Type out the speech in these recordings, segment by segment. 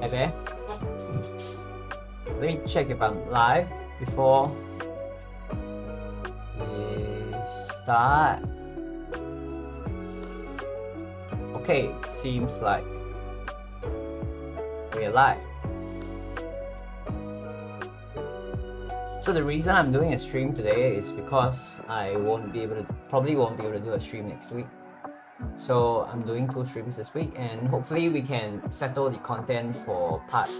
Hi there. Let me check if I'm live before we start. Okay, seems like we're live. So the reason I'm doing a stream today is because I probably won't be able to do a stream next week. So I'm doing 2 streams this week, and hopefully we can settle the content for part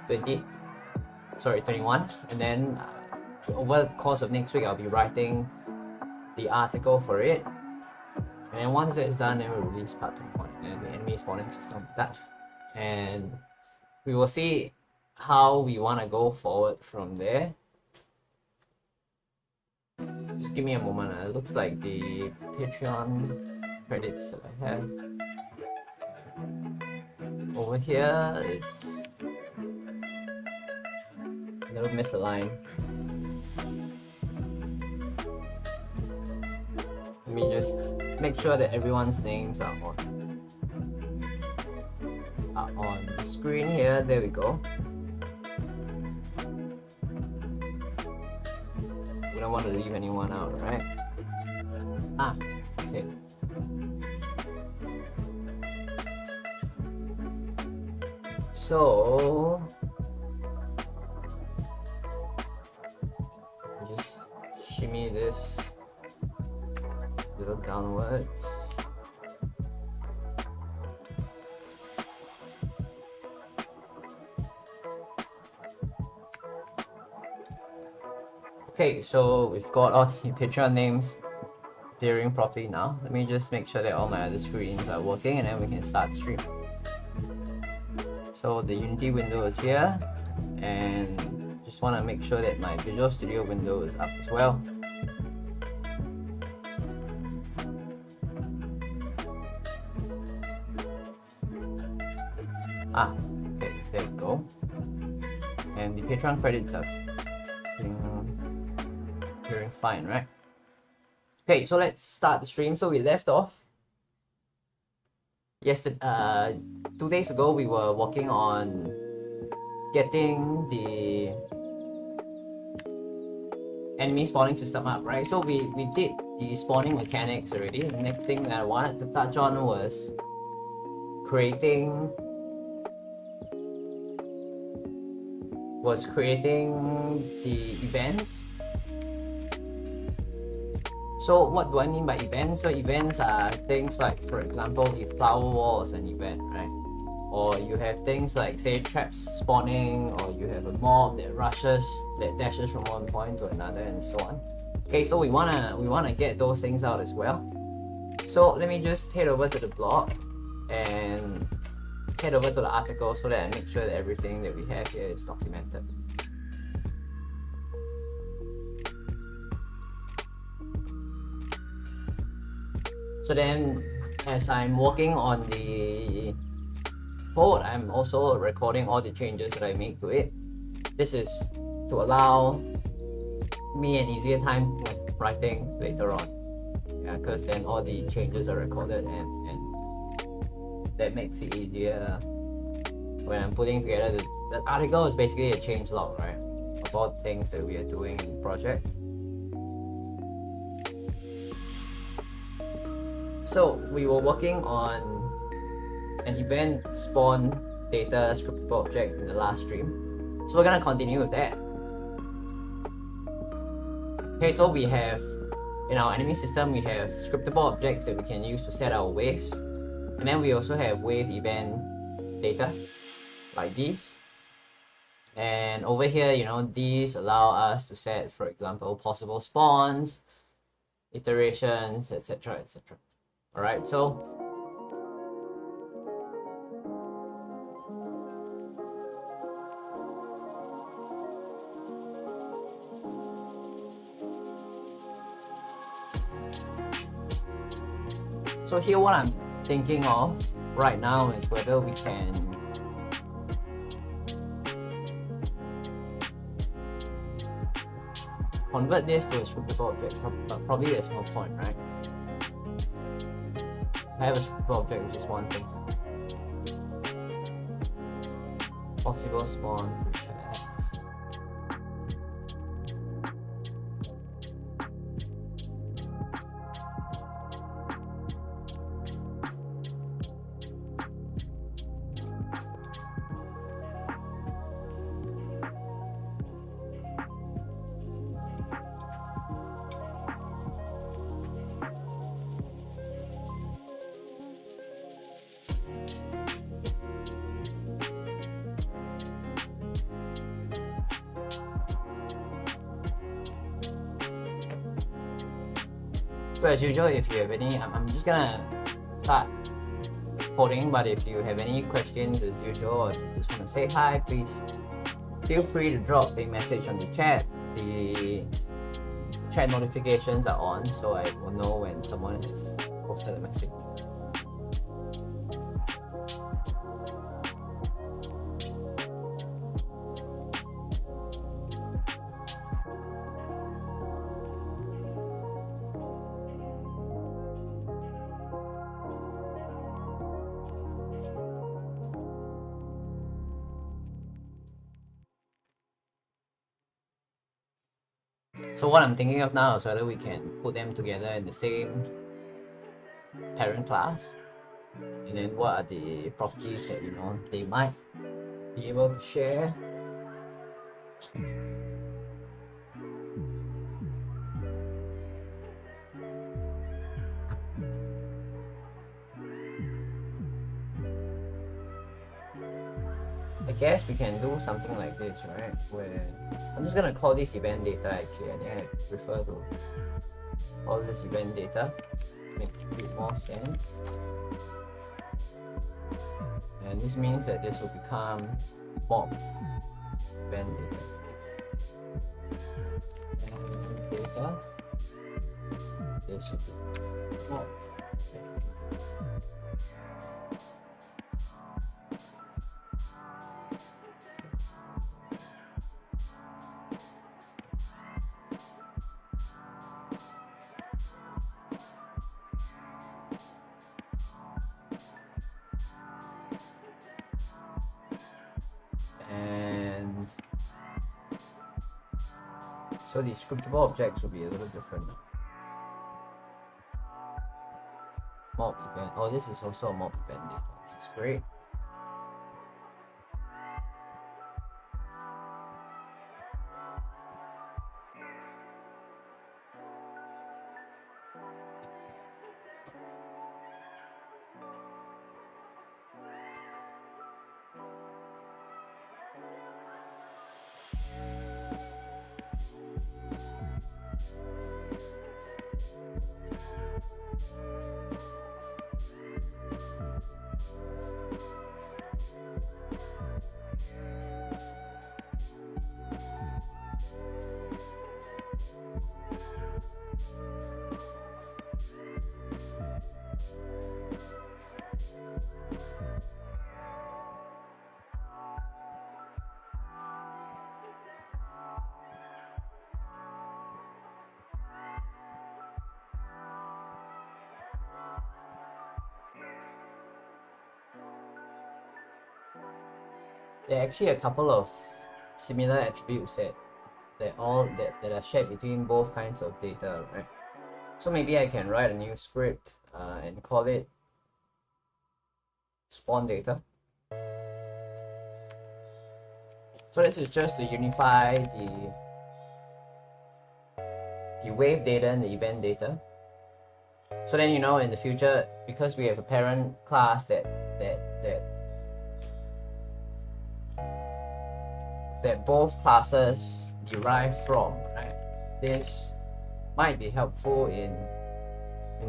21, and then over the course of next week I'll be writing the article for it, and then once that's done, then we'll release part 21 and the enemy spawning system with that, and we will see how we want to go forward from there. Just give me a moment. It looks like the Patreon credits that I have over here, it's a little misaligned. Let me just make sure that everyone's names are on the screen here. There we go. We don't want to leave anyone out, right? Okay. So just shimmy this a little downwards. Okay, so we've got all the Patreon names appearing properly now. Let me just make sure that all my other screens are working, and then we can start stream. So the Unity window is here, and just want to make sure that my Visual Studio window is up as well. Okay, there we go. And the Patreon credits are appearing fine, right? Okay, so let's start the stream. So we left off yesterday, 2 days ago. We were working on getting the enemy spawning system up, right? So we did the spawning mechanics already. The next thing that I wanted to touch on was creating the events. So what do I mean by events? So events are things like, for example, the flower wall is an event, right? Or you have things like, say, traps spawning, or you have a mob that dashes from one point to another, and so on. Okay, so we wanna get those things out as well. So let me just head over to the blog and head over to the article so that I make sure that everything that we have here is documented. So then, as I'm working on the code, I'm also recording all the changes that I make to it. This is to allow me an easier time with writing later on. Yeah, because then all the changes are recorded, and that makes it easier when I'm putting together the article. Is basically a change log, right? Of all the things that we are doing in the project. So we were working on an event spawn data scriptable object in the last stream. So we're gonna continue with that. Okay, so we have, in our enemy system, we have scriptable objects that we can use to set our waves. And then we also have wave event data, like these. And over here, these allow us to set, for example, possible spawns, iterations, etc., etc. All right, so here what I'm thinking of right now is whether we can convert this to a scriptable object, but probably there's no point, right? I have a scriptable object, which is one thing. possible spawn packs. So as usual, if you have any, I'm just gonna start coding, but if you have any questions as usual, or just want to say hi, please feel free to drop a message on the chat. The chat notifications are on, so I will know when someone has posted a message. So what I'm thinking of now is whether we can put them together in the same parent class, and then what are the properties that they might be able to share. I guess we can do something like this, right? Where I'm just gonna call this event data actually. I think I prefer to call this event data. Makes a bit more sense. And this means that this will become mob event data. And data. This should be mob. And so the scriptable objects will be a little different now. Mob event. Oh, this is also a mob event data. This is great. There are actually a couple of similar attributes that are shared between both kinds of data, right? So maybe I can write a new script and call it spawn data. So this is just to unify the wave data and the event data. So then in the future, because we have a parent class that both classes derive from, right? This might be helpful in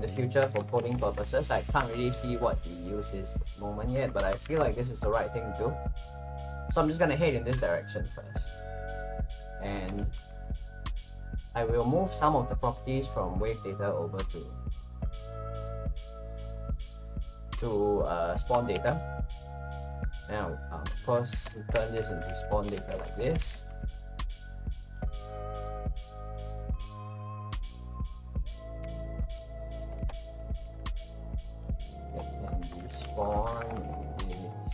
the future for coding purposes. I can't really see what the use is at the moment yet, but I feel like this is the right thing to do. So I'm just gonna head in this direction first. And I will move some of the properties from wave data over to spawn data. Now, of course, we turn this into spawn data like this. It can be spawn this.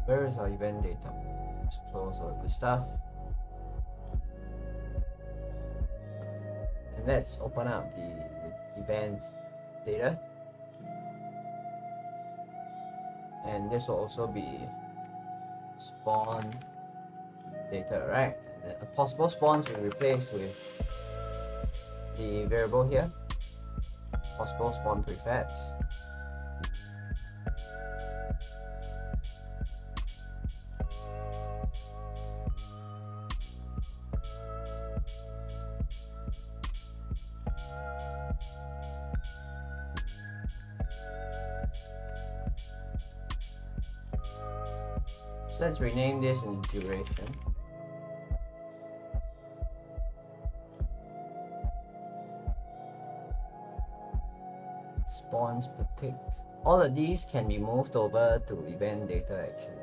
Where is our event data? Just close all the stuff. And let's open up the event data. And this will also be spawn data, right? And the possible spawns will replace with the variable here, possible spawn prefabs. So let's rename this in duration. Spawns per tick. All of these can be moved over to event data actually.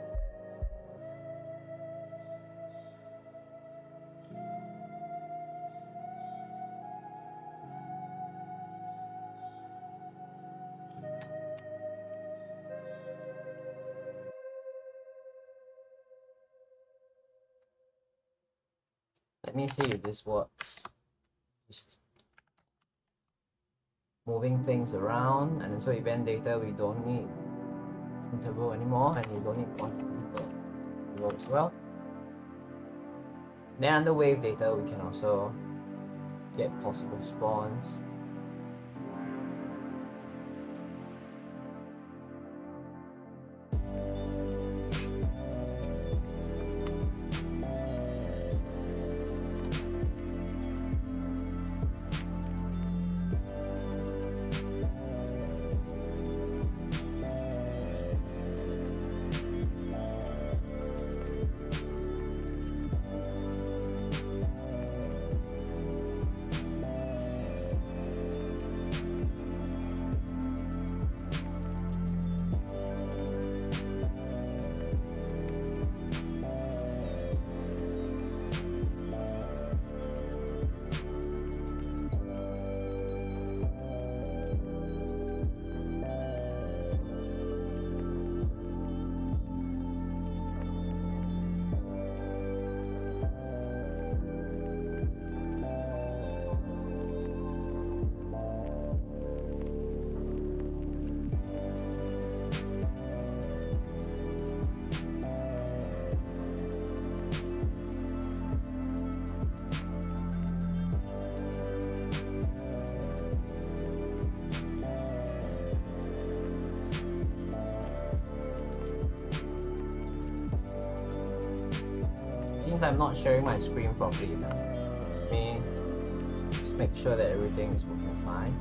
Let me see if this works. Just moving things around, and so event data we don't need interval anymore, and we don't need quantity, but it works well. Then under wave data we can also get possible spawns. Seems I'm not sharing my screen properly now. Let me just make sure that everything is working fine.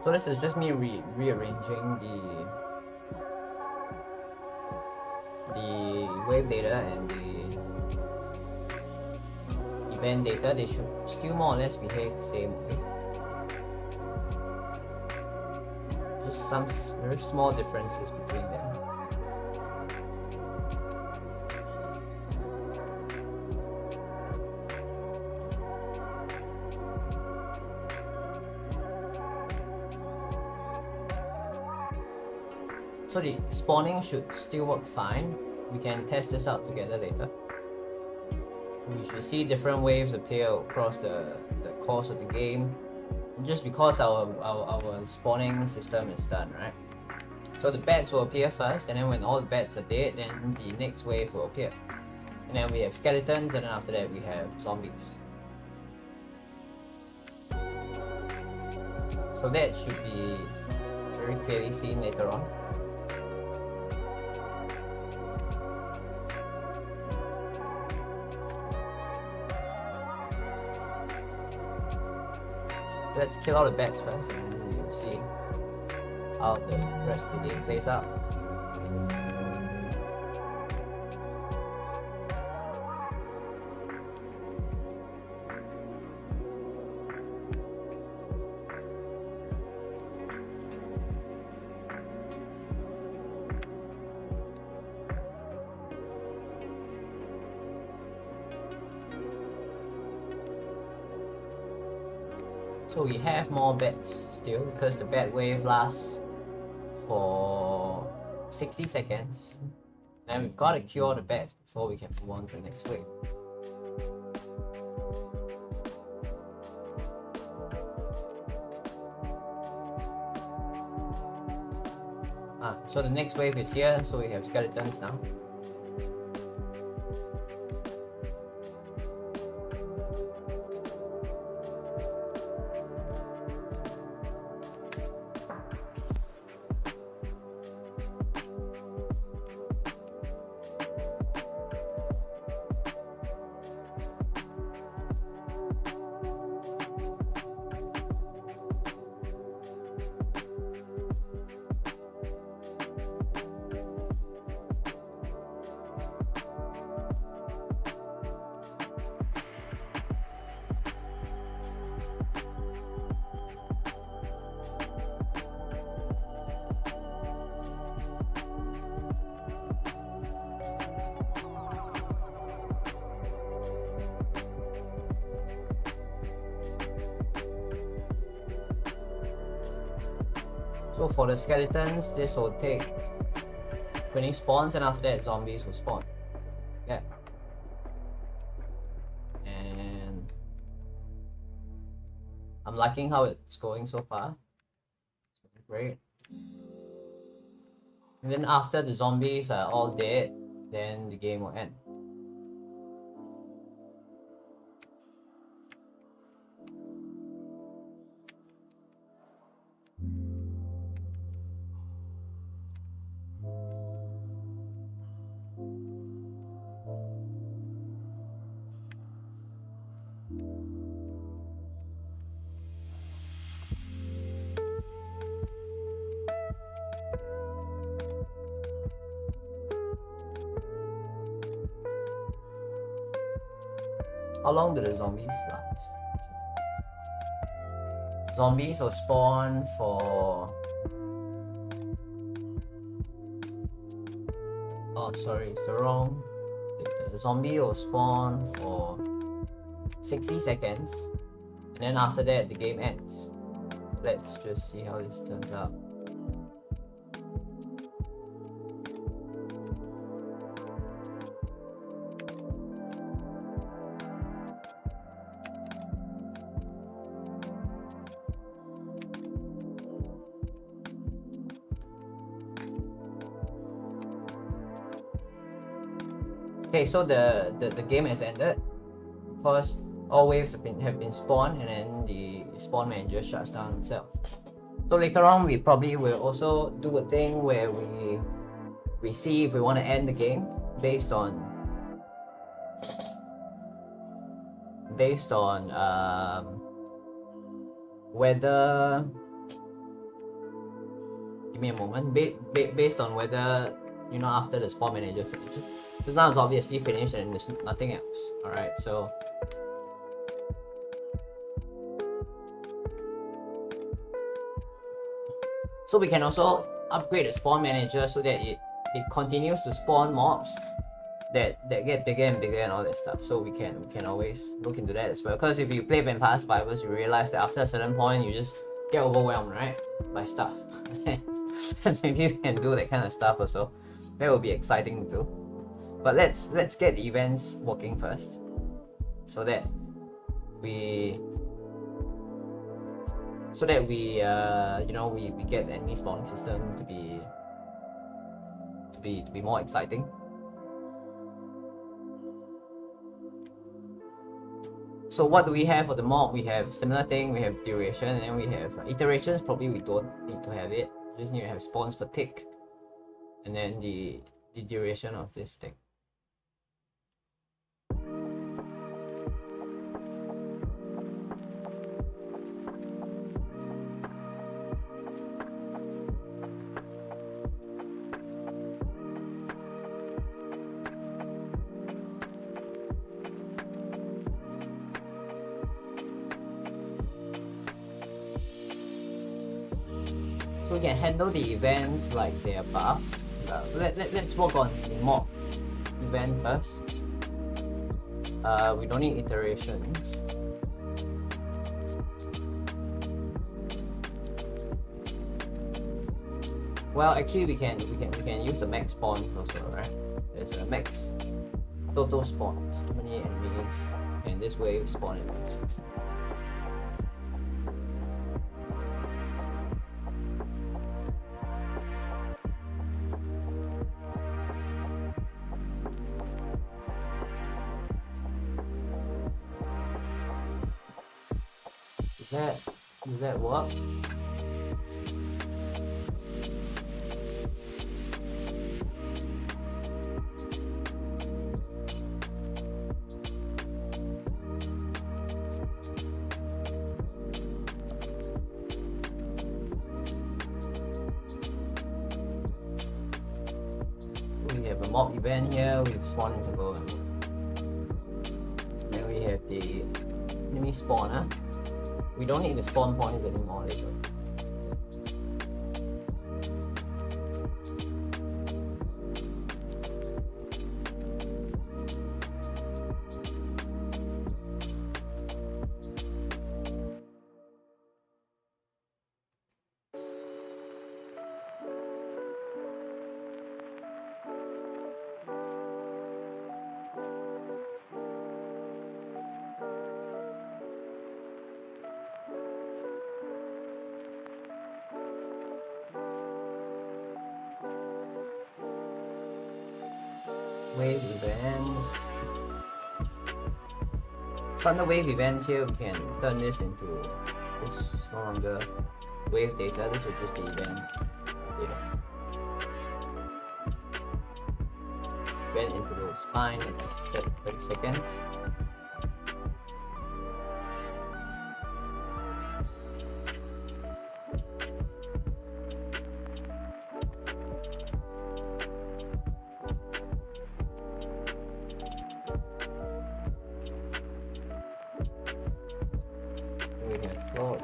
So this is just me rearranging the wave data and the event data. They should still more or less behave the same way. Just some very small differences between them. So the spawning should still work fine. We can test this out together later. We should see different waves appear across the course of the game, just because our spawning system is done, right? So the bats will appear first, and then when all the bats are dead, then the next wave will appear. And then we have skeletons, and then after that we have zombies. So that should be very clearly seen later on. So let's kill all the bats first, and then we'll see how the rest of the game plays out. So we have more bats still, because the bat wave lasts for 60 seconds. And we've got to cure the bats before we can move on to the next wave. So the next wave is here, so we have skeletons now. So for the skeletons, this will take 20 spawns, and after that zombies will spawn. Yeah. And I'm liking how it's going so far. It's great. And then after the zombies are all dead, then the game will end. How long do the zombies last? Zombies will spawn for... Oh, sorry, it's the wrong... The zombie will spawn for 60 seconds, and then after that the game ends. Let's just see how this turns out. Okay, so the game has ended because all waves have been spawned, and then the spawn manager shuts down itself. So later on, we probably will also do a thing where we see if we want to end the game based on whether give me a moment. Based on whether, you know, after the spawn manager finishes. Because now it's obviously finished and there's nothing else. Alright, so we can also upgrade the spawn manager so that it continues to spawn mobs that get bigger and bigger and all that stuff. So we can always look into that as well. Because if you play Vampire Survivors, you realize that after a certain point you just get overwhelmed, right? By stuff. Maybe you can do that kind of stuff also. That would be exciting to do. But let's get the events working first, so that we you know, we get the enemy spawning system to be more exciting. So what do we have for the mob? We have similar thing, we have duration, and then we have iterations. Probably we don't need to have it. You just need to have spawns per tick, and then the duration of this thing. So we can handle the events like their buffs. So let's work on the mob event first. We don't need iterations. Well, actually we can use the max spawns also, right? There's a max total spawns. How many enemies can this wave spawn at once? Does that work? We have a mob event here with spawn interval. Then we have the enemy spawner. We don't need the spawn points anymore later. Wave events. So under wave events here, we can turn this into, this is no longer wave data, this is just the event data. Event interval is fine, let's set 30 seconds. We have float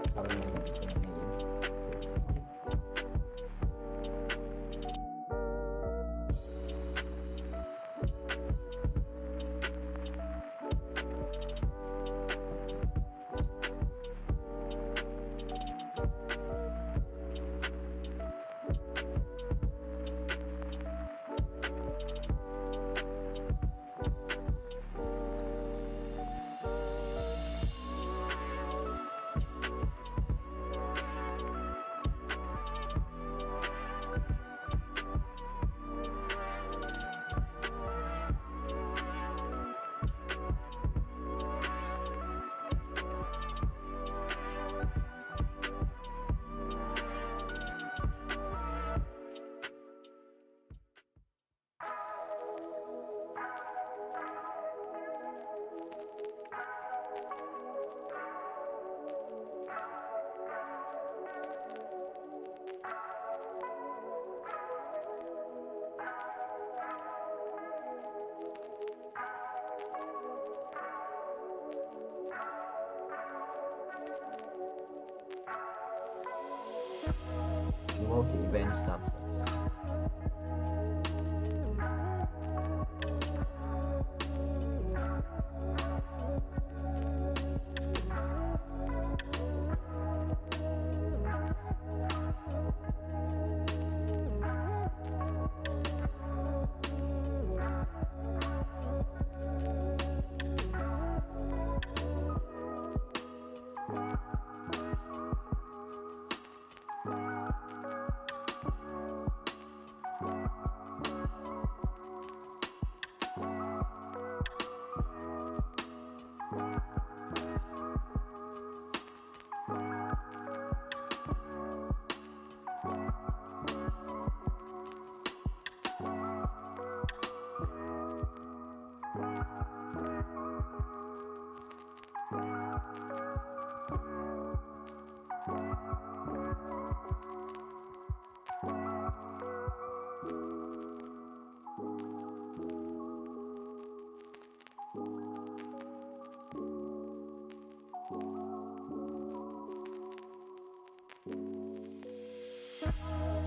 event stuff first.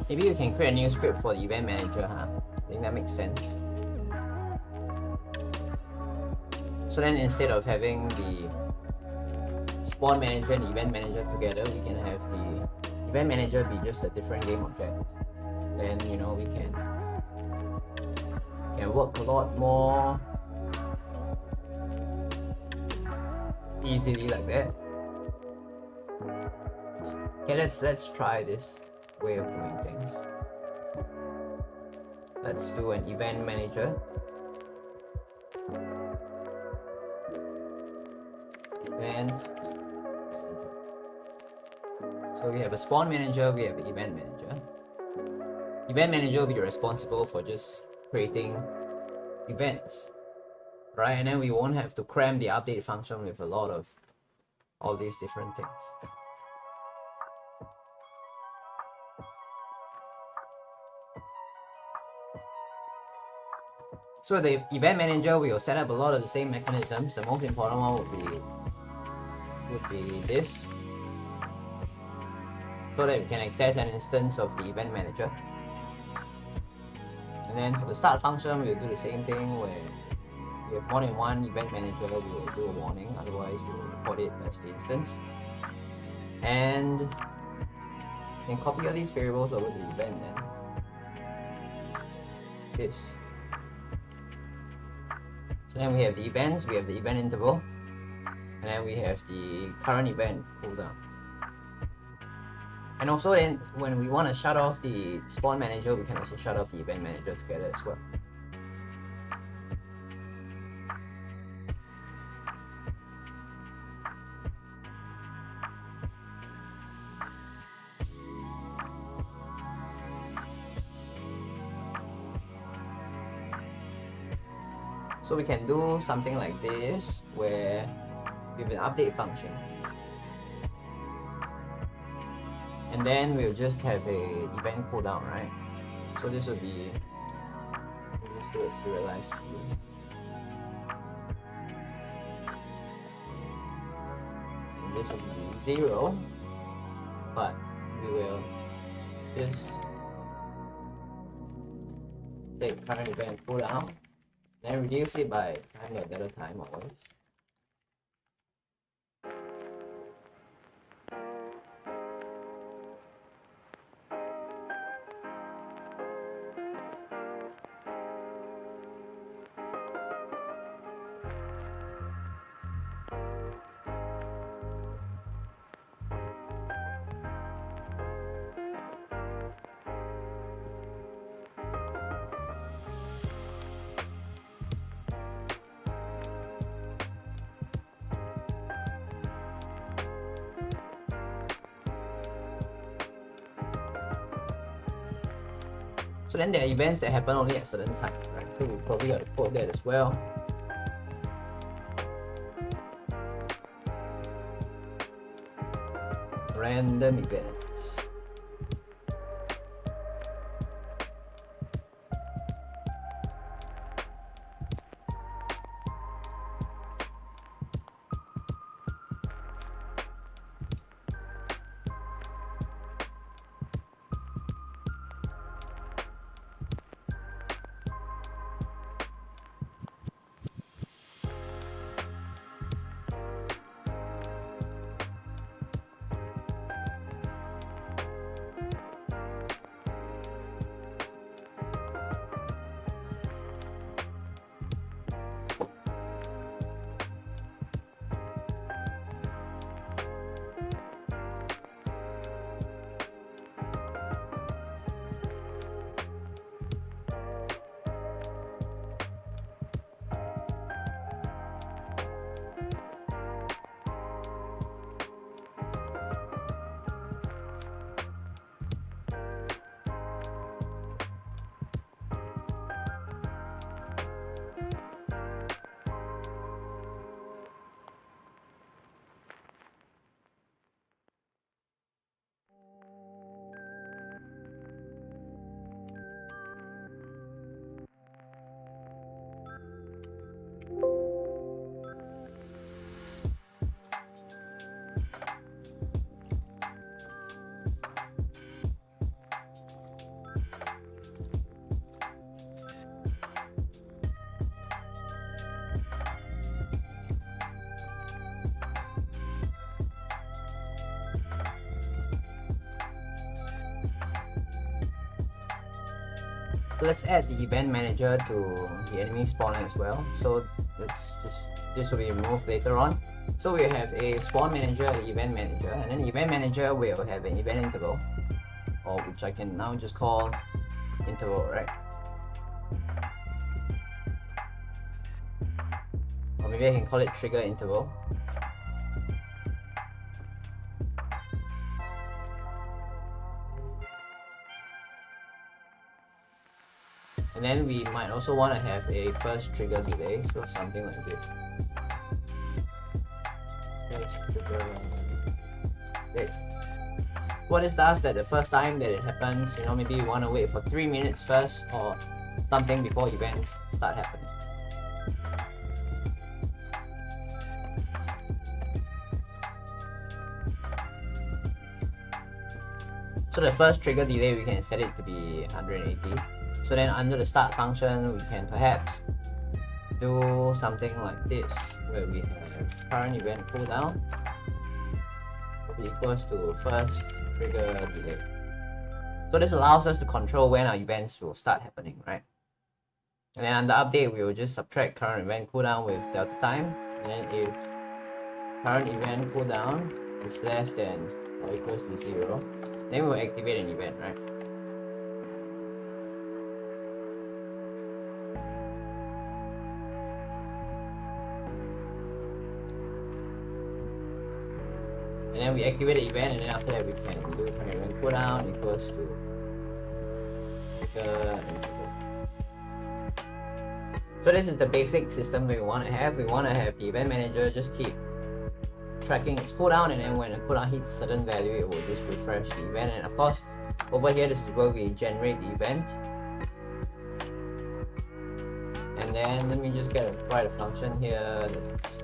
Maybe you can create a new script for the event manager, huh? I think that makes sense. So then instead of having the spawn manager and event manager together, we can have the event manager be just a different game object. Then, you know, we can work a lot more easily like that. Okay, let's try this way of doing things. Let's do an event manager. Event. So we have a spawn manager, we have an event manager. Event manager will be responsible for just creating events, right? And then we won't have to cram the update function with a lot of all these different things. So the event manager will set up a lot of the same mechanisms. The most important one would be this, so that we can access an instance of the event manager. And then for the start function, we'll do the same thing where we have more than one event manager, we will do a warning, otherwise we will record it as the instance. And you can copy all these variables over to the event then. This. So then we have the events, we have the event interval, and then we have the current event cooldown. And also then, when we want to shut off the spawn manager, we can also shut off the event manager together as well. So we can do something like this, where we have an update function. And then we'll just have a event cooldown, right? So this will be, we'll just do a serialized view. And this will be 0, but we will just take current event cooldown, then reduce it by time at another time always. So then there are events that happen only at certain times, right? So we probably got to code that as well. Random events. let's add the event manager to the enemy spawner as well. So this will be removed later on. So we have a spawn manager and an event manager, and then the event manager will have an event interval, or which I can now just call interval, right? Or maybe I can call it trigger interval. And then we might also want to have a first trigger delay, so something like this. First trigger delay. What this does that the first time that it happens, you know, maybe you want to wait for 3 minutes first or something before events start happening. So the first trigger delay, we can set it to be 180. So then under the start function, we can perhaps do something like this, where we have current event cooldown equals to first trigger delay. So this allows us to control when our events will start happening, right? And then under update, we will just subtract current event cooldown with delta time. And then if current event cooldown is less than or equals to 0, then we will activate an event, right? And then we activate the event, and then after that we can do current event cooldown equals to trigger interval. So this is the basic system that we want to have. We want to have the event manager just keep tracking its cooldown, and then when the cooldown hits a certain value, it will just refresh the event. And of course, over here, this is where we generate the event. And then let me just write a function here that's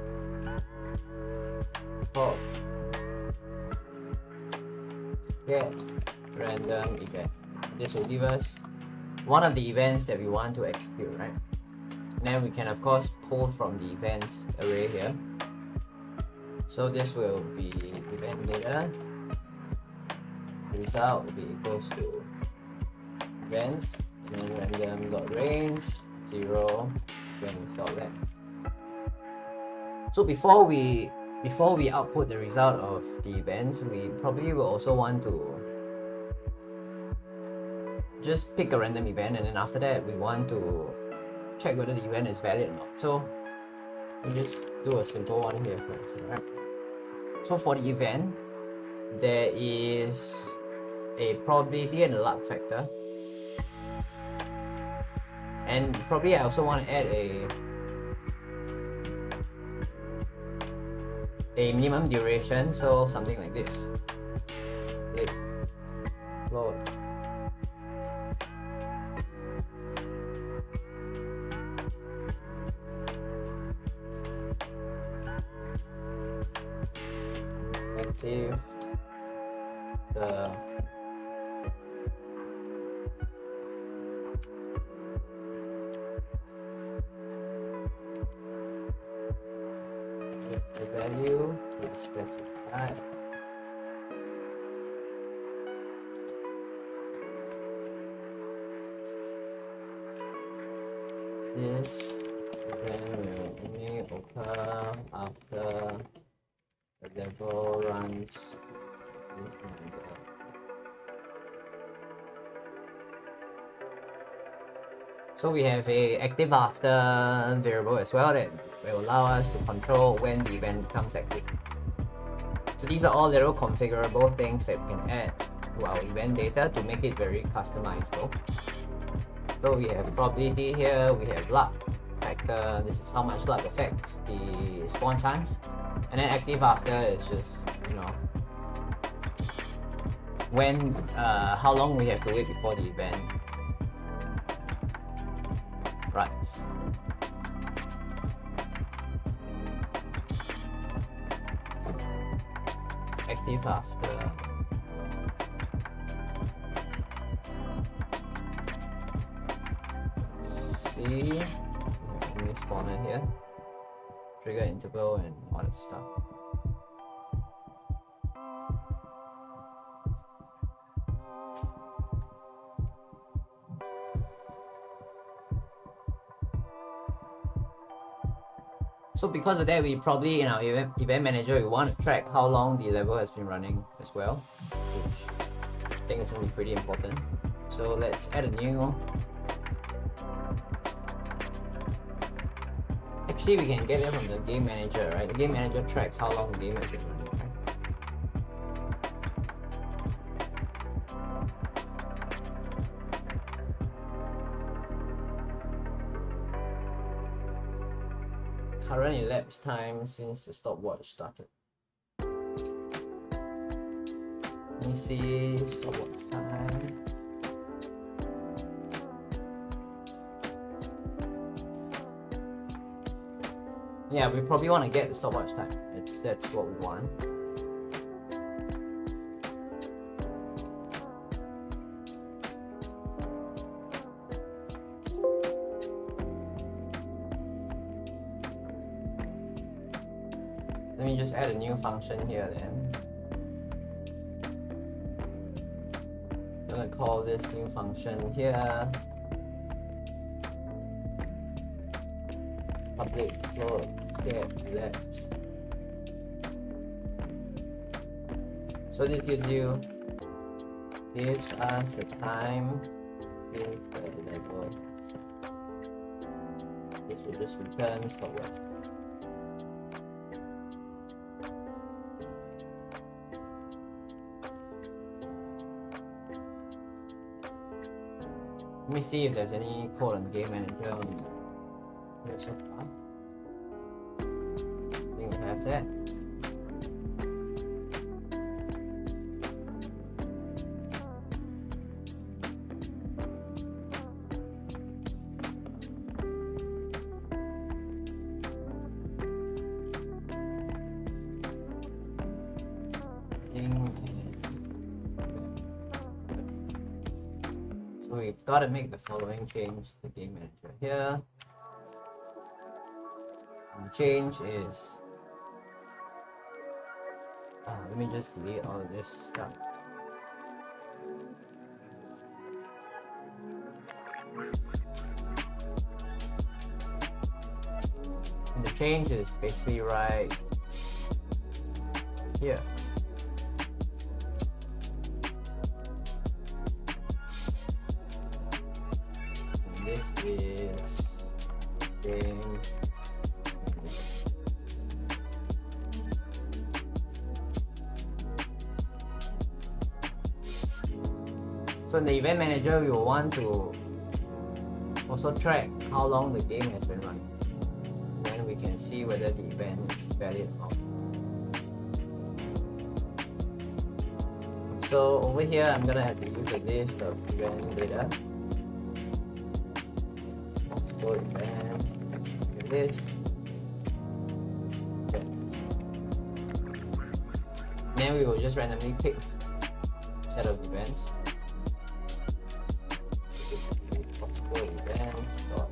called get random event. This will give us one of the events that we want to execute, right? And then we can of course pull from the events array here. So this will be event data. The result will be equals to events, and then random.range 0 when install that. So before we output the result of the events, we probably will also want to just pick a random event, and then after that we want to check whether the event is valid or not. So we just do a simple one here first, right? So for the event, there is a probability and a luck factor, and probably I also want to add a minimum duration, so something like this. Click float. Active the value is specified. This event will only occur after the level runs. So we have a active after variable as well that will allow us to control when the event becomes active. So these are all little configurable things that we can add to our event data to make it very customizable. So we have probability here, we have luck factor, this is how much luck affects the spawn chance, and then active after is just, you know, when how long we have to wait before the event runs. Active after. Let's see. We have enemy spawner here. Trigger interval and all that stuff. So because of that, we probably in our event manager, we want to track how long the level has been running as well, which I think is going to be pretty important. So let's add a new. Actually, we can get it from the game manager, right? The game manager tracks how long the game has been running, right? Current elapsed time since the stopwatch started. Let me see stopwatch time. Yeah, we probably want to get the stopwatch time. That's what we want. Let me just add a new function here then. I'm gonna call this new function here public float get elapsed. So this gives us the time with the level. This will just return stopwatch. Let me see if there's any code on the game manager here so far. I think we have that. So we've got to make the following change to the game manager here. And the change is let me just delete all of this stuff. And the change is basically right here. And this is game. So in the event manager, we will want to also track how long the game has been running. Then we can see whether the event is valid or not. So over here, I'm gonna have to use a list of event data. Let's go event list. Events. Then we will just randomly pick a set of events. Events dot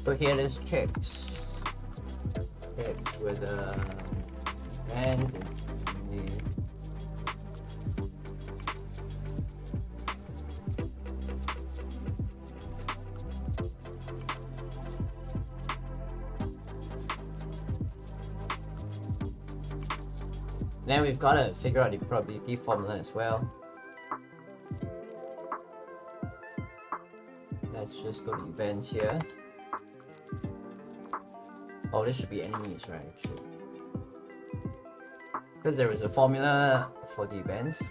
So here is checks whether event is then we've got to figure out the probability formula as well. Let's just go to events here. Oh, this should be enemies, right? Actually, because there is a formula for the events.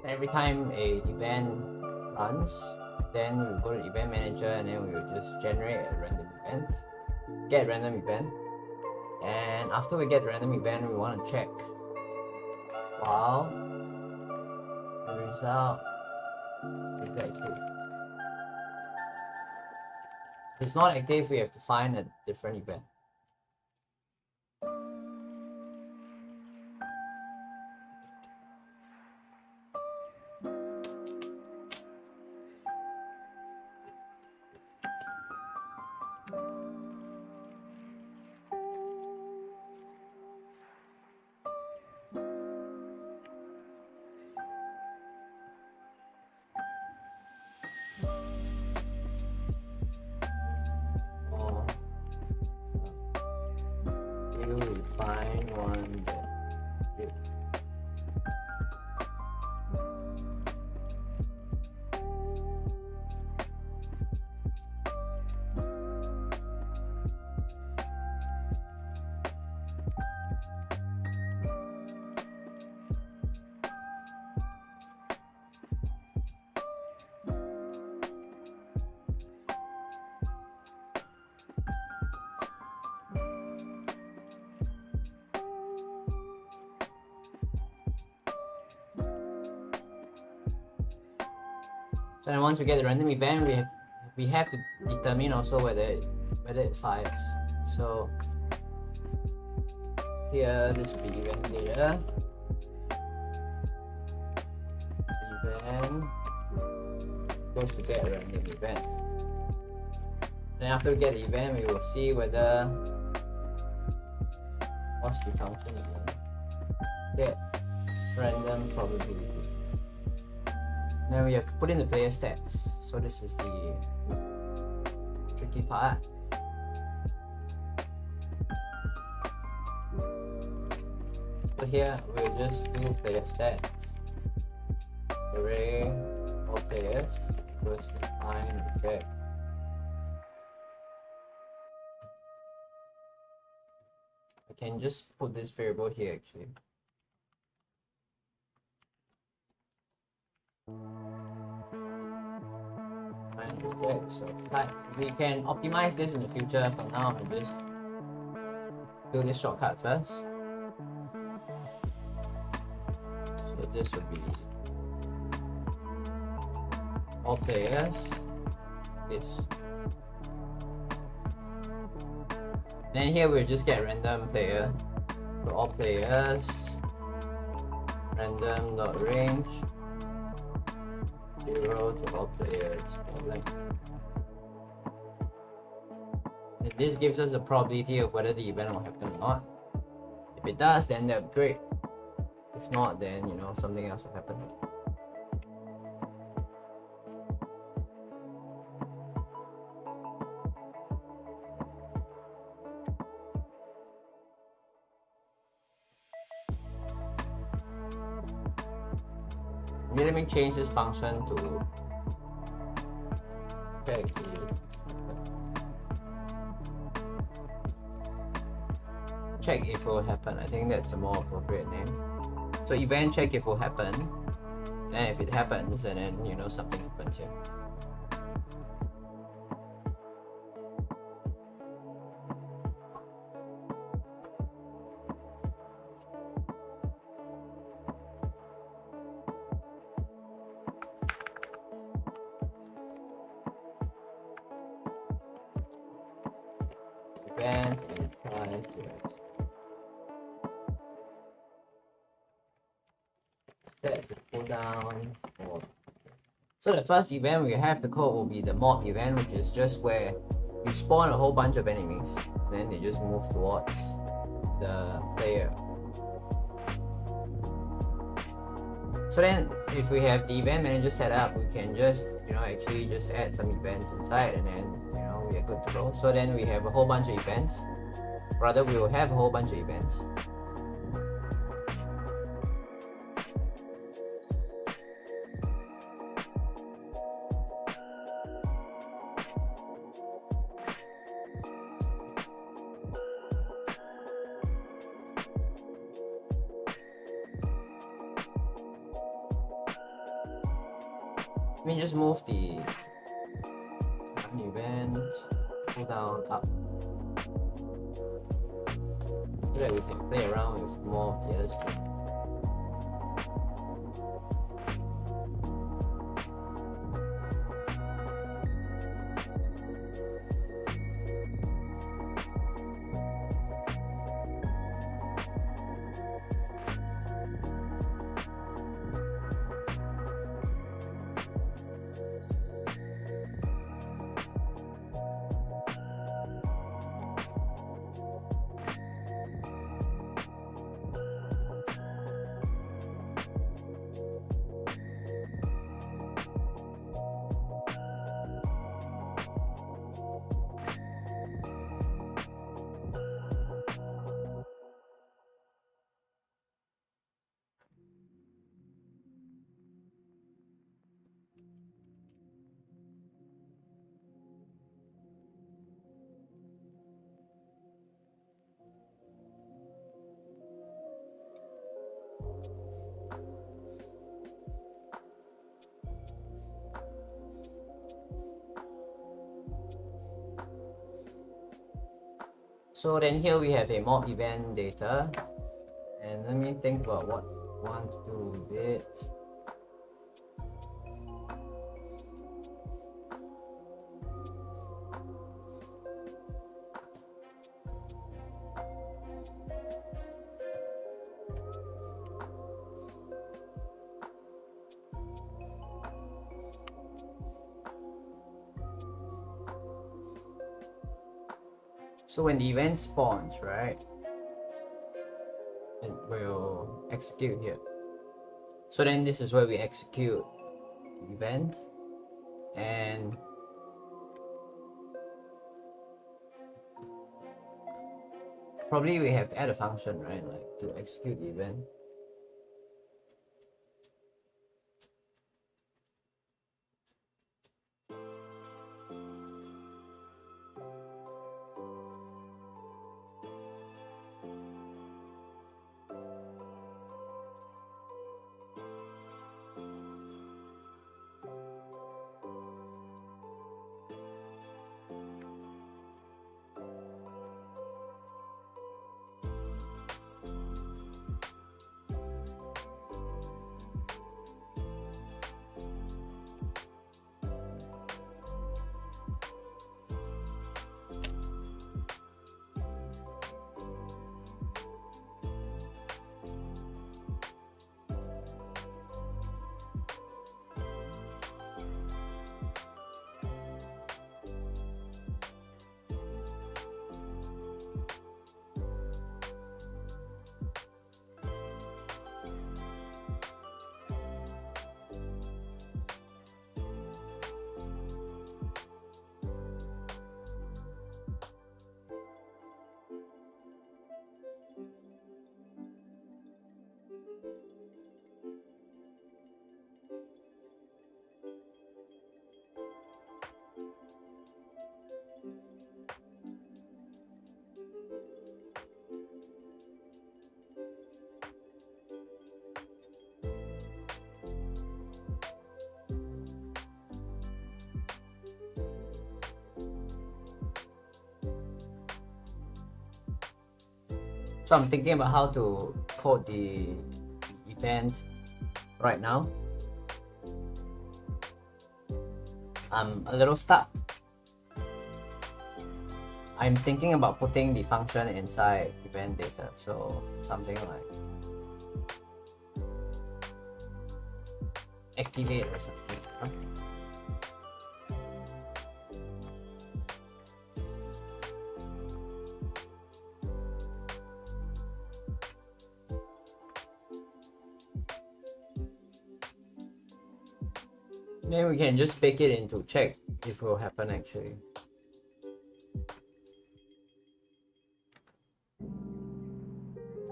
every time a event runs, then we will go to event manager and then we will just generate a random event, get random event, and after we get the random event, we want to check while the result is active. If it's not active, we have to find a different event. Find one that fits. So then once we get the random event, we have to determine also whether it fires. So here this will be event data. Event goes to get a random event. Then after we get the event, we will see whether what's the function again? Get random probability. Then we have to put in the player stats. So this is the tricky part. So here we'll just do player stats. Array of players equals to find reject. I can just put this variable here actually. And rejects of type. We can optimize this in the future. For now, I'll just do this shortcut first. So this will be all players. This. Then here we'll just get random player. So all players. Random.range. 0 to all players. And this gives us a probability of whether the event will happen or not. If it does, then that'd be great. If not, then something else will happen. Let me change this function to check if it will happen. I think that's a more appropriate name. So event check if it will happen, and if it happens, and then something happens here. Event and try to set the cooldown for. So the first event we have the code will be the mob event, which is just where you spawn a whole bunch of enemies, then they just move towards the player. So then if we have the event manager set up, we can just actually just add some events inside, and then we are good to go. So then we have a whole bunch of events. Rather, we will have a whole bunch of events. Let me just move the current event, pull down, up, so that we can play around with more of the other stuff. So then here we have a mob event data, and let me think about what I want to do with it. So when the event spawns, right, it will execute here. So then this is where we execute the event, and probably we have to add a function, right, like to execute the event. So I'm thinking about how to code the event right now. I'm a little stuck. I'm thinking about putting the function inside event data, so something like activate or something. Huh? Then we can just bake it into check if it will happen actually.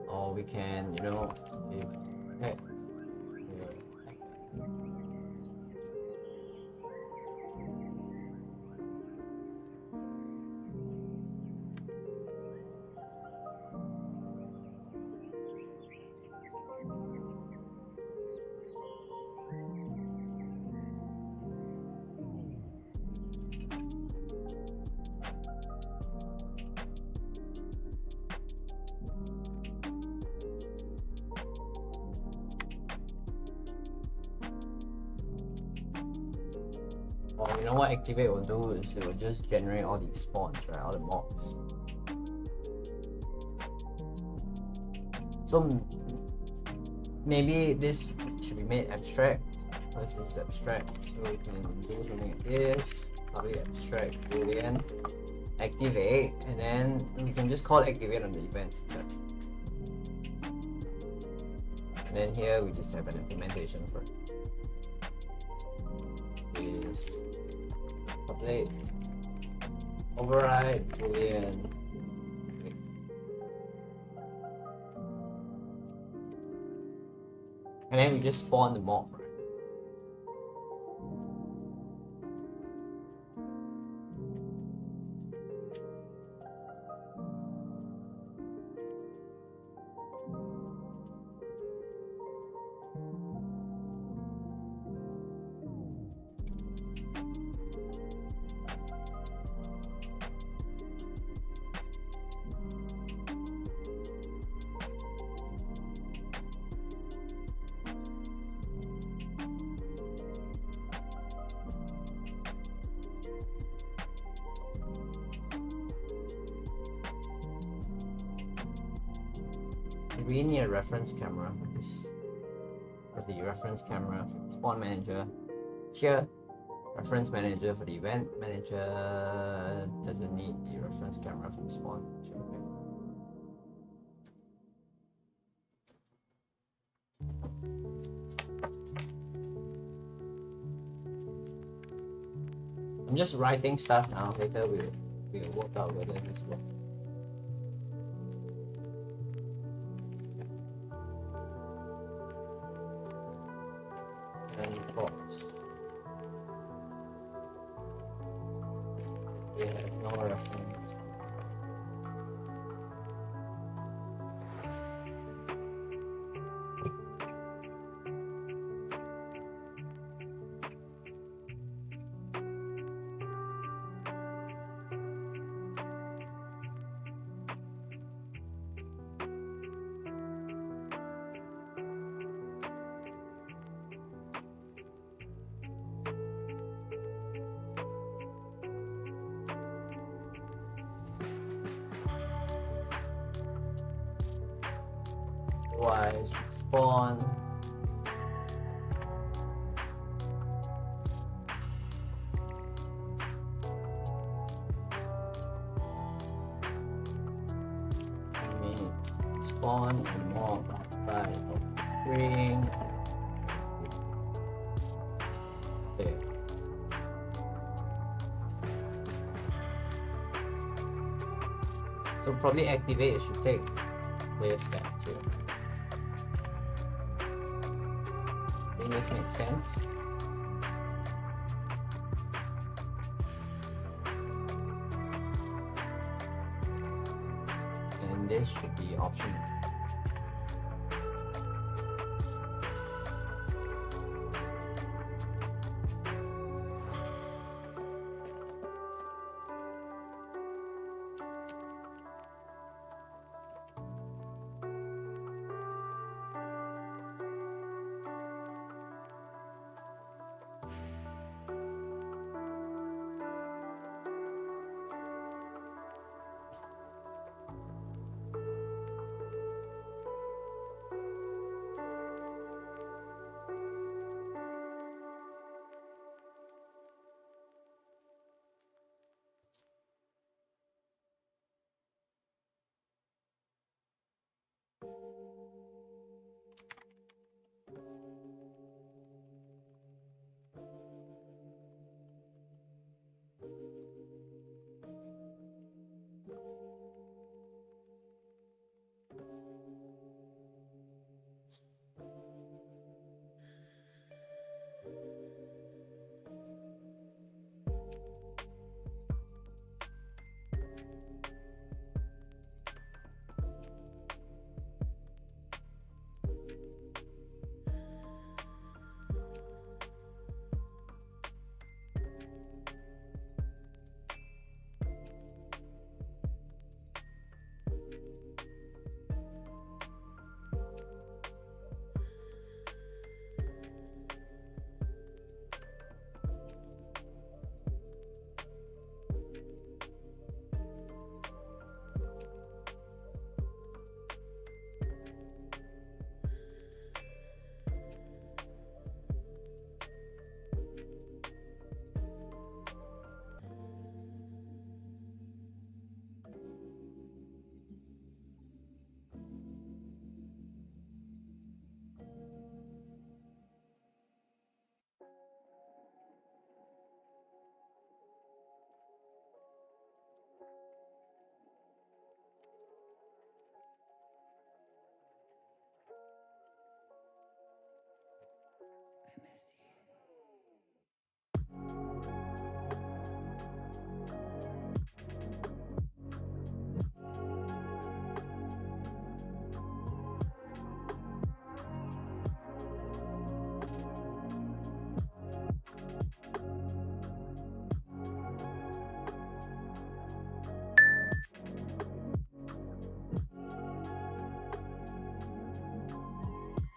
Or we can, you know, if heck, Or you know what activate will do is it will just generate all these spawns, right? All the mobs. So maybe this should be made abstract. This is abstract, so we can do something like this. Probably abstract boolean activate, and then we can just call activate on the event itself. And then here we just have an implementation for it. Is public override boolean. And then we just spawn the mob, right? We need a reference camera for this. For the reference camera, for the spawn manager. Here, reference manager for the event manager doesn't need the reference camera for the spawn. Okay. I'm just writing stuff now. Later we'll work out whether this works. And false. We have no reference. Otherwise, spawn. Spawn and mob by bring. Okay. So probably activate should take player stat too. I think this makes sense. And this should be optional.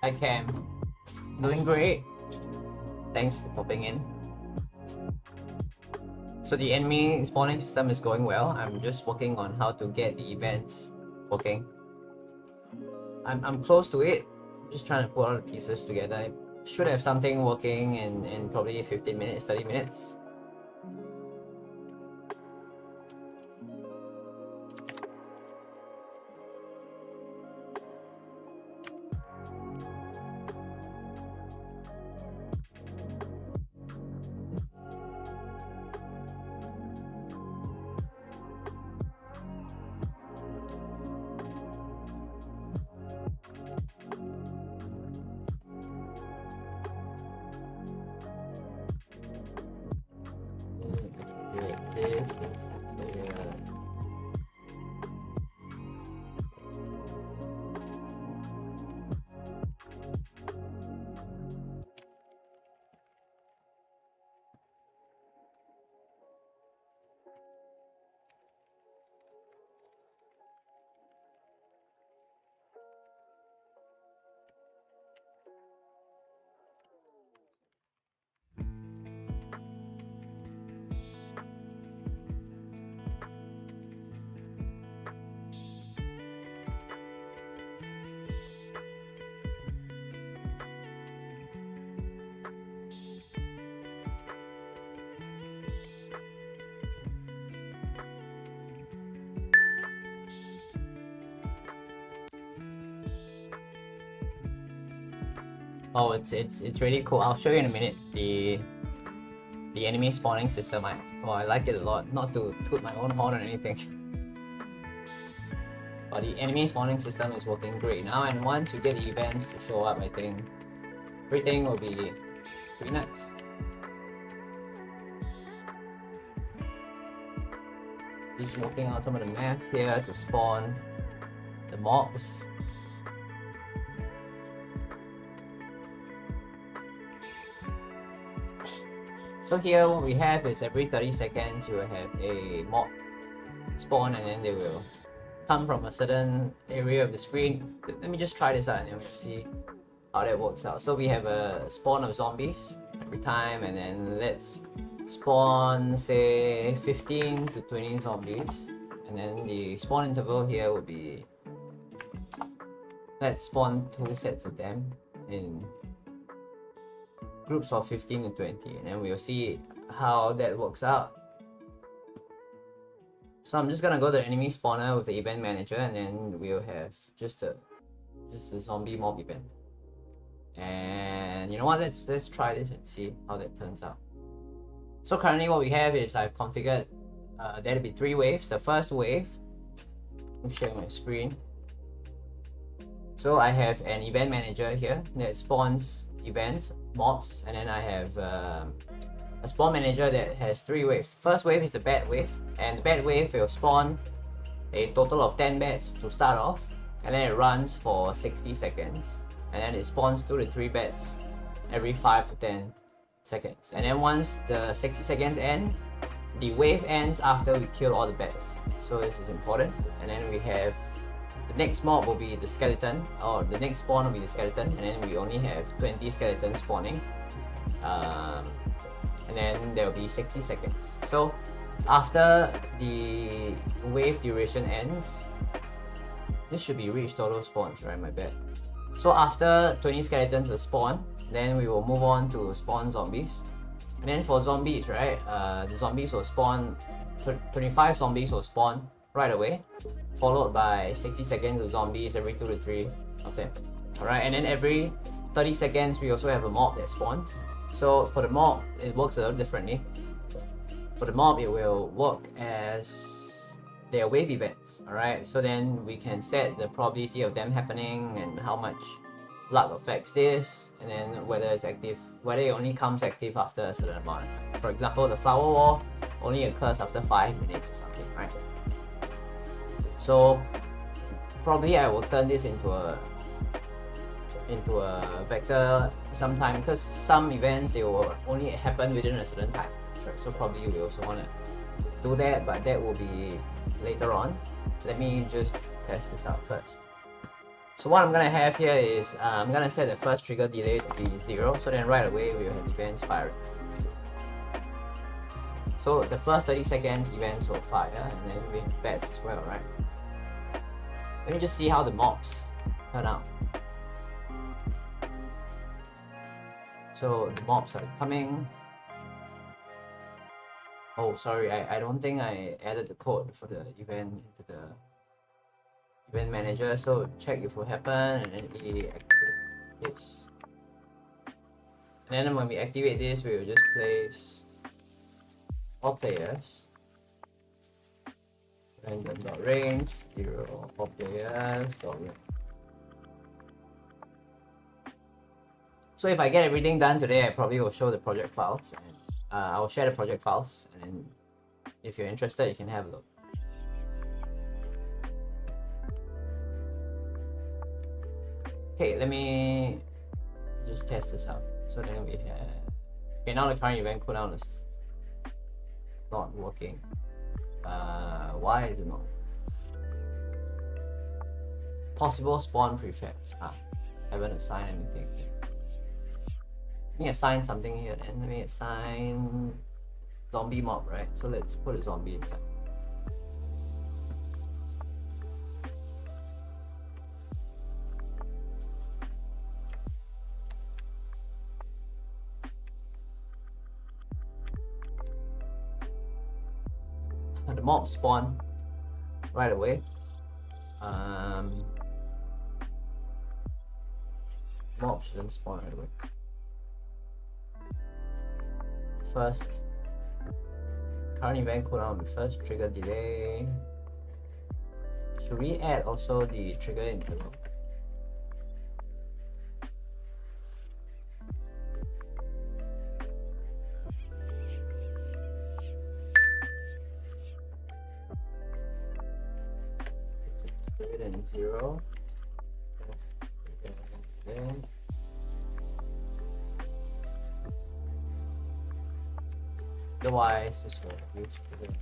Hi Cam. Doing great. Thanks for popping in. So the enemy spawning system is going well. I'm just working on how to get the events working. I'm close to it. Just trying to put all the pieces together. Should have something working in probably 15 minutes, 30 minutes. Oh, it's really cool. I'll show you in a minute the enemy spawning system. I like it a lot. Not to toot my own horn or anything, but the enemy spawning system is working great now. And once you get the events to show up, I think everything will be pretty nice. Just working out some of the math here to spawn the mobs. So here what we have is every 30 seconds you will have a mob spawn, and then they will come from a certain area of the screen. Let me just try this out and then we'll see how that works out. So we have a spawn of zombies every time, and then let's spawn say 15 to 20 zombies, and then the spawn interval here will be, let's spawn 2 sets of them in groups of 15 to 20, and then we'll see how that works out. So I'm just gonna go to the enemy spawner with the event manager, and then we'll have just a zombie mob event. And you know what, let's try this and see how that turns out. So currently what we have is I've configured there to be 3 waves. The first wave, I'm sharing my screen. So I have an event manager here that spawns events, mobs, and then I have a spawn manager that has 3 waves. First wave is the bat wave, and the bat wave will spawn a total of 10 bats to start off, and then it runs for 60 seconds, and then it spawns 2 to 3 bats every 5 to 10 seconds. And then once the 60 seconds end, the wave ends after we kill all the bats. So this is important. And then we have the next mob will be the skeleton, or the next spawn will be the skeleton, and then we only have 20 skeletons spawning. And then there will be 60 seconds. So after the wave duration ends, this should be reached total spawns, right? My bad. So after 20 skeletons are spawned, then we will move on to spawn zombies. And then for zombies, right, the zombies will spawn, 25 zombies will spawn right away, followed by 60 seconds of zombies every 2 to 3 of them. Alright, and then every 30 seconds we also have a mob that spawns. So for the mob, it works a little differently. For the mob, it will work as their wave events. Alright, so then we can set the probability of them happening and how much luck affects this, and then whether it's active, whether it only comes active after a certain amount of time. For example, the flower wall only occurs after 5 minutes or something, right? So probably I will turn this into a vector sometime, because some events they will only happen within a certain time, right? So probably we also want to do that, but that will be later on. Let me just test this out first. So what I'm gonna have here is I'm gonna set the first trigger delay to be 0, so then right away we will have events firing. So the first 30 seconds events will fire, and then we have bats as well, right? Let me just see how the mobs turn out. So the mobs are coming. Oh, sorry, I don't think I added the code for the event into the event manager. So check if it will happen, and then activate this. And then when we activate this, we will just place all players. Random.range 0 all players .range. So if I get everything done today, I probably will show the project files, and I will share the project files, and then if you're interested, you can have a look. Okay, let me just test this out. So then we have, okay, now the current event cooldown is not working. Why is it not? Possible spawn prefabs. Haven't assigned anything here. Let me assign something here, and let me assign zombie mob, right? So let's put a zombie inside. The mob spawn right away. Mob shouldn't spawn right away. First current event cooldown will be first trigger delay. Should we add also the trigger interval? Greater than 0. Otherwise, this will use trigger.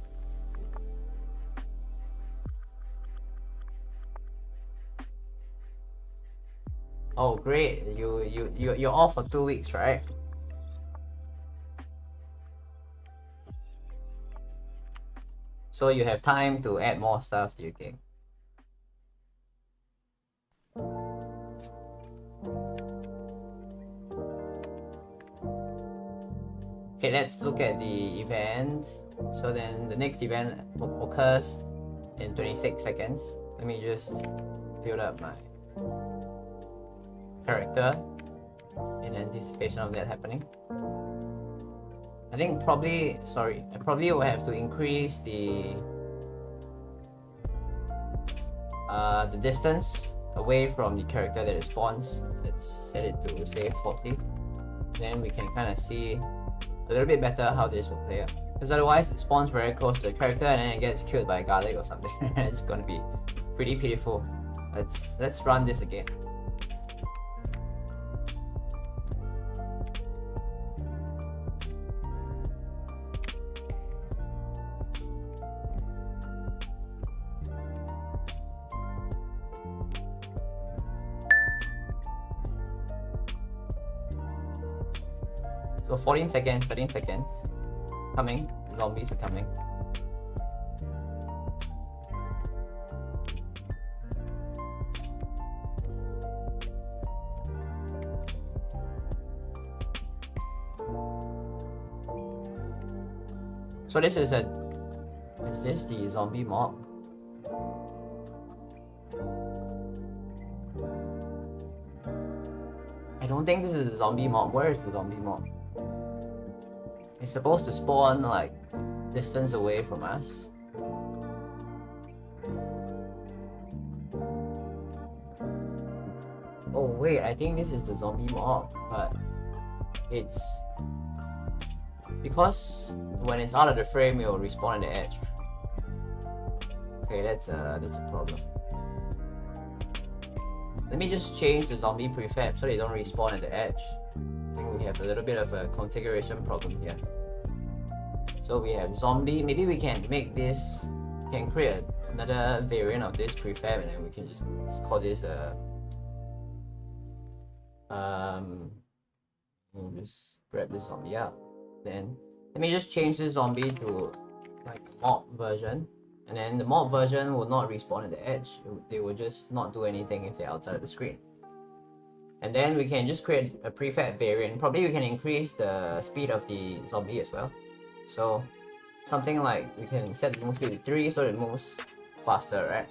Oh, great! You're off for 2 weeks, right? So you have time to add more stuff to your game. Okay, let's look at the event. So then the next event occurs in 26 seconds. Let me just build up my character in anticipation of that happening. I think probably, sorry, I probably will have to increase the distance away from the character that it spawns. Let's set it to say 40. Then we can kind of see a little bit better how this will play out. Because otherwise it spawns very close to the character and then it gets killed by a garlic or something. It's gonna be pretty pitiful. Let's run this again. So 14 seconds, 13 seconds. Coming. Zombies are coming. So this is this the zombie mob? I don't think this is a zombie mob. Where is the zombie mob? It's supposed to spawn like distance away from us. Oh wait, I think this is the zombie mob, but it's because when it's out of the frame, it will respawn at the edge. Okay, that's a problem. Let me just change the zombie prefab so they don't respawn at the edge. I think we have a little bit of a configuration problem here. So we have zombie. Maybe we can make this, can create another variant of this prefab, and then we can just call this We'll just grab this zombie out. Then let me just change this zombie to like mob version, and then the mob version will not respawn at the edge. They will just not do anything if they're outside of the screen. And then we can just create a prefab variant. Probably we can increase the speed of the zombie as well. So something like we can set the move speed to 3 so it moves faster, right?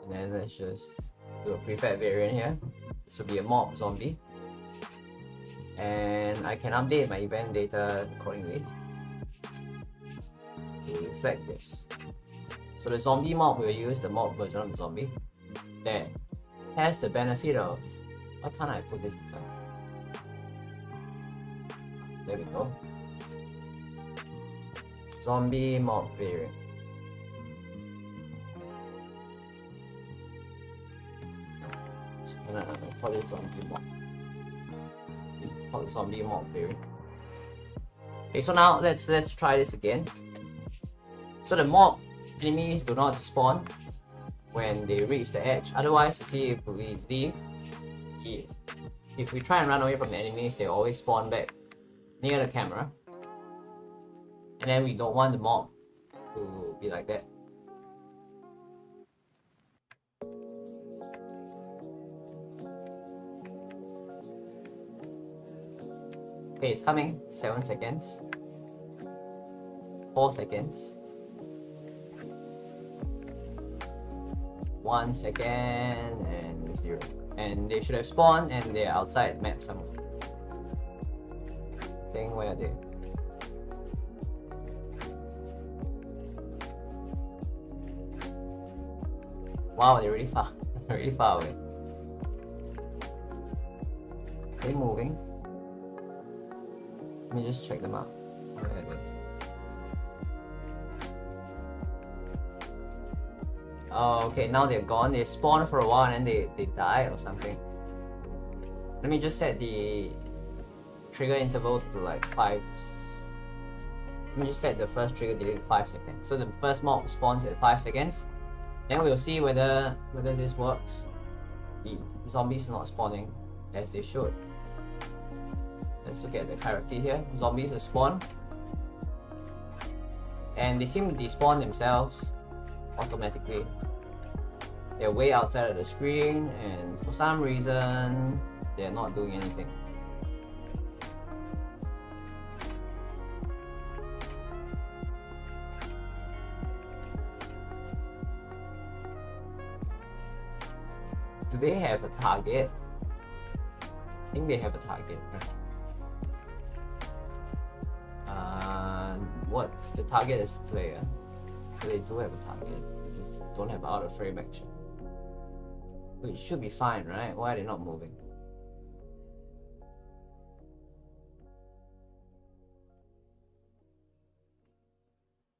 And then let's just do a prefab variant here. This will be a mob zombie. And I can update my event data accordingly to reflect this. So the zombie mob will use the mob version of the zombie that has the benefit of, why can't I put this inside? There we go. Zombie mob variant. And I call it zombie mob. Call it zombie mob variant. Okay, so now let's try this again. So the mob enemies do not despawn when they reach the edge. Otherwise, you see, if we leave, if we try and run away from the enemies, they always spawn back near the camera. And then we don't want the mob to be like that. Okay, it's coming. 7 seconds. 4 seconds. 1 second and 0. And they should have spawned and they're outside map somewhere. Think where are they? Wow, they're really far. Really far away. They're moving. Let me just check them out. Where are they? Oh, okay, now they're gone. They spawn for a while and then they die or something. Let me just set the trigger interval to like 5. Let me just set the first trigger delay to 5 seconds. So the first mob spawns at 5 seconds. Then we'll see whether this works. The zombies are not spawning as they should. Let's look at the hierarchy here. Zombies are spawned. And they seem to despawn themselves automatically. They're way outside of the screen and for some reason they're not doing anything. Do they have a target? I think they have a target, right? What's the target as a player? So they do have a target, they just don't have out of frame action. But it should be fine, right? Why are they not moving?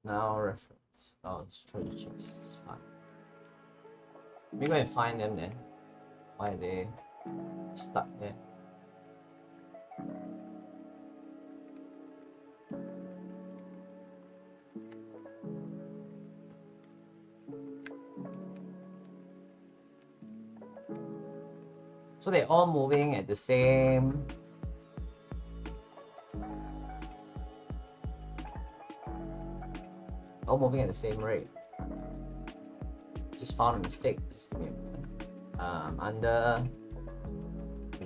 Now reference. Oh, it's treasure chest. It's fine. Let me go and find them then. Why are they stuck there? So they're all moving at the same rate. Just found a mistake. Just give me a moment. Under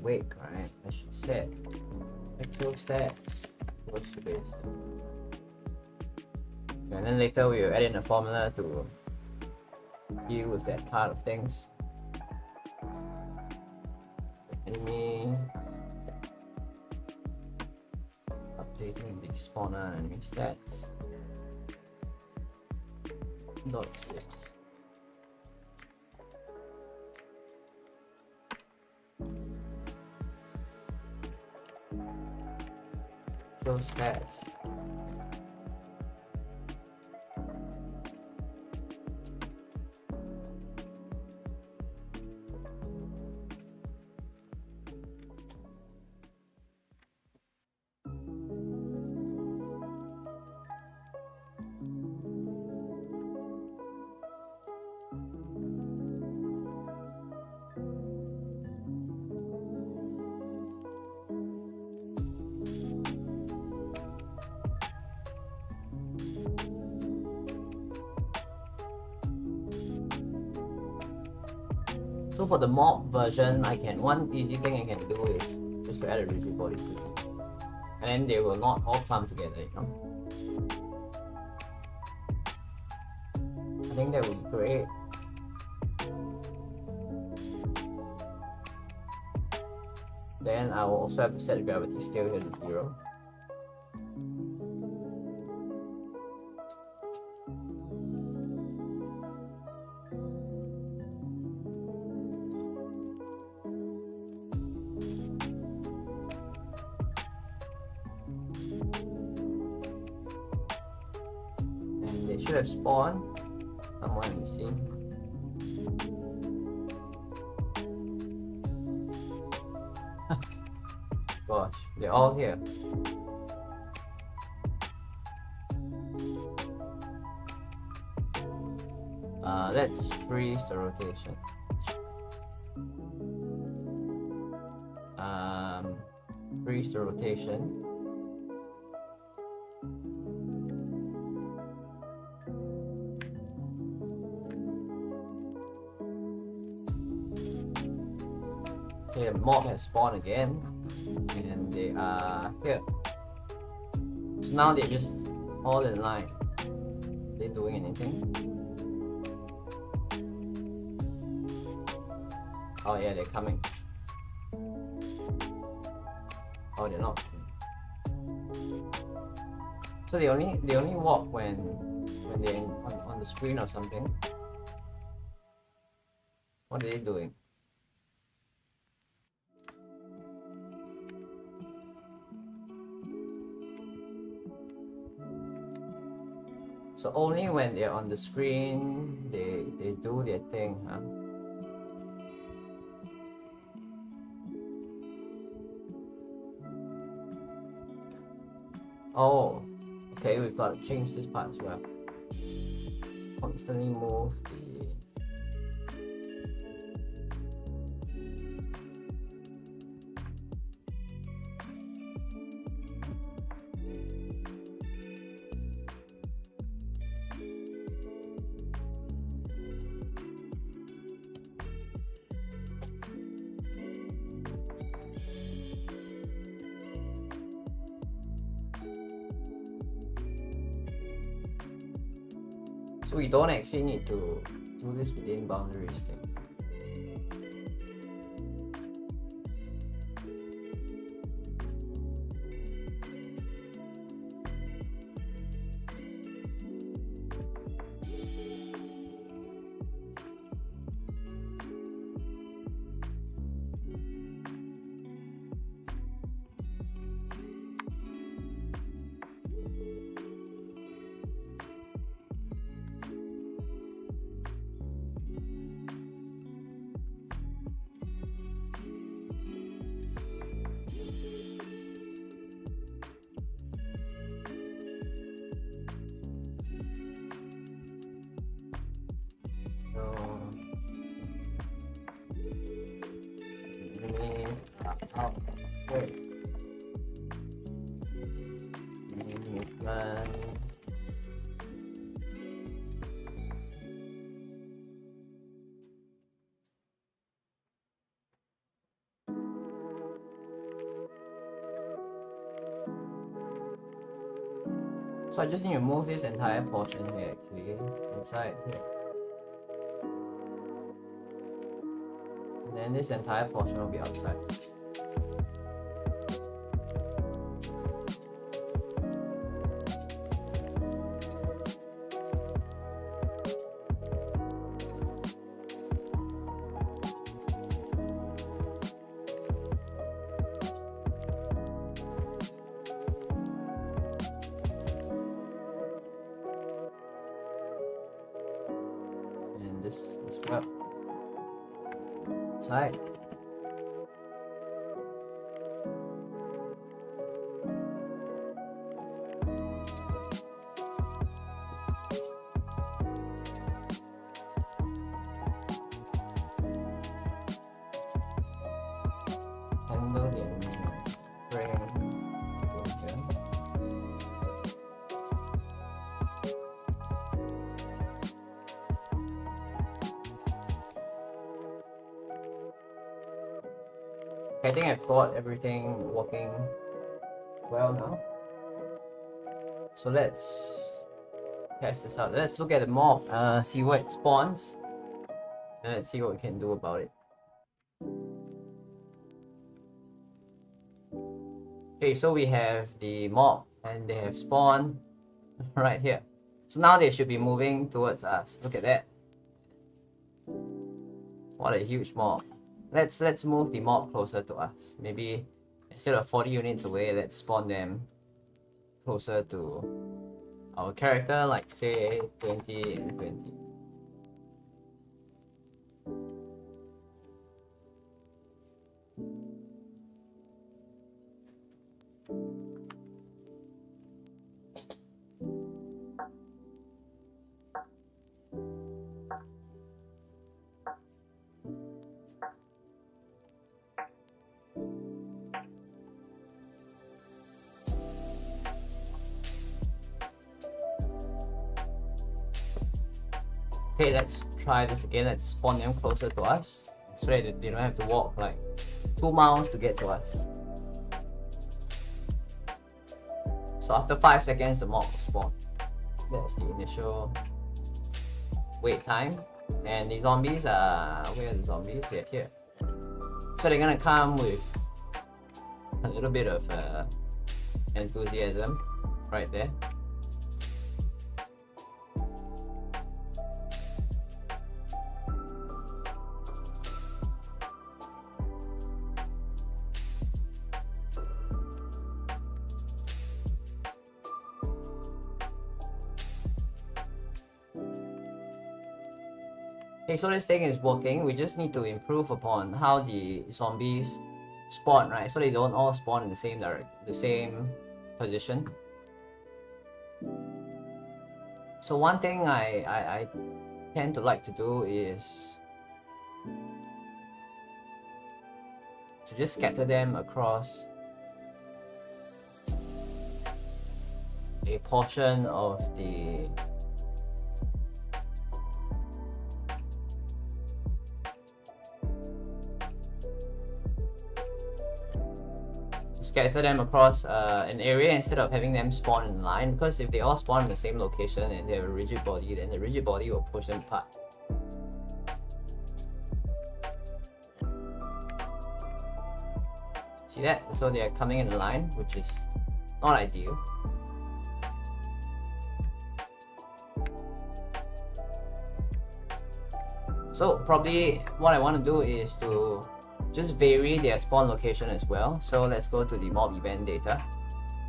wake, right? I should set actual stats equals to this. And then later we will add in a formula to deal with that part of things. Enemy updating the spawner and enemy stats. .6. Show stats. So for the mob version, one easy thing I can do is just to add a rigid body quickly. And then they will not all clump together, you know. I think that would be great. Then I will also have to set the gravity scale here to 0. And they should have spawned somewhere in the scene. Gosh, they're all here. Let's freeze the rotation. Freeze the rotation. Okay, the mob has spawned again, and they are here. So now they're just all in line. Are they doing anything? Oh yeah, they're coming. Oh, they're not coming. So they only walk when they're on the screen or something. What are they doing? So only when they're on the screen, they do their thing, huh? Oh, okay, we've got to change this part as well. Constantly move the... So we don't actually need to do this within boundaries thing. Wait. Movement. So I just need to move this entire portion here actually, inside here. And then this entire portion will be outside. This as well. Side. Handle the enemies. Frame. I think I've got everything working well now. So let's test this out. Let's look at the mob, see what it spawns, and let's see what we can do about it. Okay, so we have the mob, and they have spawned right here. So now they should be moving towards us. Look at that. What a huge mob. Let's move the mob closer to us. Maybe instead of 40 units away, let's spawn them closer to our character, like say 20 and 20. Okay, let's try this again. Let's spawn them closer to us so that they don't have to walk like 2 miles to get to us. So after 5 seconds, the mob will spawn. That's the initial wait time. And the zombies are... where are the zombies? They're here. So they're gonna come with a little bit of enthusiasm right there. Okay, so this thing is working. We just need to improve upon how the zombies spawn, right? So they don't all spawn in the same position. So one thing I tend to like to do is to just scatter them across a portion of the scatter them across an area instead of having them spawn in line, because if they all spawn in the same location and they have a rigid body, then the rigid body will push them apart. See that? So they are coming in a line, which is not ideal. So probably what I want to do is to just vary their spawn location as well. So let's go to the mob event data,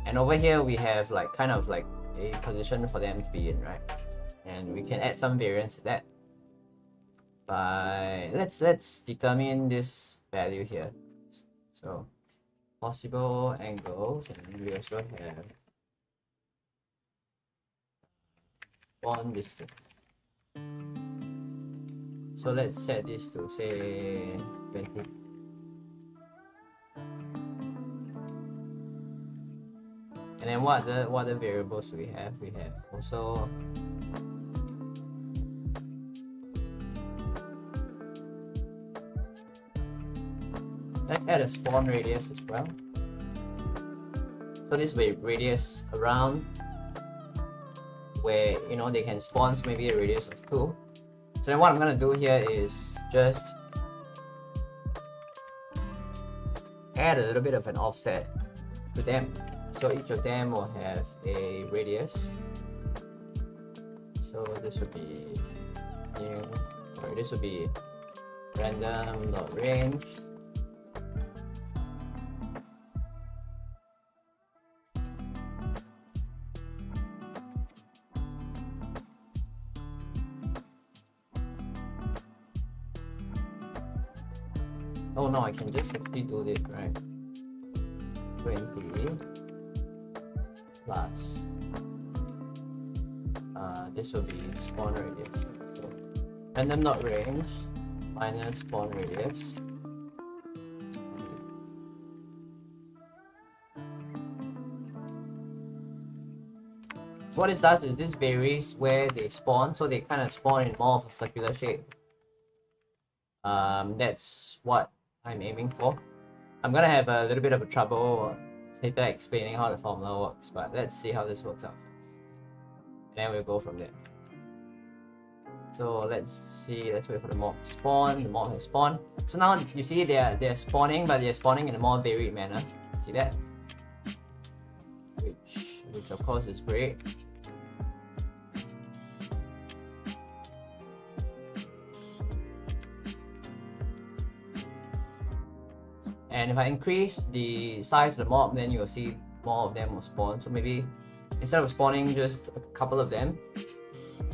and over here we have like kind of like a position for them to be in, right? And we can add some variance to that by let's determine this value here. So possible angles, and we also have spawn distance. So let's set this to say 20. And then what other variables do we have? We have also let's add a spawn radius as well. So this way radius around where they can spawn maybe a radius of 2. So then what I'm gonna do here is just add a little bit of an offset to them. So each of them will have a radius. So this would be new, sorry, this would be random.range. Oh no, I can just actually do this, right? 20 plus this will be spawn radius. So random.range minus spawn radius. So what this does is this varies where they spawn, so they kind of spawn in more of a circular shape. That's what I'm aiming for. I'm gonna have a little bit of a trouble later explaining how the formula works, but let's see how this works out first. And then we'll go from there. So let's see, let's wait for the mob to spawn. The mob has spawned. So now you see they're spawning, but they're spawning in a more varied manner. See that? Which of course is great. And if I increase the size of the mob, then you'll see more of them will spawn. So maybe instead of spawning just a couple of them,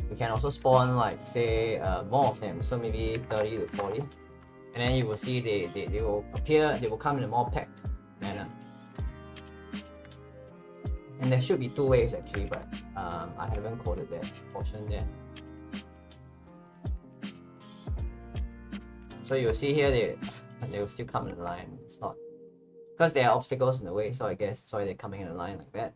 we can also spawn like say more of them. So maybe 30 to 40. And then you will see they will appear, they will come in a more packed manner. And there should be two waves actually, but I haven't coded that portion yet. So you'll see here they will still come in a line. It's not because there are obstacles in the way, so I guess that's why they're coming in a line like that.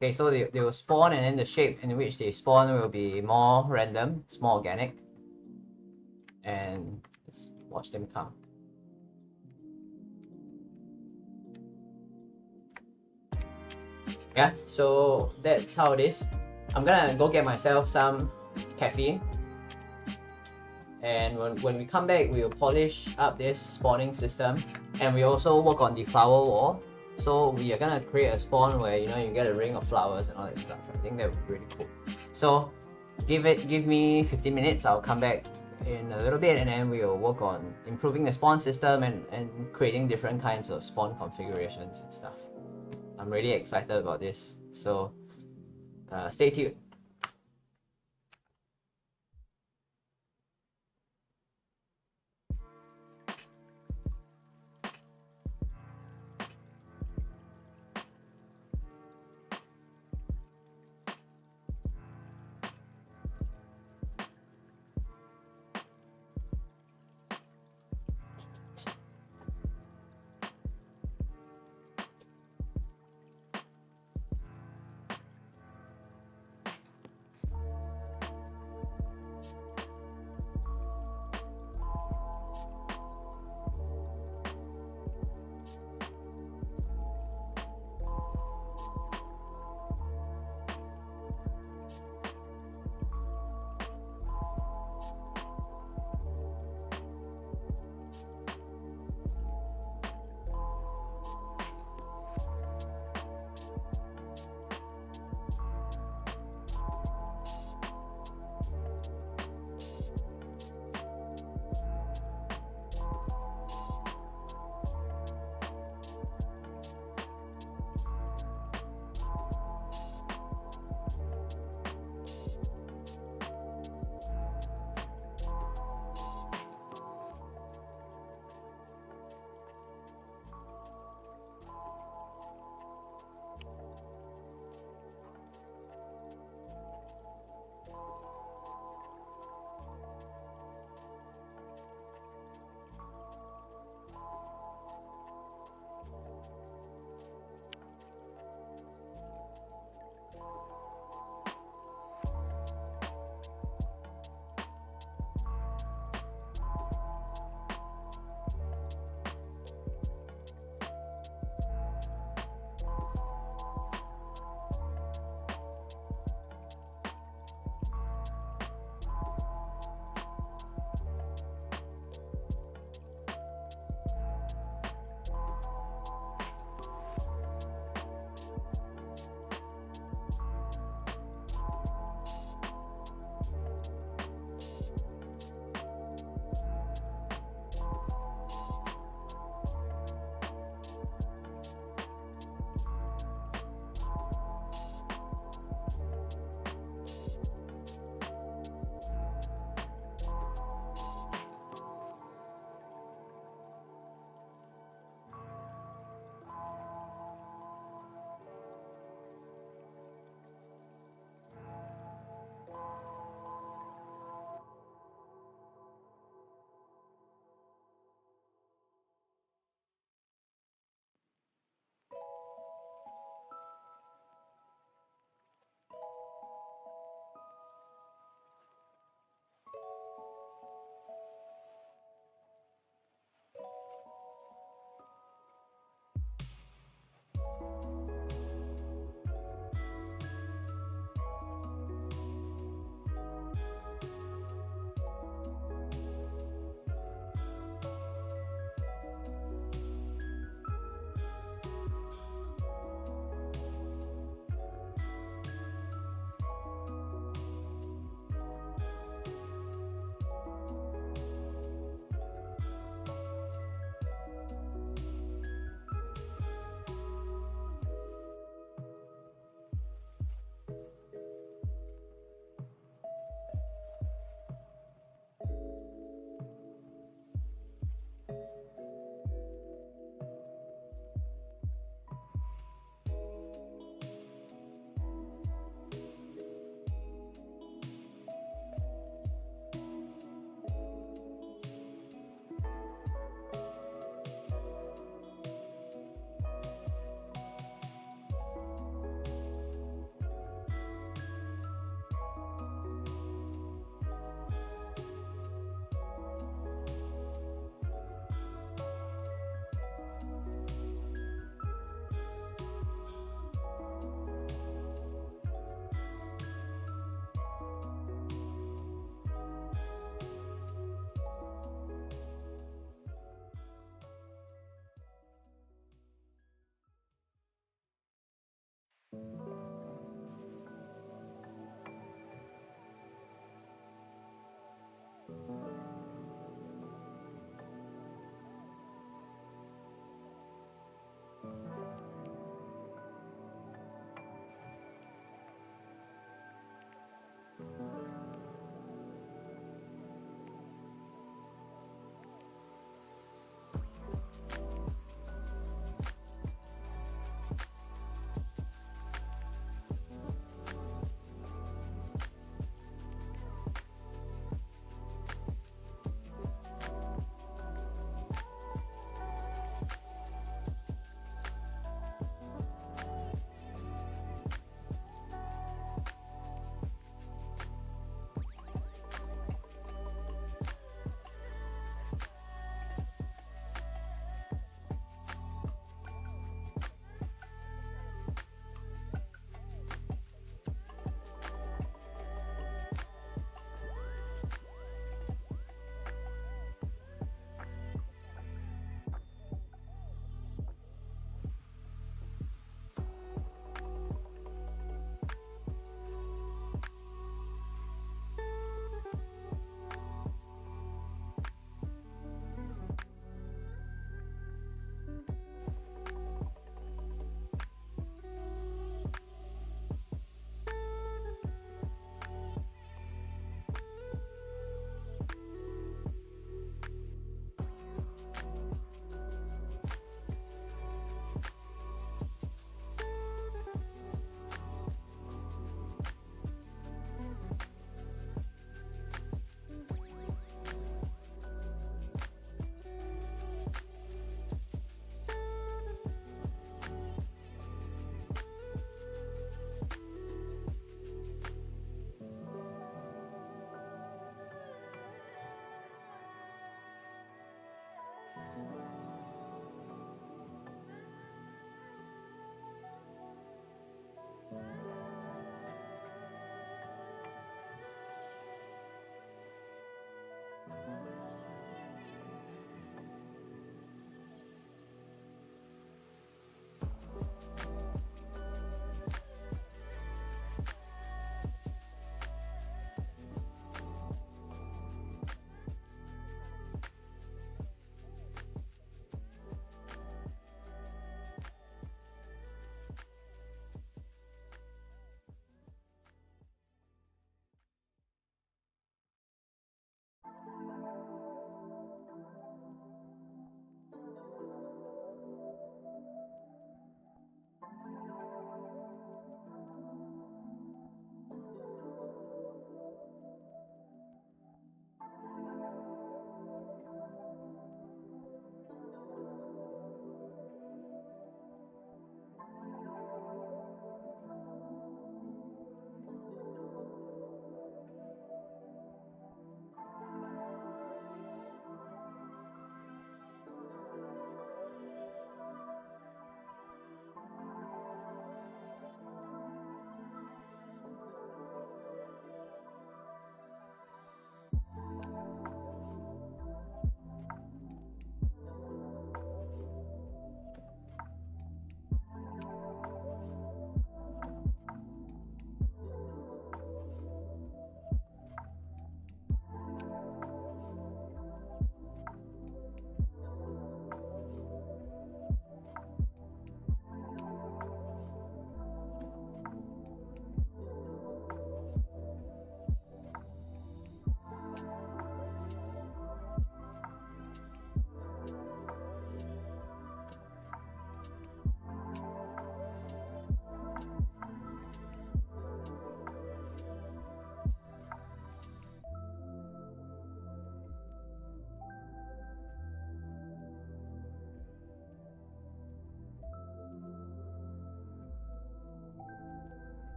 Okay, so they will spawn, and then the shape in which they spawn will be more random, it's more organic. And let's watch them come. Yeah, so that's how it is. I'm gonna go get myself some caffeine. And when we come back, we will polish up this spawning system. And we also work on the flower wall. So we are gonna create a spawn where you get a ring of flowers and all that stuff. I think that would be really cool. So give me 15 minutes, I'll come back in a little bit, and then we'll work on improving the spawn system and creating different kinds of spawn configurations and stuff. I'm really excited about this, so stay tuned.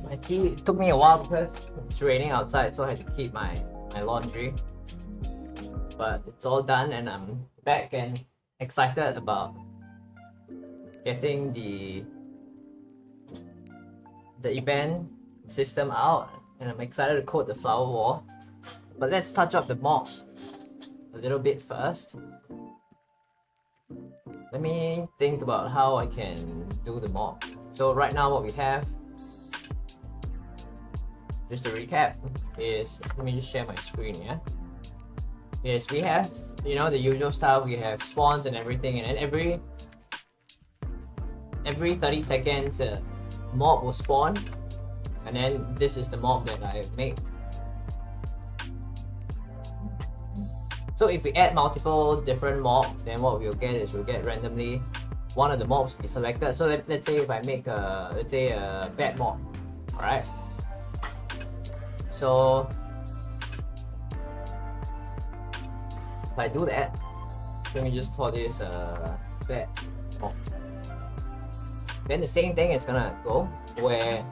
My tea, it took me a while because it's raining outside, so I had to keep my laundry. But it's all done and I'm back and excited about getting the event system out, and I'm excited to coat the flower wall. But let's touch up the mob a little bit first. Let me think about how I can do the mob. So right now what we have, just to recap, is, let me just share my screen, yeah? Yes, we have, you know, the usual stuff. We have spawns and everything, and then every 30 seconds a mob will spawn, and then this is the mob that I made. So if we add multiple different mobs, then what we'll get is we'll get randomly one of the mobs be selected. So let's say if I make a, let's say a bat mob, alright? So if I do that, let me just call this bat mob. Then the same thing is gonna go where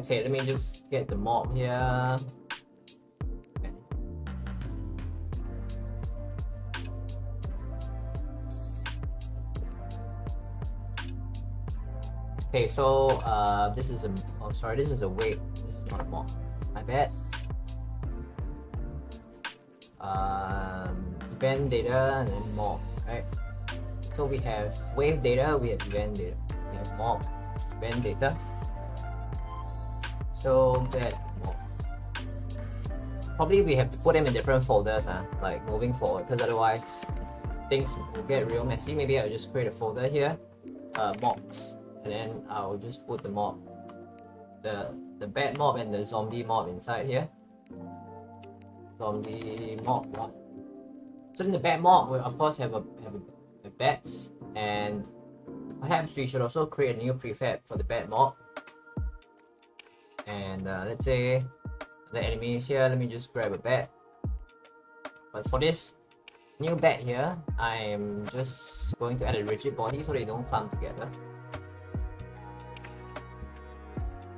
okay, let me just get the mob here. Okay, so this is a, oh sorry, this is a wave. This is not a mob. My bad. Event data and then mob, right? So we have wave data, we have event data, we have mob, event data. So that mob. Probably we have to put them in different folders, like moving forward, because otherwise things will get real messy. Maybe I'll just create a folder here, mobs, and then I'll just put the mob, the bat mob and the zombie mob inside here. Zombie mob 1. So in the bat mob, we of course have a bats, and perhaps we should also create a new prefab for the bat mob. And let's say the enemy is here. Let me just grab a bat. But for this new bat here, I'm just going to add a rigid body so they don't clump together.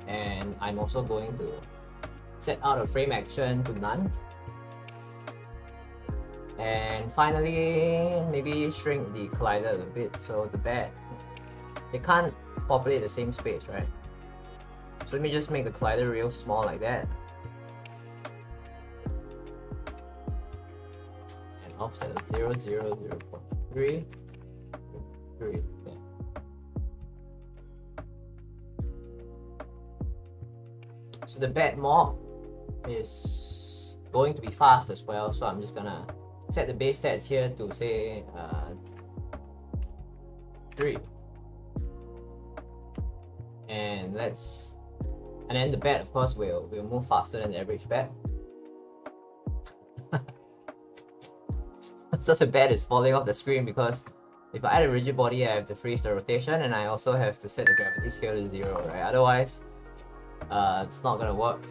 And I'm also going to set out a frame action to none. And finally, maybe shrink the collider a little bit so the bat, they can't populate the same space, right? So let me just make the collider real small like that. And offset of 0, 0, 0.3, 3, yeah. So the bat mob is going to be fast as well, so I'm just gonna set the base stats here to say 3. And then the bat, of course, will move faster than the average bat. So the bat is falling off the screen because if I add a rigid body, I have to freeze the rotation, and I also have to set the gravity scale to 0, right? Otherwise, it's not gonna work.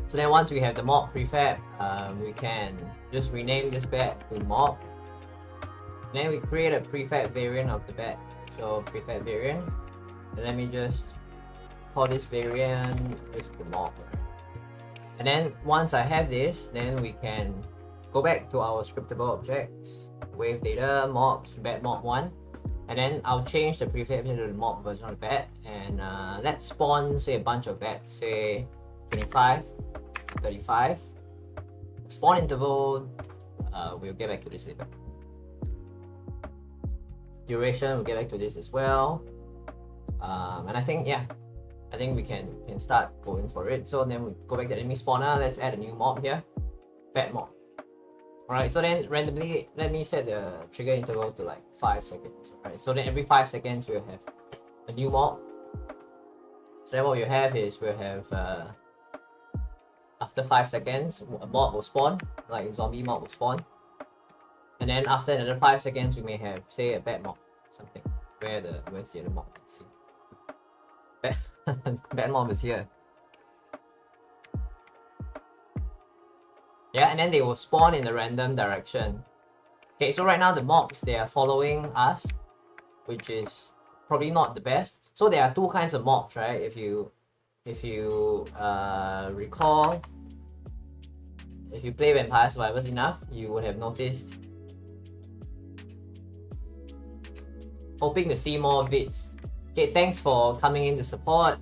So then once we have the mob prefab, we can just rename this bat to mob. Then we create a prefab variant of the bat. So prefab variant, and let me just call this variant is the mob. And then once I have this, then we can go back to our scriptable objects, wave data, mobs, bat mob 1, and then I'll change the prefab here to the mob version of the bat, and let's spawn say a bunch of bats, say 25, 35. Spawn interval, we'll get back to this later. duration, we'll get back to this as well. And I think, yeah, I think we can start going for it. So then we go back to the enemy spawner. Let's add a new mob here, bat mob. Alright, so then randomly, let me set the trigger interval to like 5 seconds. Alright, so then every 5 seconds we'll have a new mob. So then what you have is we'll have after 5 seconds a mob will spawn, like a zombie mob will spawn. And then after another 5 seconds we may have, say, a bat mob, something. Where's the other mob? Let's see. Bat mob is here. Yeah, and then they will spawn in a random direction. Okay, so right now the mobs, they are following us, which is probably not the best. So there are two kinds of mobs, right? If you recall, if you play Vampire Survivors enough, you would have noticed. Hoping to see more vids. Okay, thanks for coming in to support.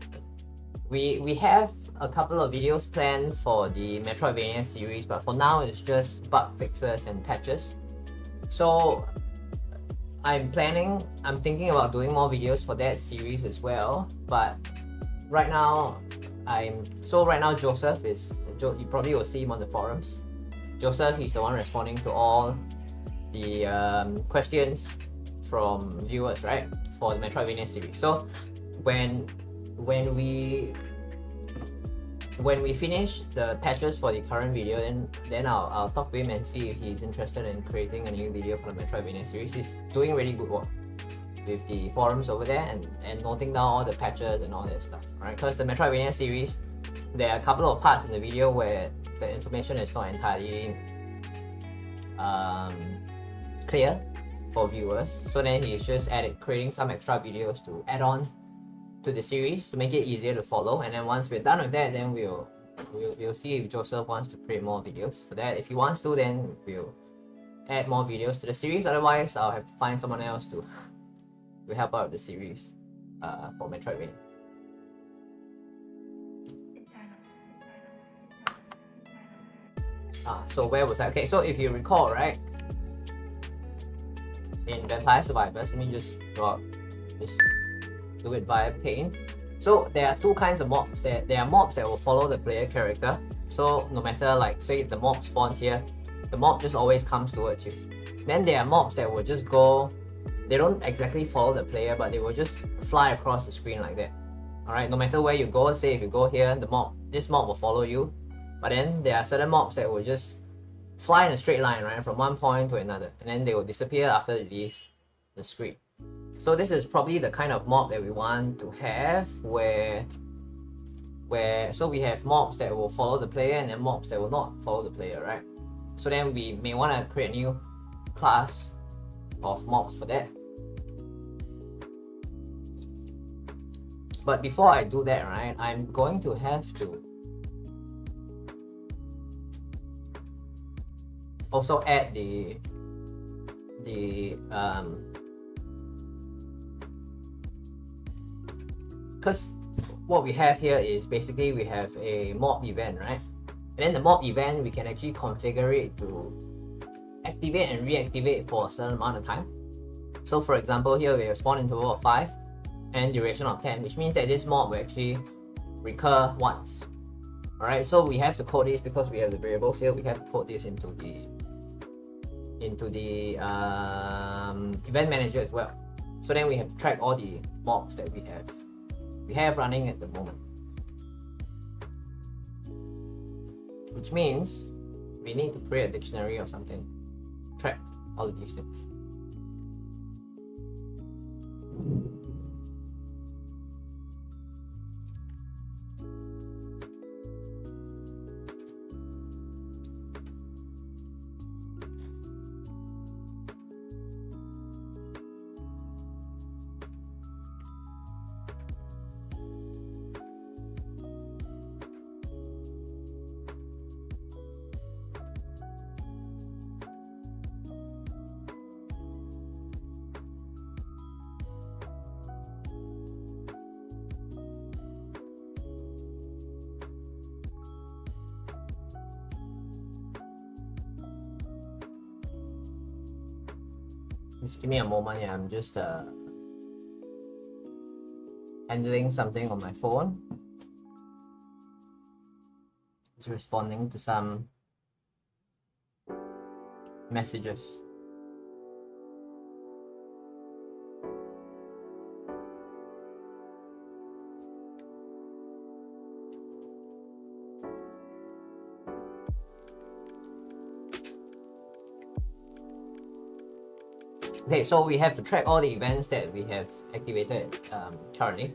We have a couple of videos planned for the Metroidvania series, but for now it's just bug fixes and patches. So I'm thinking about doing more videos for that series as well, but right now Joseph is, you probably will see him on the forums. Joseph is the one responding to all the questions from viewers, right, for the Metroidvania series. So when we finish the patches for the current video, then I'll talk to him and see if he's interested in creating a new video for the Metroidvania series. He's doing really good work with the forums over there and noting down all the patches and all that stuff, right? Because the Metroidvania series, there are a couple of parts in the video where the information is not entirely clear for viewers. So then he's just creating some extra videos to add on to the series to make it easier to follow. And then once we're done with that, then we'll see if Joseph wants to create more videos for that. If he wants to, then we'll add more videos to the series. Otherwise, I'll have to find someone else to help out with the series for Metroidvania. So where was I? Okay, so if you recall, right, in Vampire Survivors, let me just do it via paint. So there are two kinds of mobs. There are mobs that will follow the player character. So no matter, like, say the mob spawns here, the mob just always comes towards you. Then there are mobs that will just go, they don't exactly follow the player, but they will just fly across the screen like that. Alright, no matter where you go, say if you go here, this mob will follow you. But then there are certain mobs that will just fly in a straight line, right, from one point to another, and then they will disappear after they leave the screen. So this is probably the kind of mob that we want to have, where so we have mobs that will follow the player and then mobs that will not follow the player, right? So then we may want to create a new class of mobs for that. But before I do that, right, I'm going to have to also add because what we have here is basically we have a mob event, right? And then the mob event, we can actually configure it to activate and reactivate for a certain amount of time. So for example, here we have spawn interval of 5 and duration of 10, which means that this mob will actually recur once. Alright, so we have to code this because we have the variables here. We have to code this into the event manager as well. So then we have to track all the mobs that we have running at the moment, which means we need to create a dictionary or something to track all of these things. Just give me a moment here. I'm just handling something on my phone. Just responding to some messages. Okay, so we have to track all the events that we have activated currently,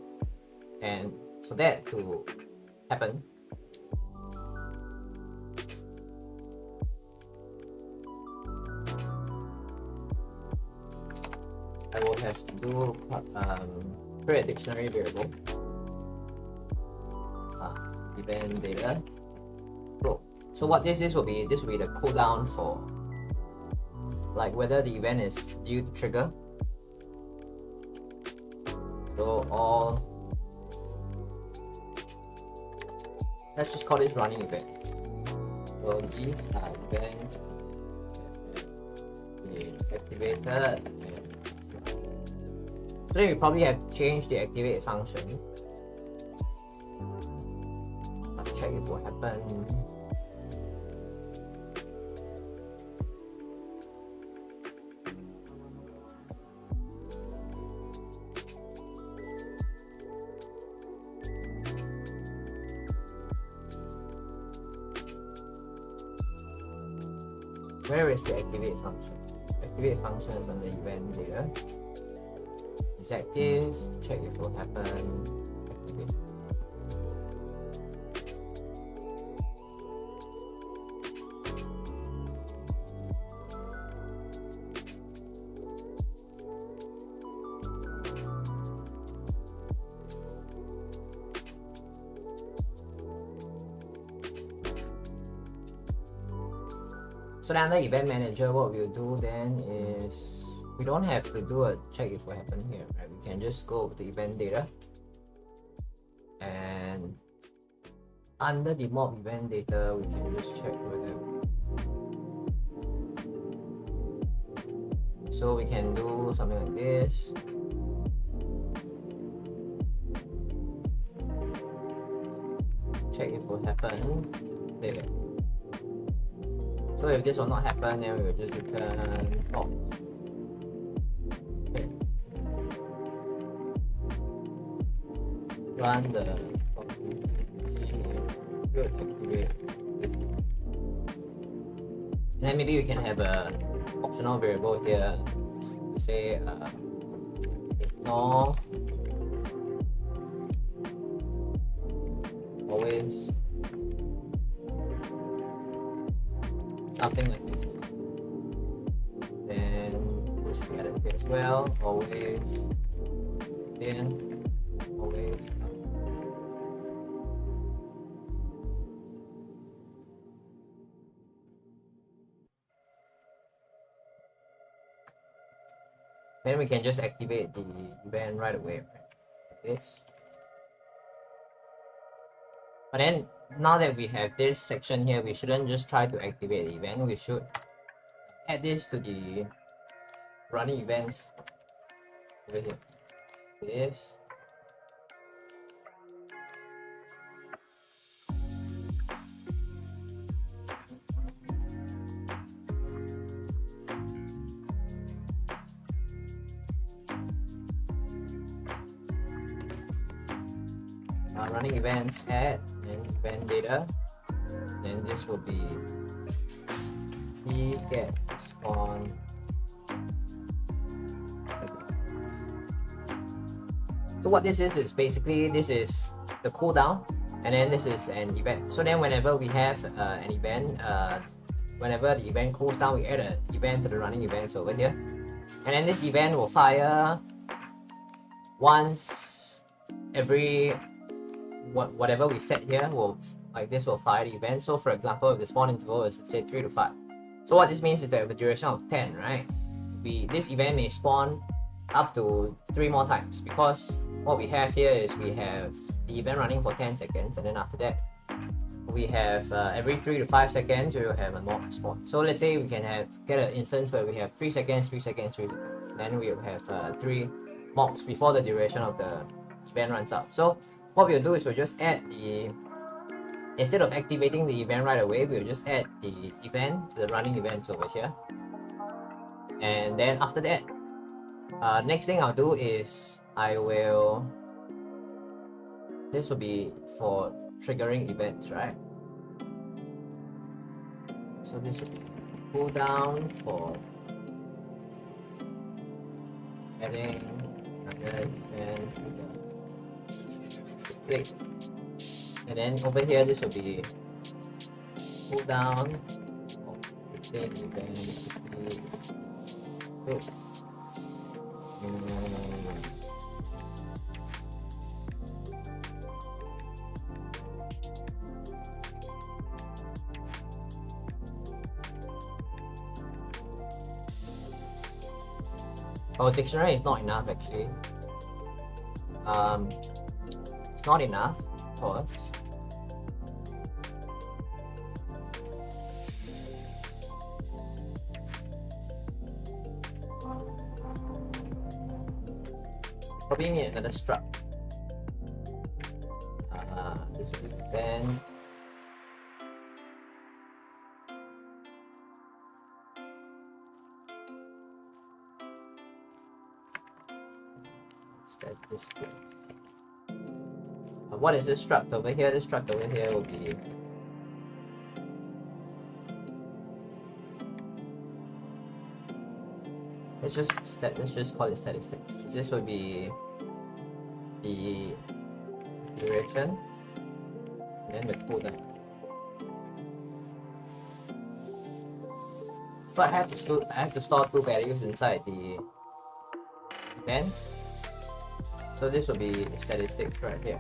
and for that to happen, I will have to do create a dictionary variable, event data flow. So what this will be the cooldown for, like, whether the event is due to trigger. So all, let's just call this running events. So these are events activated. So then we probably have changed the activate function. I'll check if what happened. Where is the activate function? Activate function is on the event data. It's active, check if it will happen, activate. So then under event manager, what we'll do then is, we don't have to do a check if what happened here, right? We can just go over the event data, and under the mob event data, we can just check whether. So we can do something like this. Check if what happened there. So if this will not happen, then we will just return false. Okay. Run the good activate this. And then maybe we can have a optional variable here to say ignore always. Something like this. Then this we add it here as well. Always. Then always. Then we can just activate the event right away, right? Like this. But then now that we have this section here, we shouldn't just try to activate the event. We should add this to the running events over here. This. Running events add and event data, then this will be get spawn. So what this is basically, this is the cooldown, and then this is an event. So then whenever we have an event, whenever the event cools down, we add an event to the running events over here, and then this event will fire once every whatever we set here will, like this, will fire the event. So for example, if the spawn interval is, say, 3 to 5. So what this means is that with a duration of 10, right, this event may spawn up to 3 more times, because what we have here is we have the event running for 10 seconds, and then after that we have every 3 to 5 seconds we will have a mob spawn. So let's say we can get an instance where we have 3 seconds, 3 seconds, 3 seconds. Then we will have 3 mobs before the duration of the event runs out. So what we'll do is we'll just add the, instead of activating the event right away, we'll just add the event to the running events over here. And then after that, next thing I'll do is I will, this will be for triggering events, right? So this will be cooldown for adding another event to the click. And then over here, this will be cooldown of event to the click. Oh, dictionary is not enough actually. It's not enough, of course. Probably need another struct. This will be event. Statistics. What is this struct over here? This struct over here will be let's just call it statistics. This will be the duration and then the cooldown. So I have to store 2 values inside the event. So this will be statistics right here.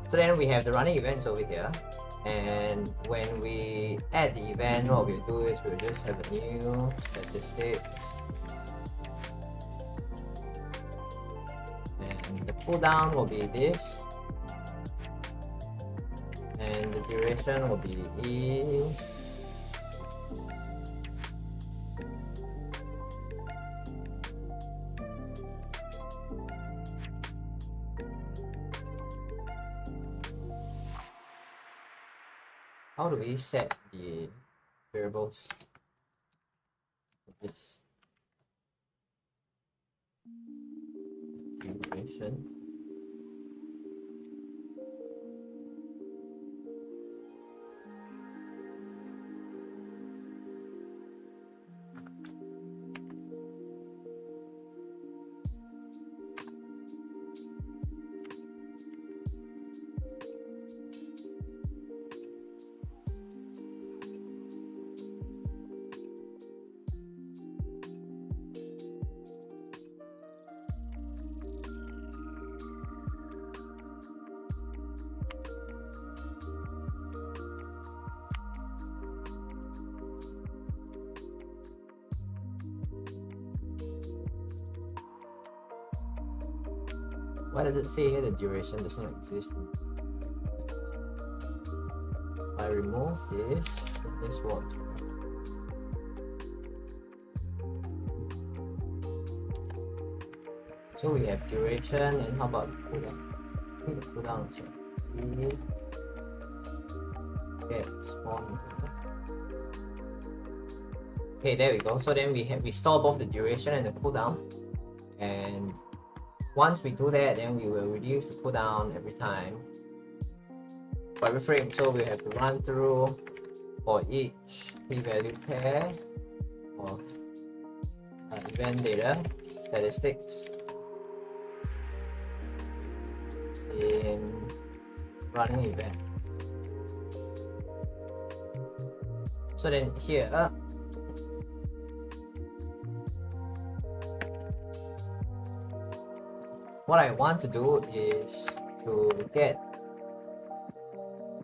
So then we have the running events over here, and when we add the event, what we'll do is we'll just have a new statistics, and the cooldown will be this, and the duration will be E. How do we set the variables of this duration? Why does it say here the duration does not exist? If I remove this works. So we have duration, and how about cooldown? I think the cooldown also. Okay, spawn. Okay, there we go. So then we store both the duration and the cooldown, and once we do that, then we will reduce the cooldown every time for every frame. So we have to run through for each p-value pair of event data statistics in running event. So then here, what I want to do is to get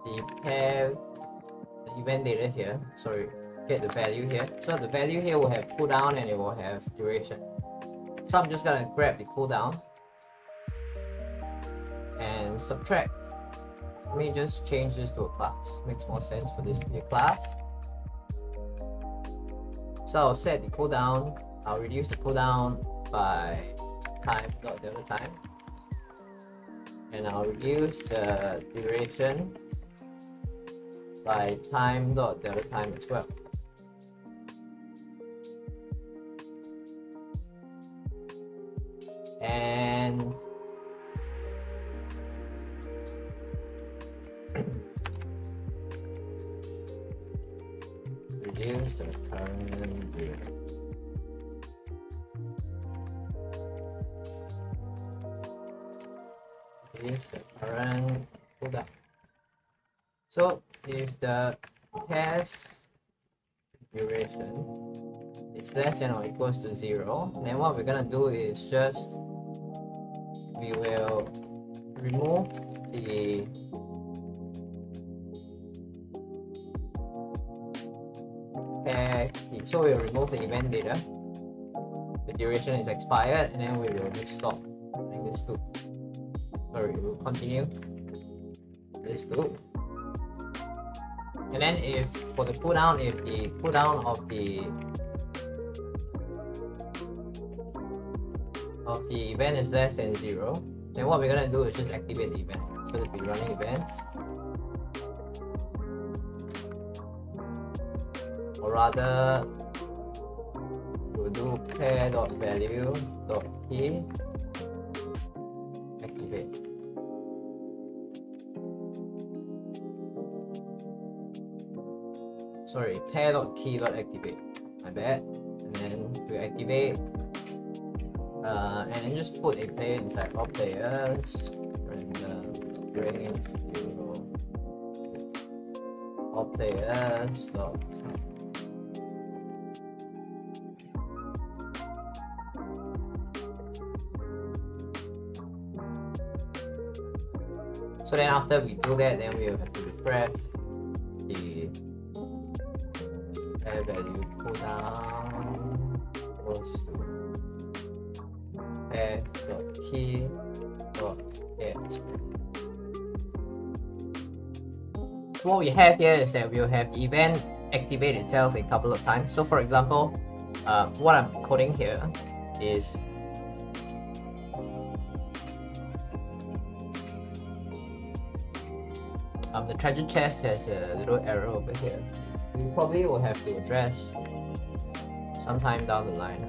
the pair, the event data here, sorry, get the value here. So the value here will have cooldown and it will have duration. So I'm just gonna grab the cooldown and subtract Let me just change this to a class. Makes more sense for this to be a class. So I'll set the cooldown. I'll reduce the cooldown by time.delta time. And I'll reduce the duration by time.delta time as well. And reduce the current duration. Reduce the current cooldown. So if the test duration is less than or equals to 0, then what we're gonna do is just we will remove the pair key. So we'll remove the event data. The duration is expired, and then we will just stop like this loop. Sorry, we'll continue this loop. And then if for the cooldown, if the cooldown of the event is less than 0, then what we're gonna do is just activate the event. So that we running events, or rather, we'll do pair.value.key activate. Sorry, pair.key.activate. My bad. And then we activate. And then just put a player inside all players, random range 0, all players dot. So then after we do that, then we will have to refresh the pair value cooldown equals to pair.key.get. So what we have here is that we'll have the event activate itself a couple of times. So for example, what I'm coding here is the treasure chest has a little error over here. We probably will have to address sometime down the line.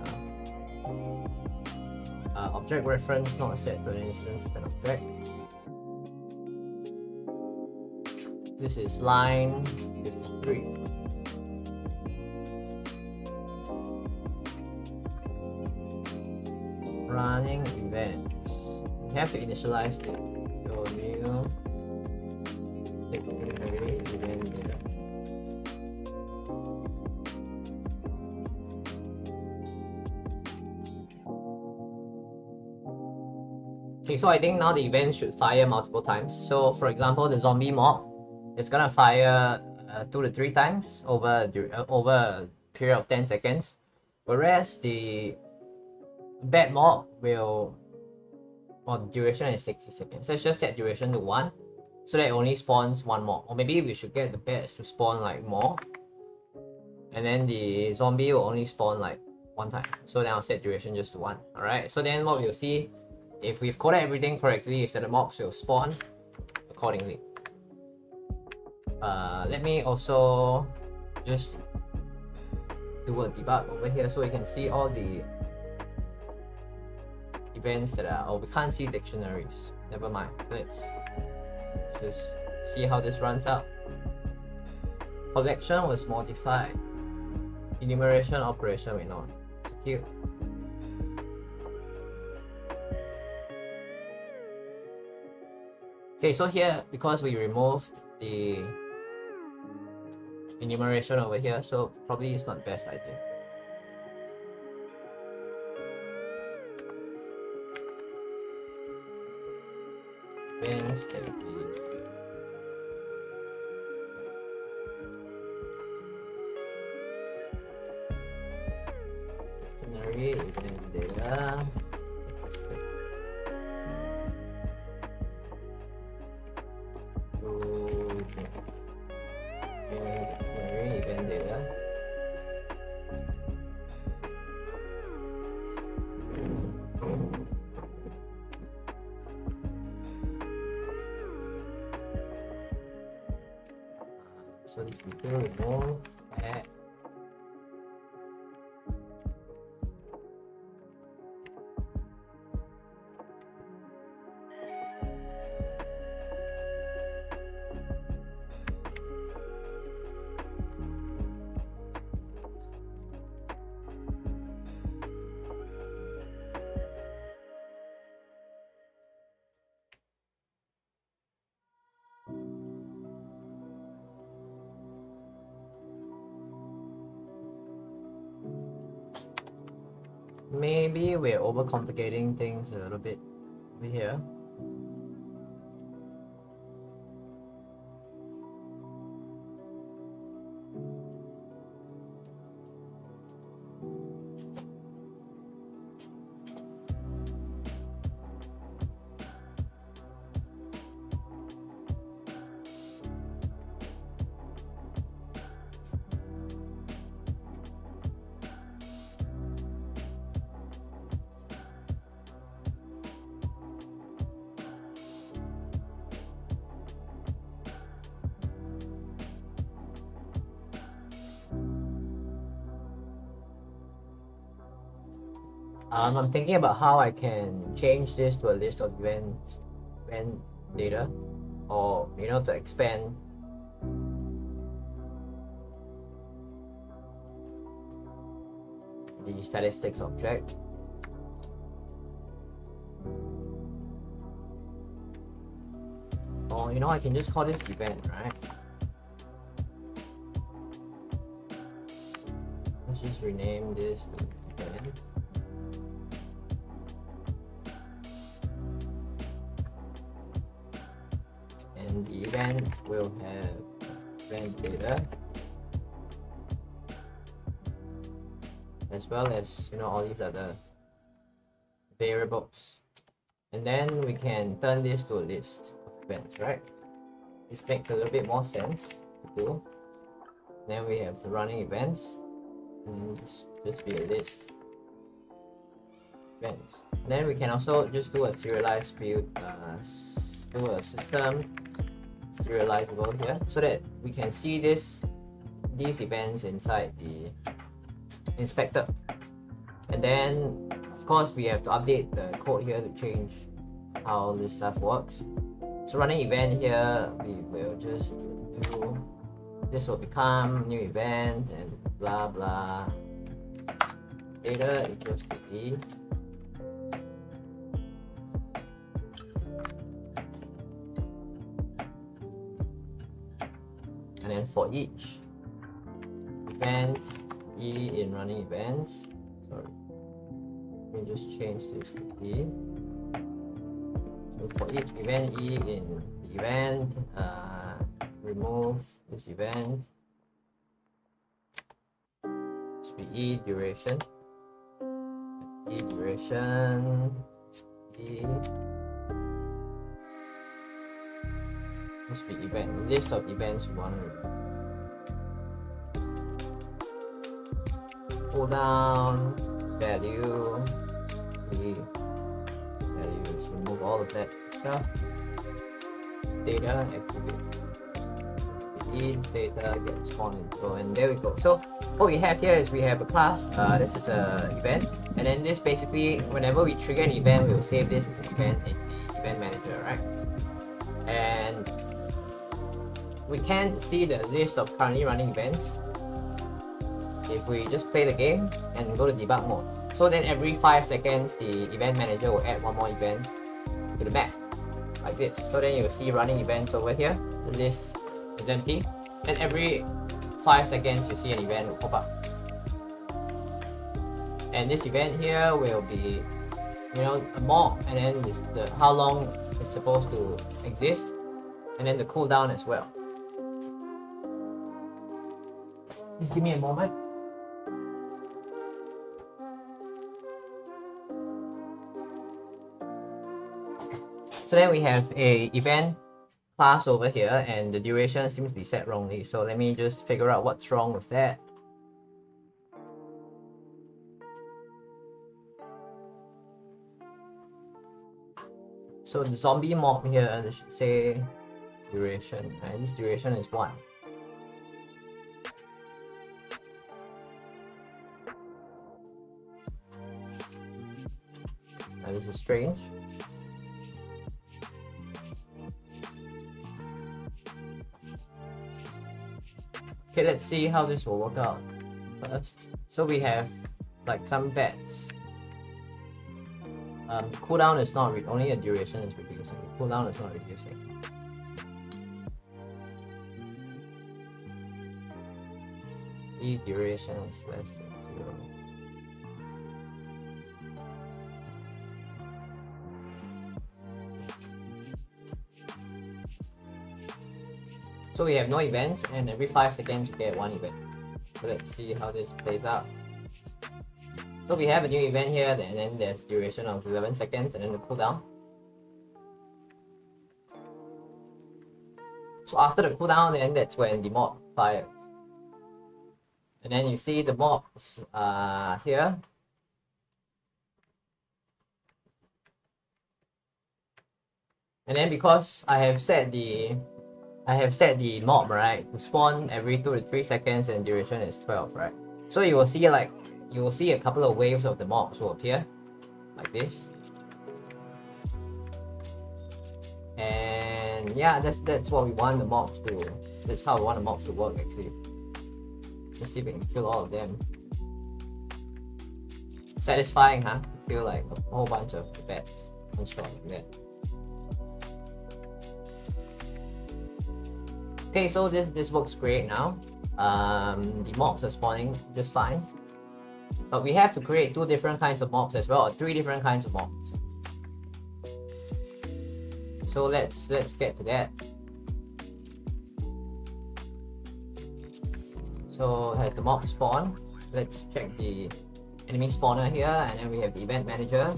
Object reference not set to an instance of an object. This is line 53. Running events. We have to initialize the new dictionary event data. Okay, so I think now the event should fire multiple times. So for example, the zombie mob is gonna fire 2 to 3 times over a period of 10 seconds, whereas the bat mob will, well, duration is 60 seconds. Let's just set duration to 1, so that it only spawns 1 more. Or maybe we should get the bats to spawn like more, and then the zombie will only spawn like 1 time. So then I'll set duration just to 1. Alright, so then what we'll see, if we've coded everything correctly, is that the mobs will spawn accordingly. Let me also just do a debug over here so we can see all the events that are, oh, we can't see dictionaries. Never mind. Let's just see how this runs out. Collection was modified. Enumeration operation went on. Execute. Okay, so here, because we removed the enumeration over here, so probably it's not the best idea. Events that we dictionary event data. So this will remove that. Maybe we're overcomplicating things a little bit over here. I'm thinking about how I can change this to a list of event data, or to expand the statistics object. Or I can just call this event, right? Let's just rename this to event. And the event will have event data, as well as all these other variables. And then we can turn this to a list of events, right? This makes a little bit more sense to do. Then we have the running events, and just be a list events. And then we can also just do a serialized field, do a system serializable here, so that we can see these events inside the inspector. And then of course we have to update the code here to change how this stuff works. So running event here, we will just do, this will become new event and blah blah, data equals to e. And then for each event e in running events, sorry, let me just change this to e. So for each event e in the event, remove this event, should be e duration, e must be event, list of events we want to remove. Pull down value, the values, remove all of that stuff. Data, activate data, get spawned info, and there we go. So what we have here is we have a class, this is a event, and then this basically, whenever we trigger an event, we will save this as an event in the event manager, right? And we can see the list of currently running events if we just play the game and go to debug mode. So then every 5 seconds, the event manager will add one more event to the map, like this. So then you'll see running events over here, the list is empty, and every 5 seconds you see an event will pop up. And this event here will be, a mock, and then this, how long it's supposed to exist, and then the cooldown as well. Just give me a moment. So then we have a event class over here, and the duration seems to be set wrongly. So let me just figure out what's wrong with that. So the zombie mob here, it should say duration, right? This duration is 1. This is strange. Okay, let's see how this will work out first. So we have like some bets. Cooldown is not only the duration is reducing. Cooldown is not reducing. The duration is less than 0. So we have no events, and every 5 seconds we get one event. So let's see how this plays out. So we have a new event here, and then there's duration of 11 seconds, and then the cooldown. So after the cooldown, then that's when the mob fires. And then you see the mobs here. And then because I have set the mob, right, to spawn every 2 to 3 seconds, and duration is 12, right? So you will see a couple of waves of the mobs will appear like this. And yeah, that's what we want the mobs to. That's how we want the mobs to work actually. Let's see if we can kill all of them. Satisfying, huh? Feel like a whole bunch of bats one shot like that. Okay, so this works great now. The mobs are spawning just fine. But we have to create 2 different kinds of mobs as well, or 3 different kinds of mobs. So let's get to that. So as the mob spawn, let's check the enemy spawner here, and then we have the event manager.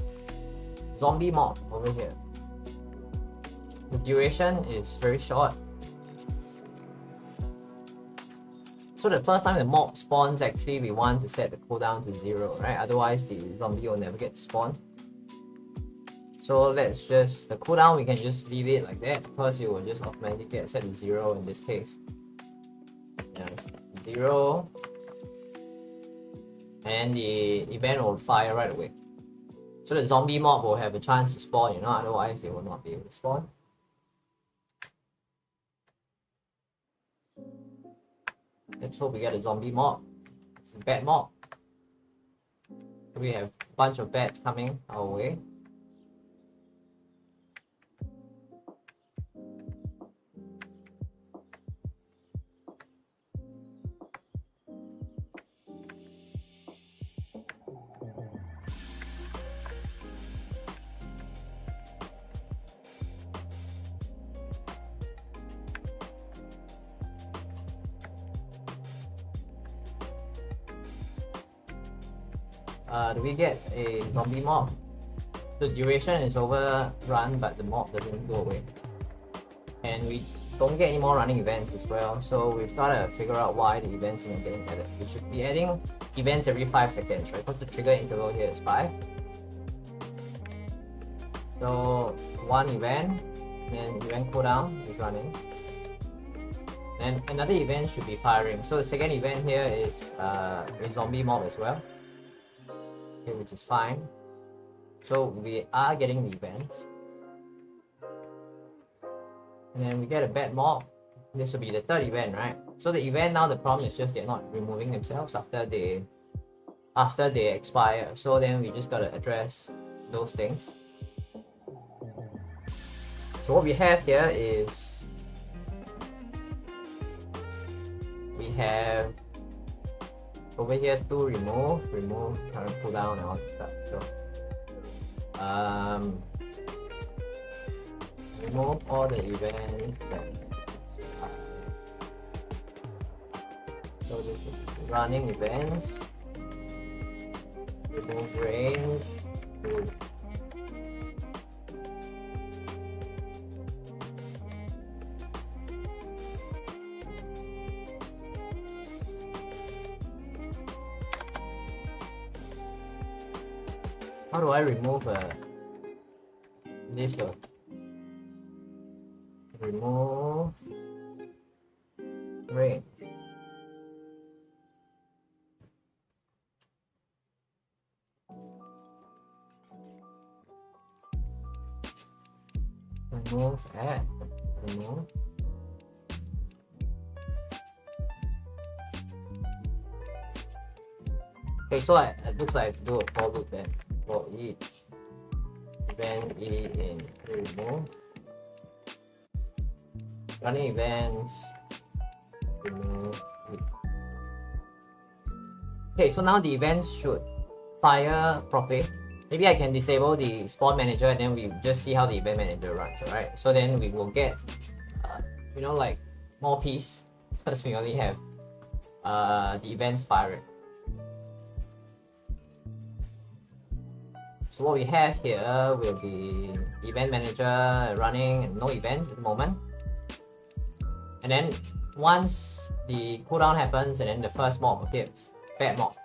Zombie mob over here. The duration is very short. So the first time the mob spawns, actually we want to set the cooldown to 0, right? Otherwise the zombie will never get spawned. So let's just, the cooldown we can just leave it like that, because it will just automatically get set to 0 in this case. Yeah, 0. And the event will fire right away. So the zombie mob will have a chance to spawn, you know, otherwise they will not be able to spawn. Let's hope we get a zombie mob. It's a bat mob. We have a bunch of bats coming our way. Do we get a zombie mob? The duration is overrun, but the mob doesn't go away. And we don't get any more running events as well, so we've got to figure out why the events are not getting added. We should be adding events every 5 seconds, right? Because the trigger interval here is 5. So 1 event, then event cooldown is running. Then another event should be firing. So the second event here is a zombie mob as well. Okay, which is fine. So we are getting the events. And then we get a bat mob. This will be the 3rd event, right? So the event now, the problem is just they're not removing themselves after they expire. So then we just gotta address those things. So what we have here is we have over here to remove current cooldown and all that stuff. So remove all the events that so this is running events, remove range, how do I remove this one? Remove range. remove, add, remove. Okay, so it looks like I have to do a for loop then. For each event E in remove. Running events, remove. Okay, so now the events should fire properly. Maybe I can disable the spawn manager and then we just see how the event manager runs, alright? So then we will get, you know, like more peace because we only have the events firing. So what we have here will be event manager running and no events at the moment. And then once the cooldown happens and then the first mob appears, bad mob.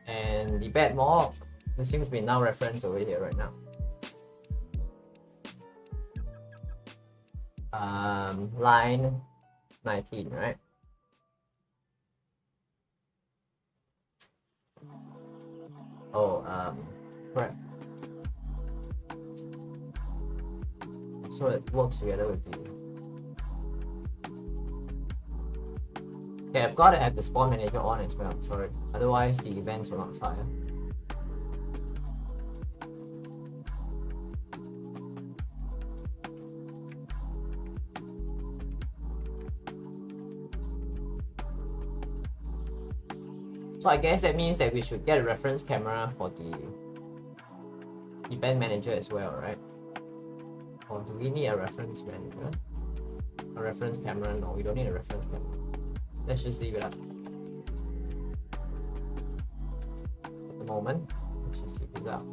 And the bad mob, it seems to be now referenced over here right now. Line 19, right? Oh, correct. So it works together with the... Okay, I've got to have the spawn manager on as well, sorry. Otherwise the events will not fire. So I guess that means that we should get a reference camera for the event manager as well, right? Or do we need a reference manager? A reference camera? No, we don't need a reference camera. Let's just leave it up. At the moment, let's just leave it up.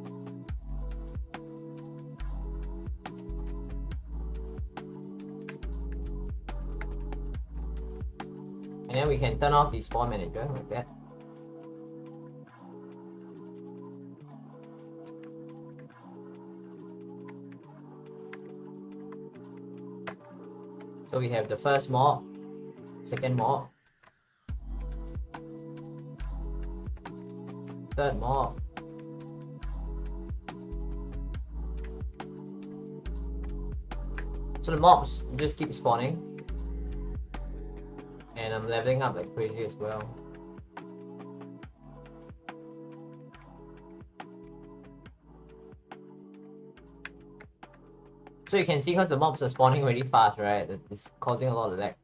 And then we can turn off the spawn manager like that. So we have the first mob, second mob, third mob, so the mobs just keep spawning, and I'm leveling up like crazy as well. So you can see because the mobs are spawning really fast, right? It's causing a lot of lag.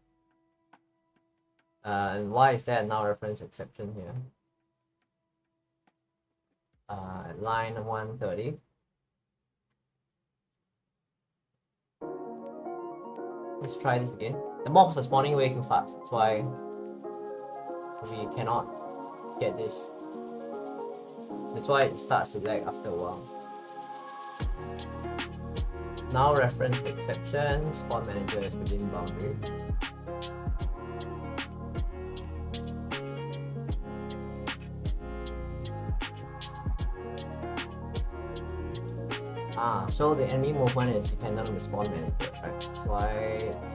And why is that now reference exception here? Line 130. Let's try this again. The mobs are spawning way too fast. That's why we cannot get this. That's why it starts to lag after a while. Now reference exception, spawn manager is within boundary. So the enemy movement is dependent on the spawn manager, right? That's why it's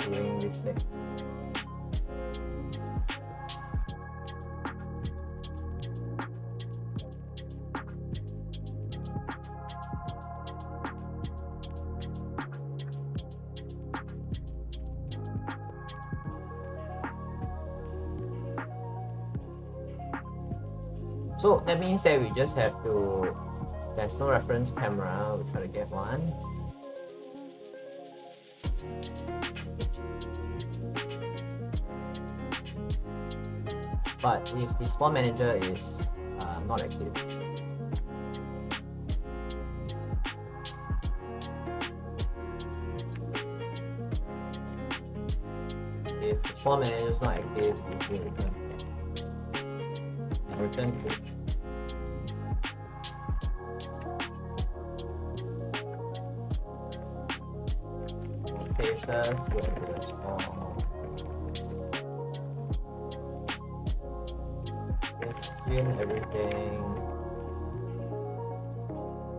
doing this thing. So that means that we just have to, there's no reference camera, we'll try to get one. But if the spawn manager is not active, if the spawn manager is not active, it will return. Return true. Cases will respond. Just assume everything.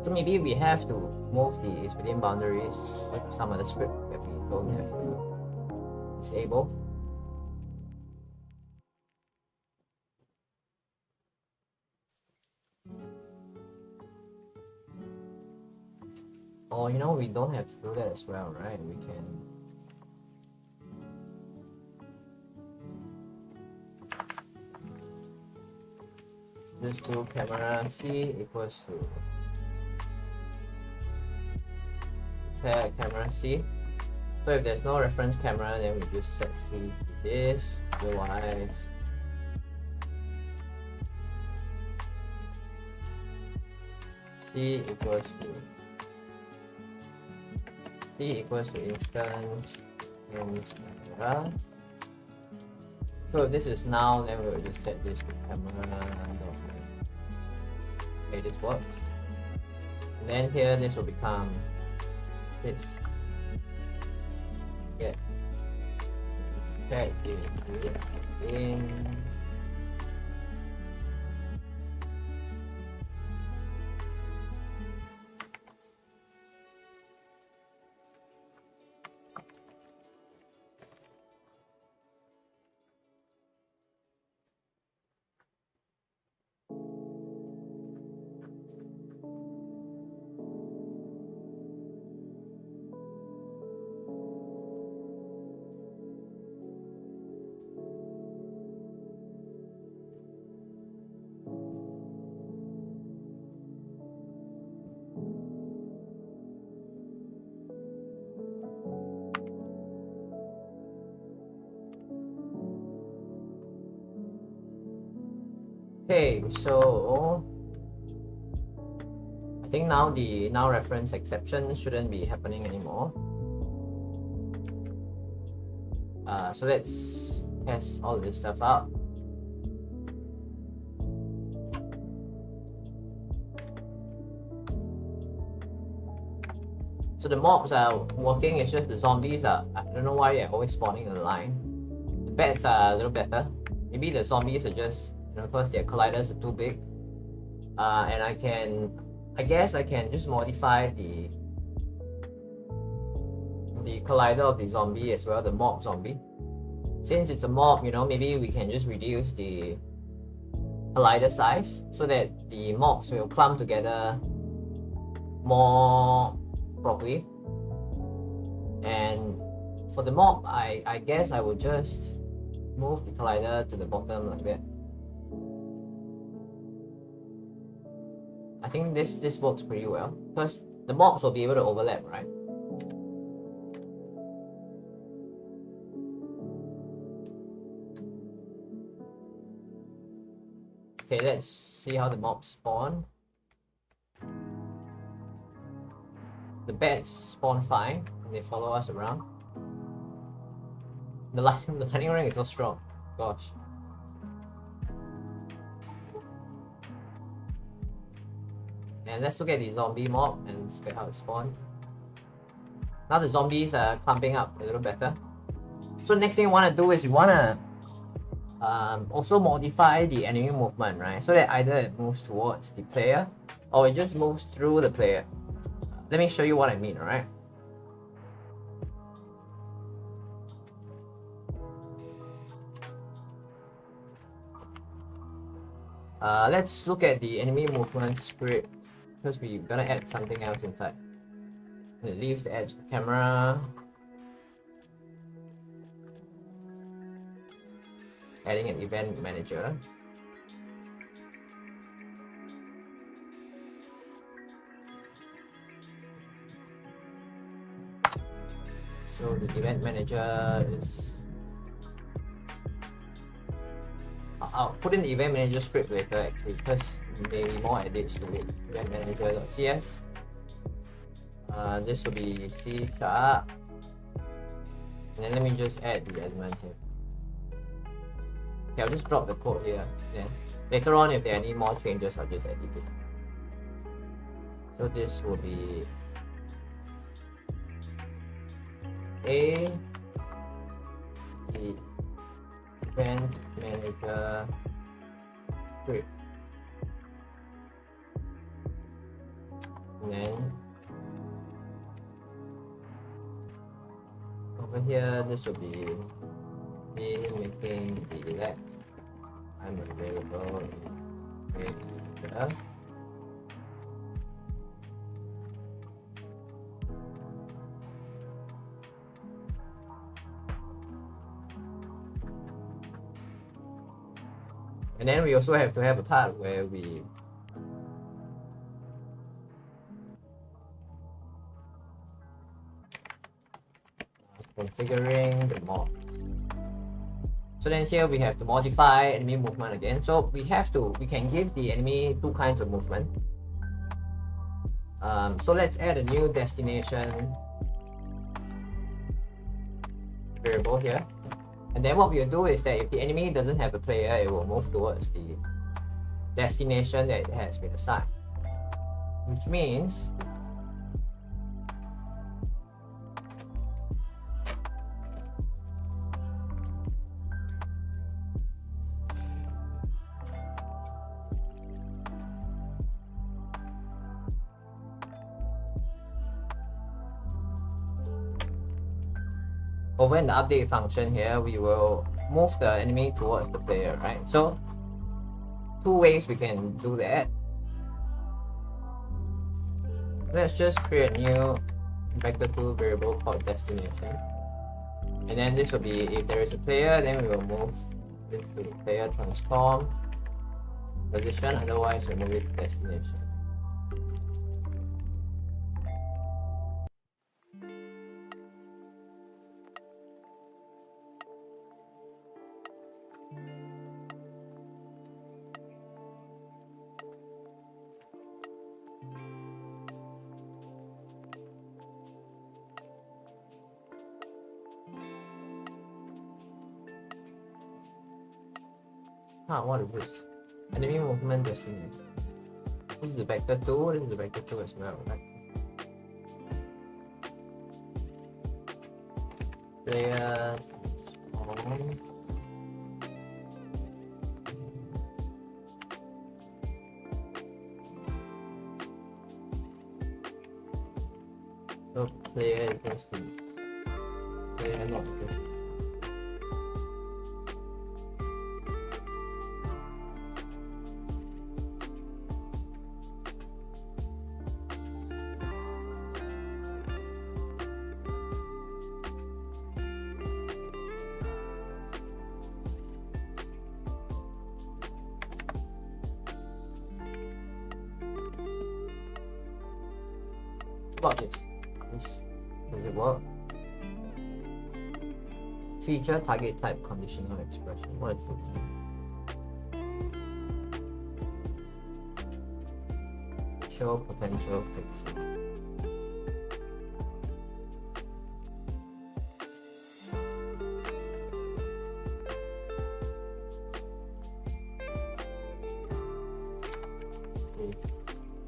So maybe we have to move the is within boundaries with some other script that we don't have to disable. Or, you know, we don't have to do that as well, right? We can just do camera C equals to pair camera C. So if there's no reference camera, then we just set C to this, otherwise C equals to instance camera. So if this is now, then we'll just set this to camera. Okay, this works. And then here, this will become this. Get in. Okay, so I think now the now reference exception shouldn't be happening anymore. So let's test all this stuff out. So the mobs are working, it's just the zombies are, I don't know why they're always spawning in a line. The bats are a little better. Maybe the zombies are just, you know, because their colliders are too big. And I guess I can just modify the collider of the zombie as well, the mob zombie. Since it's a mob, you know, maybe we can just reduce the collider size so that the mobs will clump together more properly. And for the mob, I guess I would just move the collider to the bottom like that. I think this works pretty well because the mobs will be able to overlap, right? Okay, let's see how the mobs spawn. The bats spawn fine and they follow us around. The lightning ring is so strong. Gosh. And let's look at the zombie mob and look at how it spawns. Now the zombies are clumping up a little better. So the next thing you want to do is you want to also modify the enemy movement, right? So that either it moves towards the player or it just moves through the player. Let me show you what I mean, alright? Let's look at the enemy movement script because we're gonna add something else inside. It leaves the edge of the camera. Adding an event manager. So the event manager is... I'll put in the event manager script later actually because maybe more edits to it. Event manager.cs. This will be C#. And then let me just add the element here. Okay, I'll just drop the code here. Then later on, if there are any more changes, I'll just edit it. So this will be the event manager script. And then over here, this will be me making the elect. I'm available in here. And then we also have to have a part where we configuring the mod. So then here we have to modify enemy movement again. So we can give the enemy two kinds of movement. So let's add a new destination variable here. And then what we'll do is that if the enemy doesn't have a player, it will move towards the destination that it has been assigned. Which means over in the update function here, we will move the enemy towards the player, right? So two ways we can do that. Let's just create a new vector2 variable called destination. And then this will be, if there is a player, then we will move this to the player transform position, otherwise we'll move it to destination. What is this? Enemy movement destination. This is the vector2, this is the vector2 as well, right? Player transform. So player equals to player not player. About this. Does it work? Feature target type conditional expression. What is this? Show potential fixing.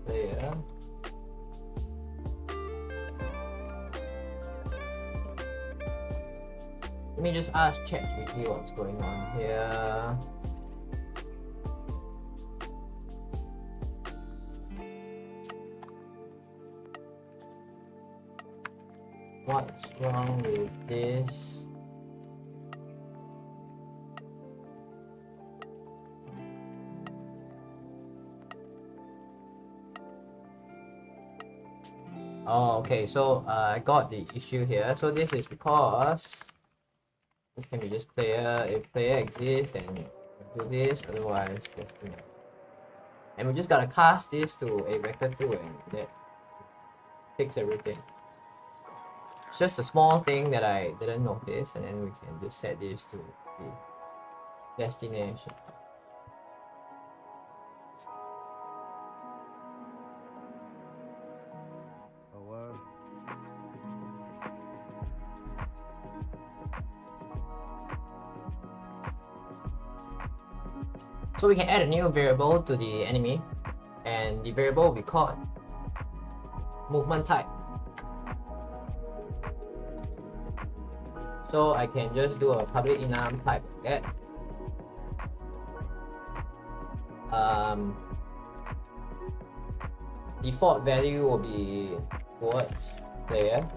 Player. Let me just ask ChatGPT what's going on here. What's wrong with this? Oh, okay, so I got the issue here. So this is because this can be just player. If player exists, then do this, otherwise destination. And we just gotta cast this to a vector2 and that fix everything. It's just a small thing that I didn't notice, and then we can just set this to the destination. So we can add a new variable to the enemy, and the variable will be called movement type. So I can just do a public enum type like that. Default value will be towards player,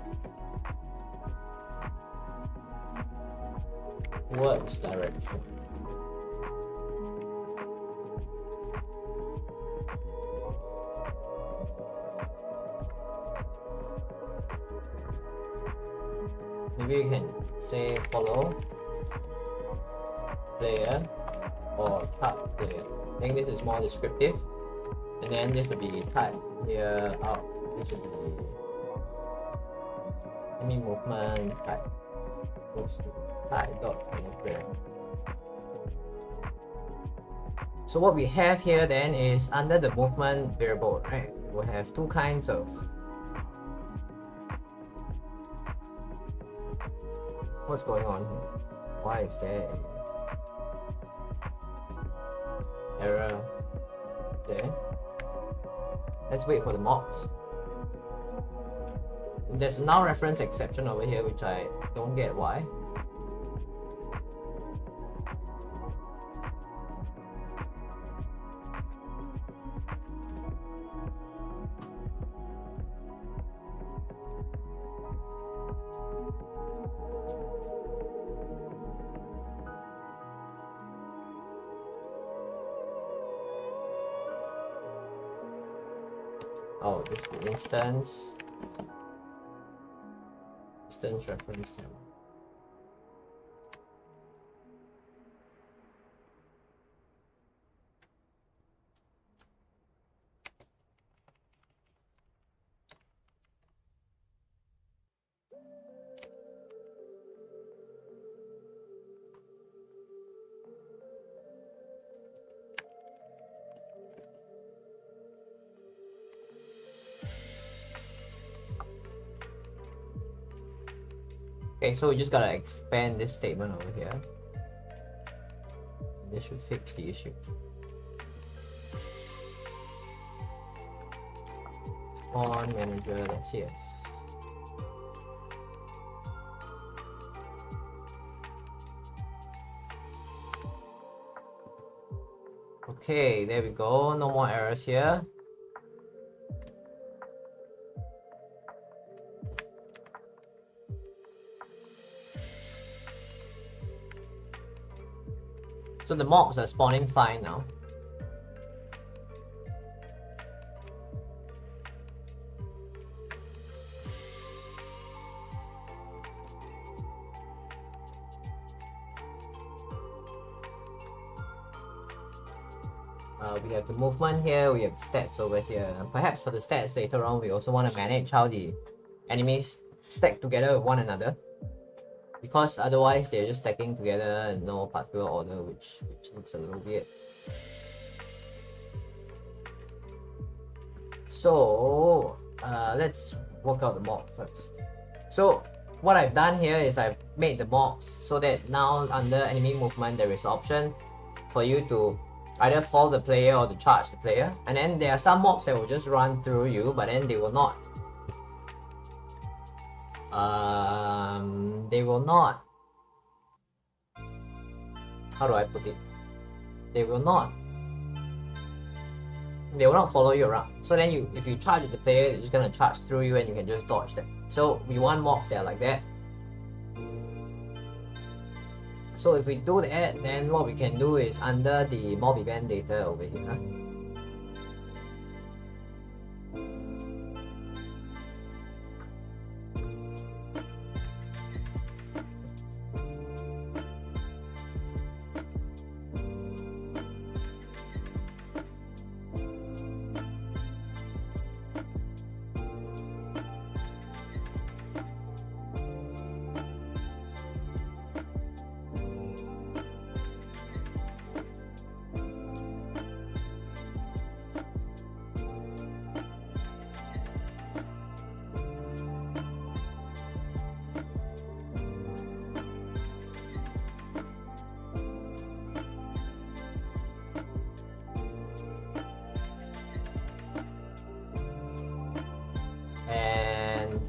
towards direction. Maybe you can say follow player or type player. I think this is more descriptive. And then this would be type here out. This would be enemy movement type goes to type dot player. So what we have here then is under the movement variable, right? We'll have two kinds of what's going on here? Why is there error there? Let's wait for the mocks. There's a null reference exception over here, which I don't get why. Oh, this is the instance reference camera. Okay, so we just gotta expand this statement over here. This should fix the issue. Spawn manager.cs. Okay, there we go. No more errors here. So the mobs are spawning fine now. We have the movement here, we have stats over here. And perhaps for the stats later on, we also want to manage how the enemies stack together with one another. Because otherwise they're just stacking together in no particular order, which looks a little weird. So let's work out the mob first. So what I've done here is I've made the mobs so that now under enemy movement there is an option for you to either follow the player or to charge the player. And then there are some mobs that will just run through you, but then they will not how do I put it? They will not follow you around. So then if you charge at the player, they're just gonna charge through you and you can just dodge them. So we want mobs that are like that. So if we do that, then what we can do is under the mob event data over here, and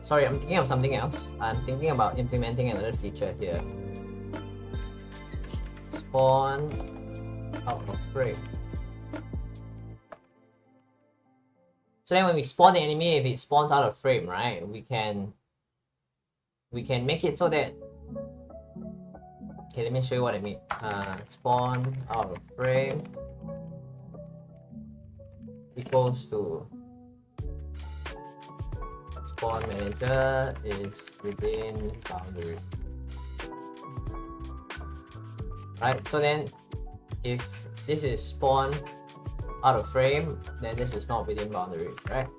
sorry, I'm thinking of something else. I'm thinking about implementing another feature here. Spawn out of frame. So then when we spawn the enemy, if it spawns out of frame, right, we can make it so that, okay, let me show you what I mean. Spawn out of frame equals to spawn manager is within boundary. Right, so then if this is spawn out of frame, then this is not within boundaries, right?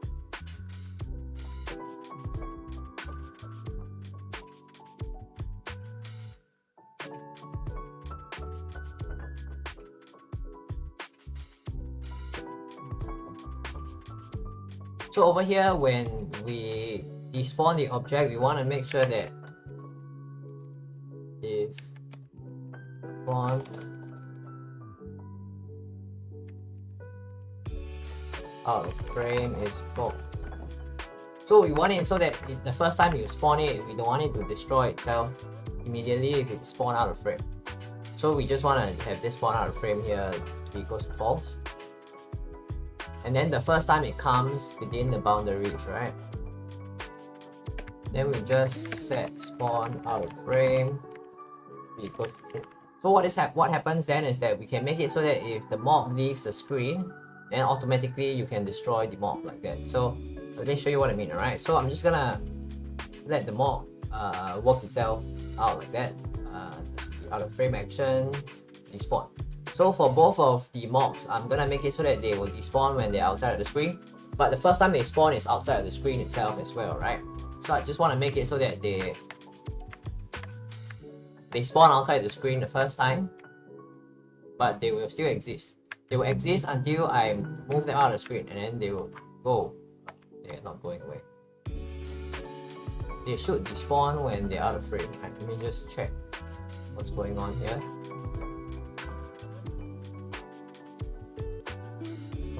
So over here, when we despawn the object, we want to make sure that if spawn out of frame is false. So we want it so that the first time you spawn it, we don't want it to destroy itself immediately if it's spawned out of frame. So we just want to have this spawn out of frame here be equals to false. And then the first time it comes within the boundaries, right? Then we just set spawn out of frame be equals to true. So what happens then is that we can make it so that if the mob leaves the screen, then automatically you can destroy the mob like that. So let me show you what I mean, alright? So I'm just gonna let the mob work itself out like that. Out of frame action, despawn. So for both of the mobs, I'm gonna make it so that they will despawn when they're outside of the screen. But the first time they spawn is outside of the screen itself as well, right? So I just want to make it so that they spawn outside the screen the first time, but they will still exist. They will exist until I move them out of the screen, and then they will go. They're not going away. They should despawn when they're out of frame. Right, let me just check what's going on here.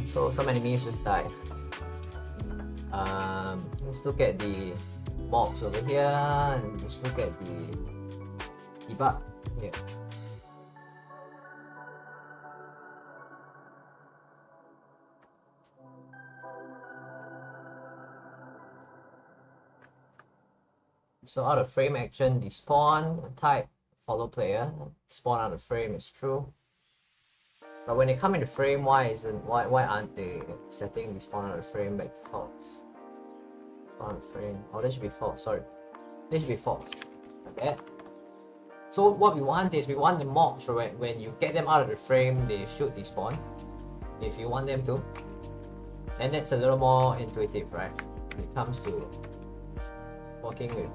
So some enemies just died. Let's look at the mobs over here, and let's look at the debug here. So out of frame action, despawn, type follow player, spawn out of frame is true. But when they come into frame, why aren't they setting the spawn out of frame back to false? Spawn out of frame. Oh, this should be false. Sorry, this should be false. Okay. So what we want is we want the mobs, so when you get them out of the frame, they should despawn. If you want them to, and that's a little more intuitive, right? When it comes to working with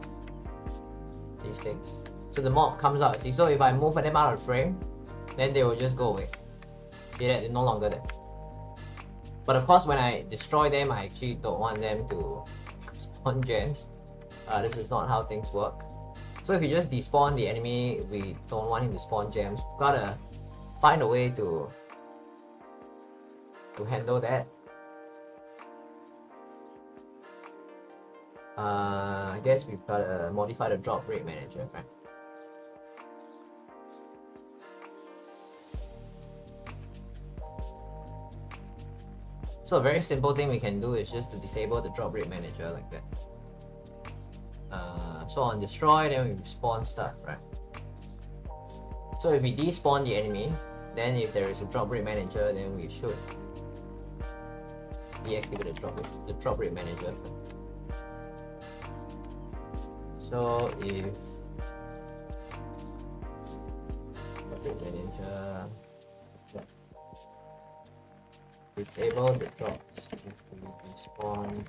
these things. So the mob comes out. See, so if I move them out of frame, then they will just go away. See that they're no longer there. But of course, when I destroy them, I actually don't want them to spawn gems. This is not how things work. So if you just despawn the enemy, we don't want him to spawn gems. We've gotta find a way to handle that. I guess we've gotta modify the drop rate manager, right? So a very simple thing we can do is just to disable the drop rate manager like that. So on destroy, then we spawn stuff, right? So if we despawn the enemy, then if there is a drop rate manager, then we should deactivate the drop rate manager first. So if drop rate manager, disable the drops if we despawn.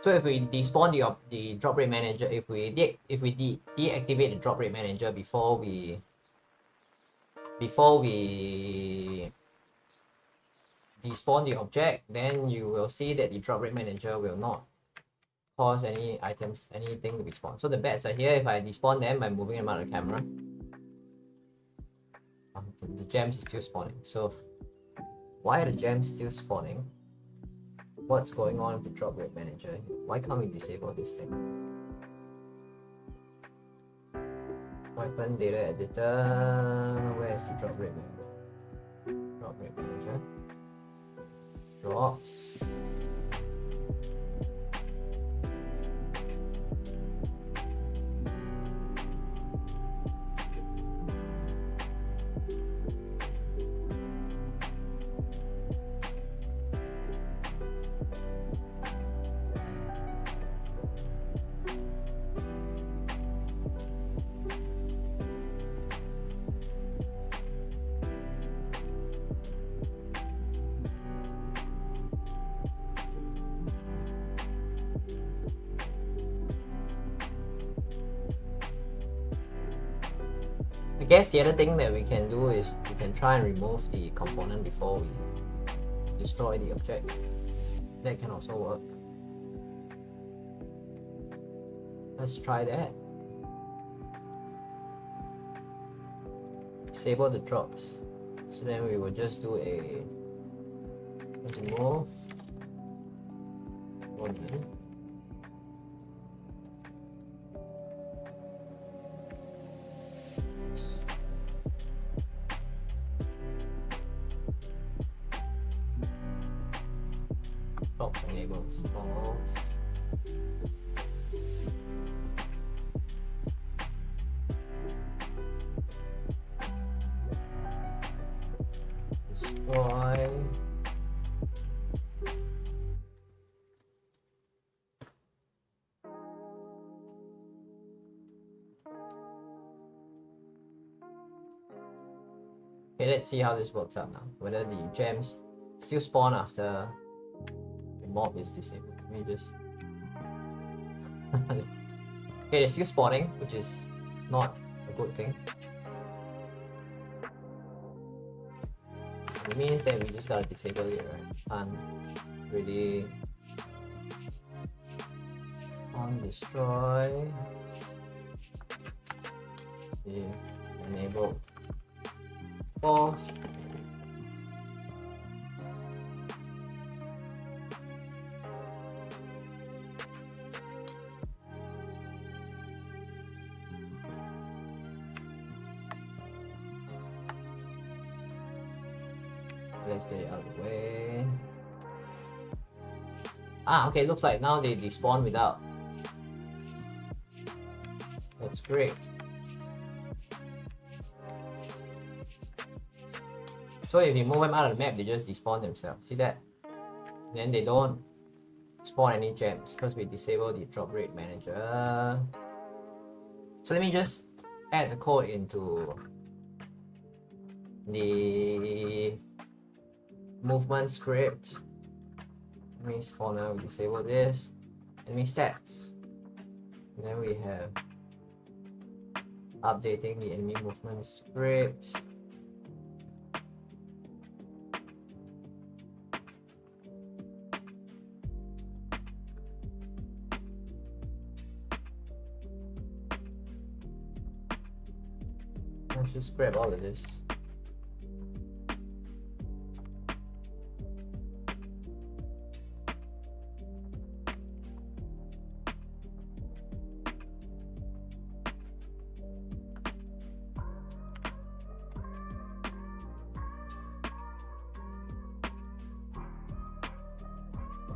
So if we despawn the drop rate manager, if we deactivate the drop rate manager before we despawn the object, then you will see that the drop rate manager will not cause any items, anything to be spawned. So the bats are here. If I despawn them by moving them out of the camera, the gems is still spawning. So why are the gems still spawning? what's going on with the drop rate manager. Why can't we disable this thing? Weapon data editor. Where's the drop rate manager? Drop rate manager. Drops. I guess the other thing that we can do is we can try and remove the component before we destroy the object. That can also work. Let's try that. Disable the drops. So then we will just do a remove. Drops enables false. Destroy. Okay, let's see how this works out now. Whether the gems still spawn after the mob is disabled. Let me just... okay, they're still spawning, which is not a good thing. It means that we just gotta disable it, right? Can't really... destroy. Enable false. Let's get it out of the way. Ah, okay, looks like now they despawn without. That's great. So if you move them out of the map, they just despawn themselves. See that? Then they don't spawn any gems because we disable the drop rate manager. So let me just add the code into the movement script. Enemy spawner, we disable this. Enemy stats. And then we have updating the enemy movement scripts. Let's just grab all of this.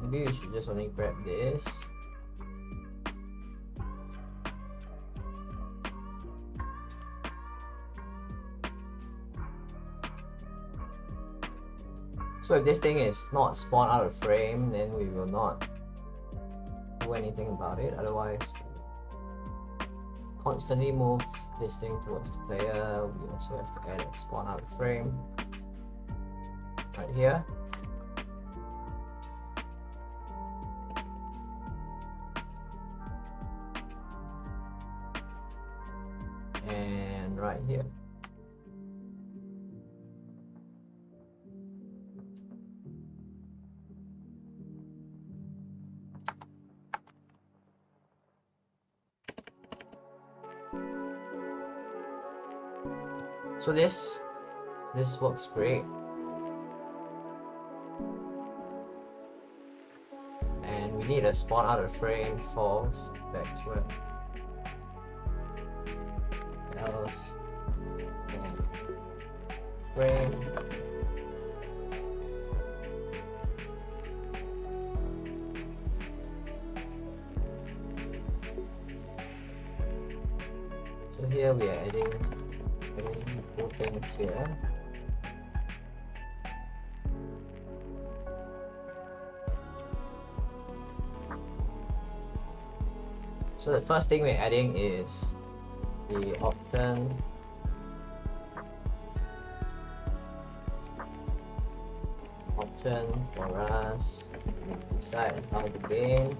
Maybe we should just only grab this. So if this thing is not spawned out of frame, then we will not do anything about it. Otherwise, constantly move this thing towards the player. We also have to add a spawn out of frame right here. And right here. So this works great. and we need a spawn out of frame false back square. Else frame. So here we are adding two things here. So the first thing we're adding is the option for us to decide how the game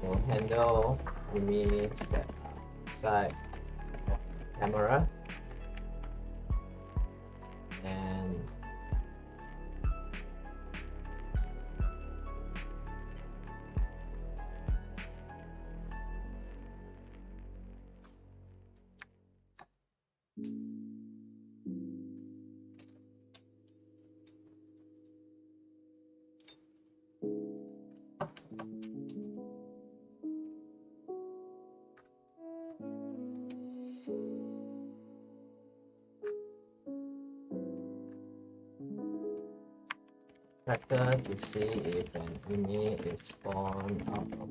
will handle enemies that are inside the camera, and tracker to see if an enemy is spawned out of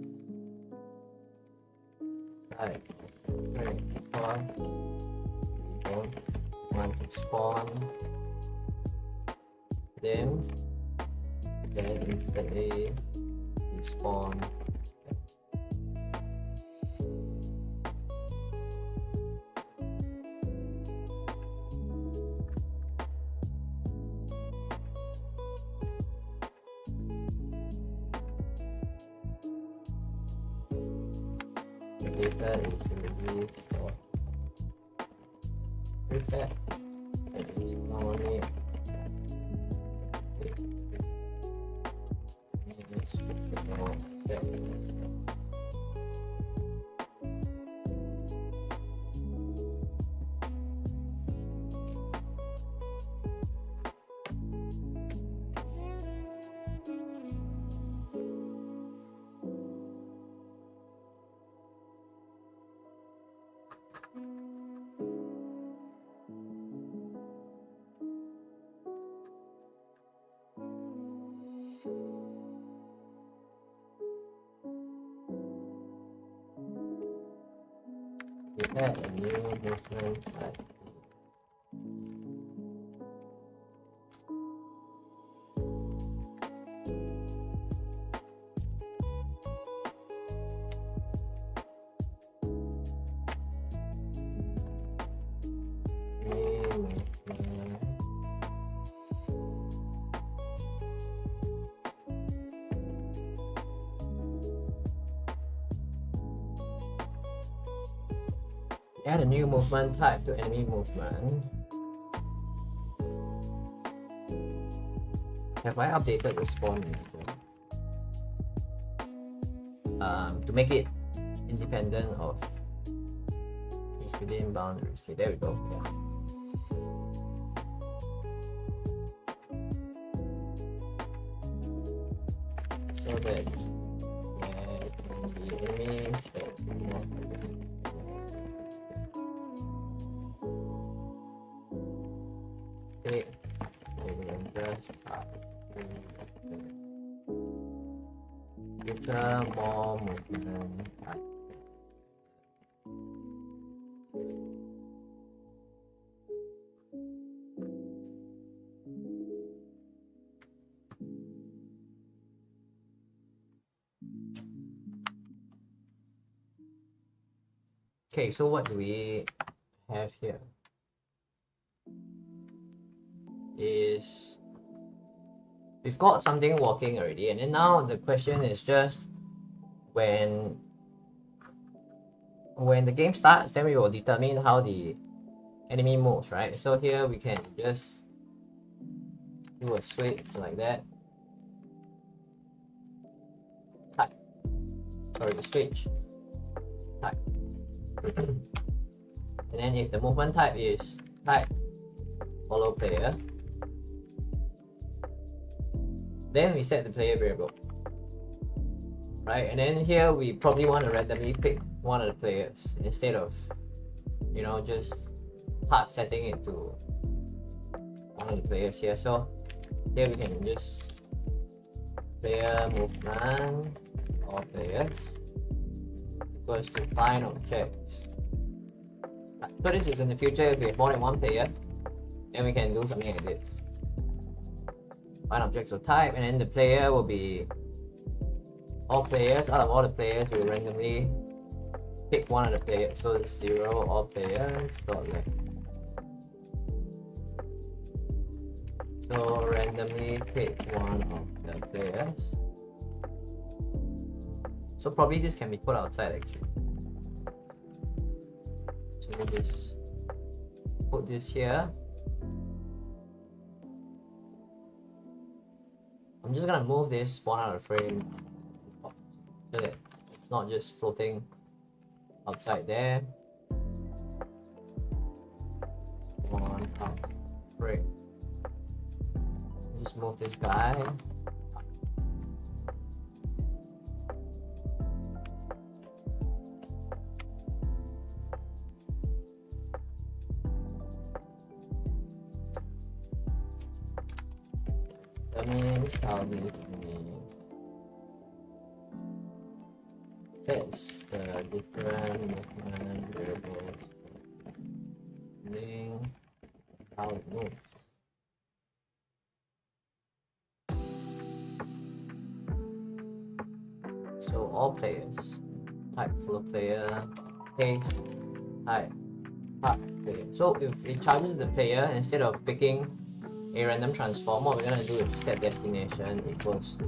sight. Right, because we don't want to spawn them, then instead we spawn the data is used for prefect that is normally we add a new movement type. Add a new movement type to enemy movement. Have I updated the spawn to make it independent of its within boundaries? Okay, there we go. Yeah. So that the enemies that do not state, we will just future more movement type. Okay, so what do we have here? Is we've got something working already, and then now the question is just when the game starts, then we will determine how the enemy moves, right? So here we can just do a switch like that. Type. Sorry, the switch type. And then if the movement type is type follow player, then we set the player variable. right? And then here we probably want to randomly pick one of the players instead of, you know, just hard setting it to one of the players here. So here we can just player movement or players equals to find objects. So this is in the future, if we have more than one player, then we can do something like this. Find objects of type, and then the player will be all players. Out of all the players, we will randomly pick one of the players. So it's 0 all players dot left. So randomly pick one of the players. So probably this can be put outside actually. So we just put this here. I'm just gonna move this spawn out of frame so that it's not just floating outside there. Spawn out of frame. Just move this guy. That means how this fits the different movement variables, how it moves. So all players, type flow player, case, type player. So if it charges the player, instead of picking a random transform, what we're gonna do is set destination equals to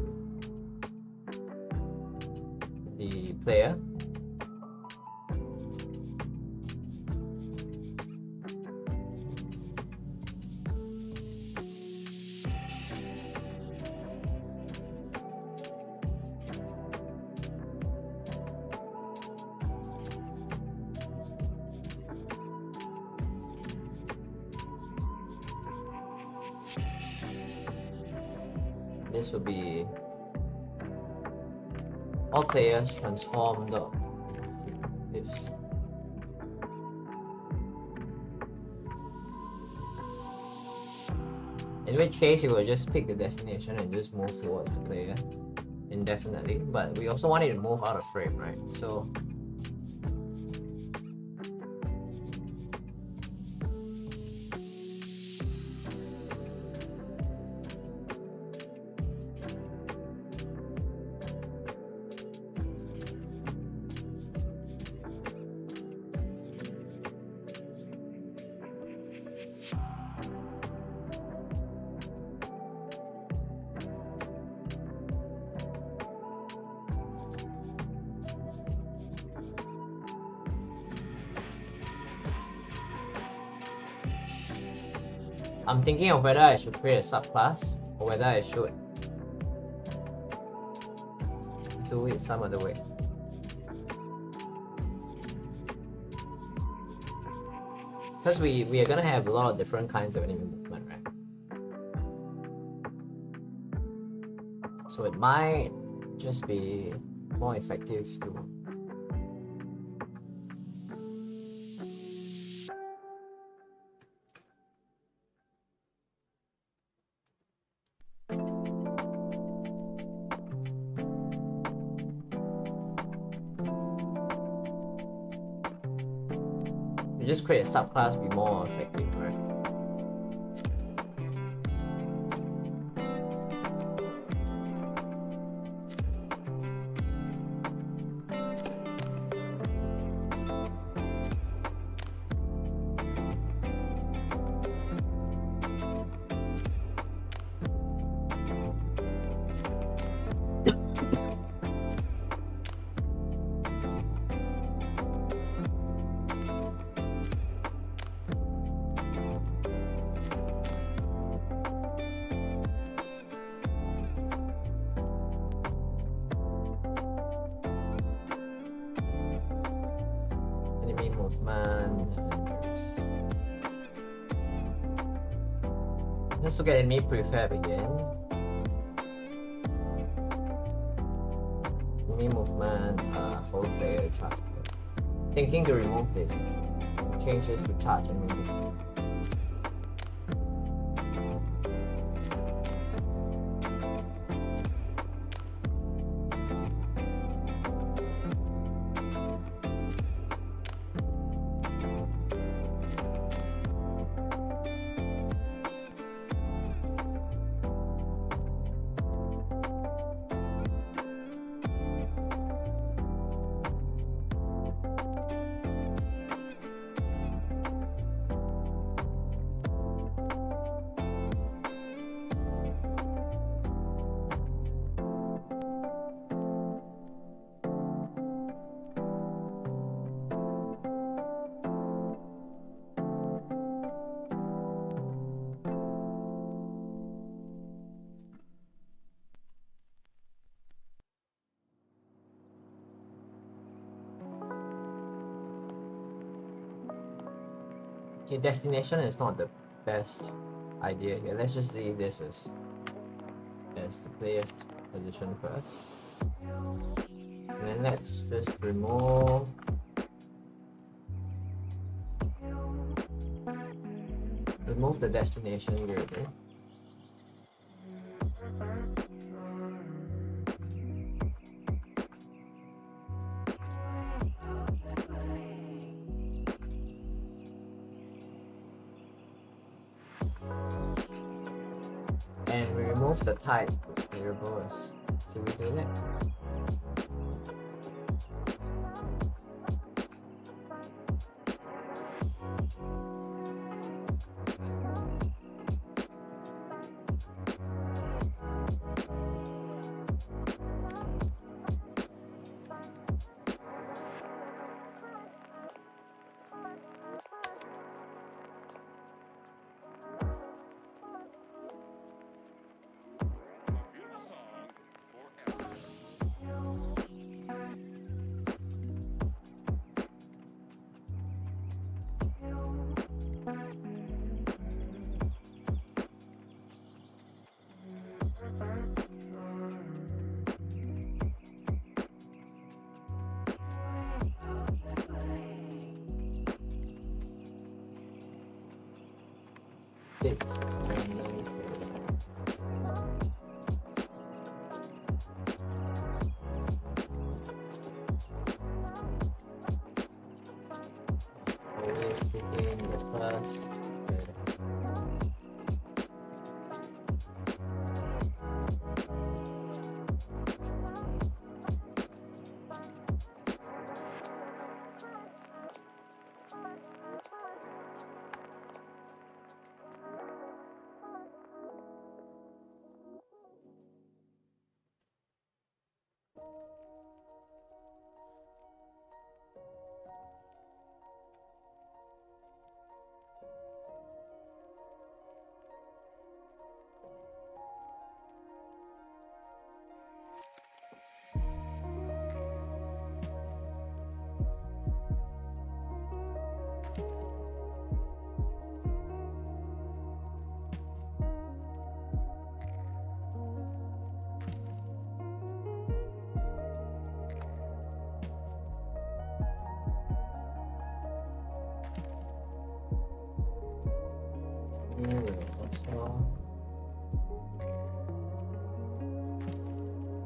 the player. This will be all players transform dot this. In which case you will just pick the destination and just move towards the player indefinitely. But we also want it to move out of frame, right? So I'm thinking of whether I should create a subclass or whether I should do it some other way. Because we are gonna have a lot of different kinds of enemy movement, right? So it might just be more effective to just create a subclass, be more effective, right? Enemy movement. Let's look at enemy prefab again. Me movement, forward player, charge. Thinking to remove this. Change this to charge and remove. Okay, destination is not the best idea here. Let's just leave this as the player's position first. And then let's just remove the destination gradient. And we remove the type variables. Should we do that? Six. Always begin the first.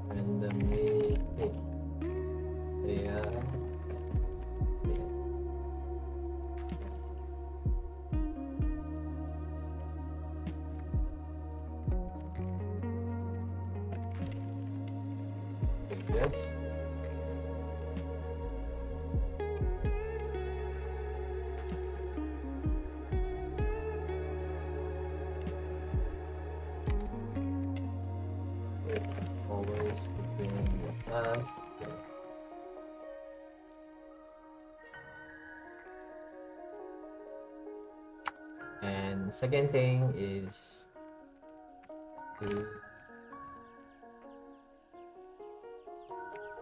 Randomly pick player. Yes. Always begin the first. And second thing is to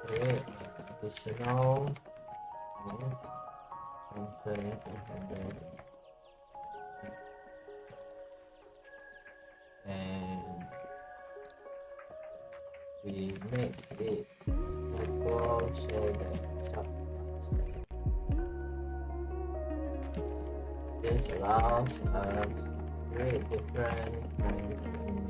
create additional function and we make it equal so that this allows us to create different kinds of enemy.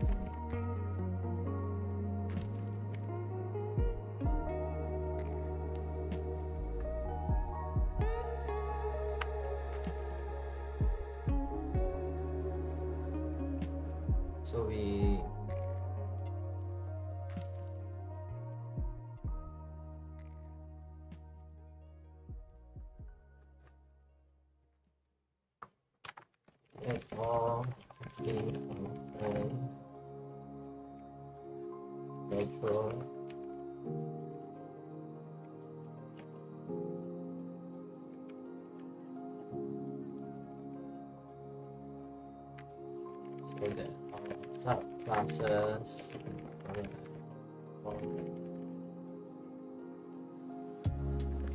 So we get all the natural so that our subclasses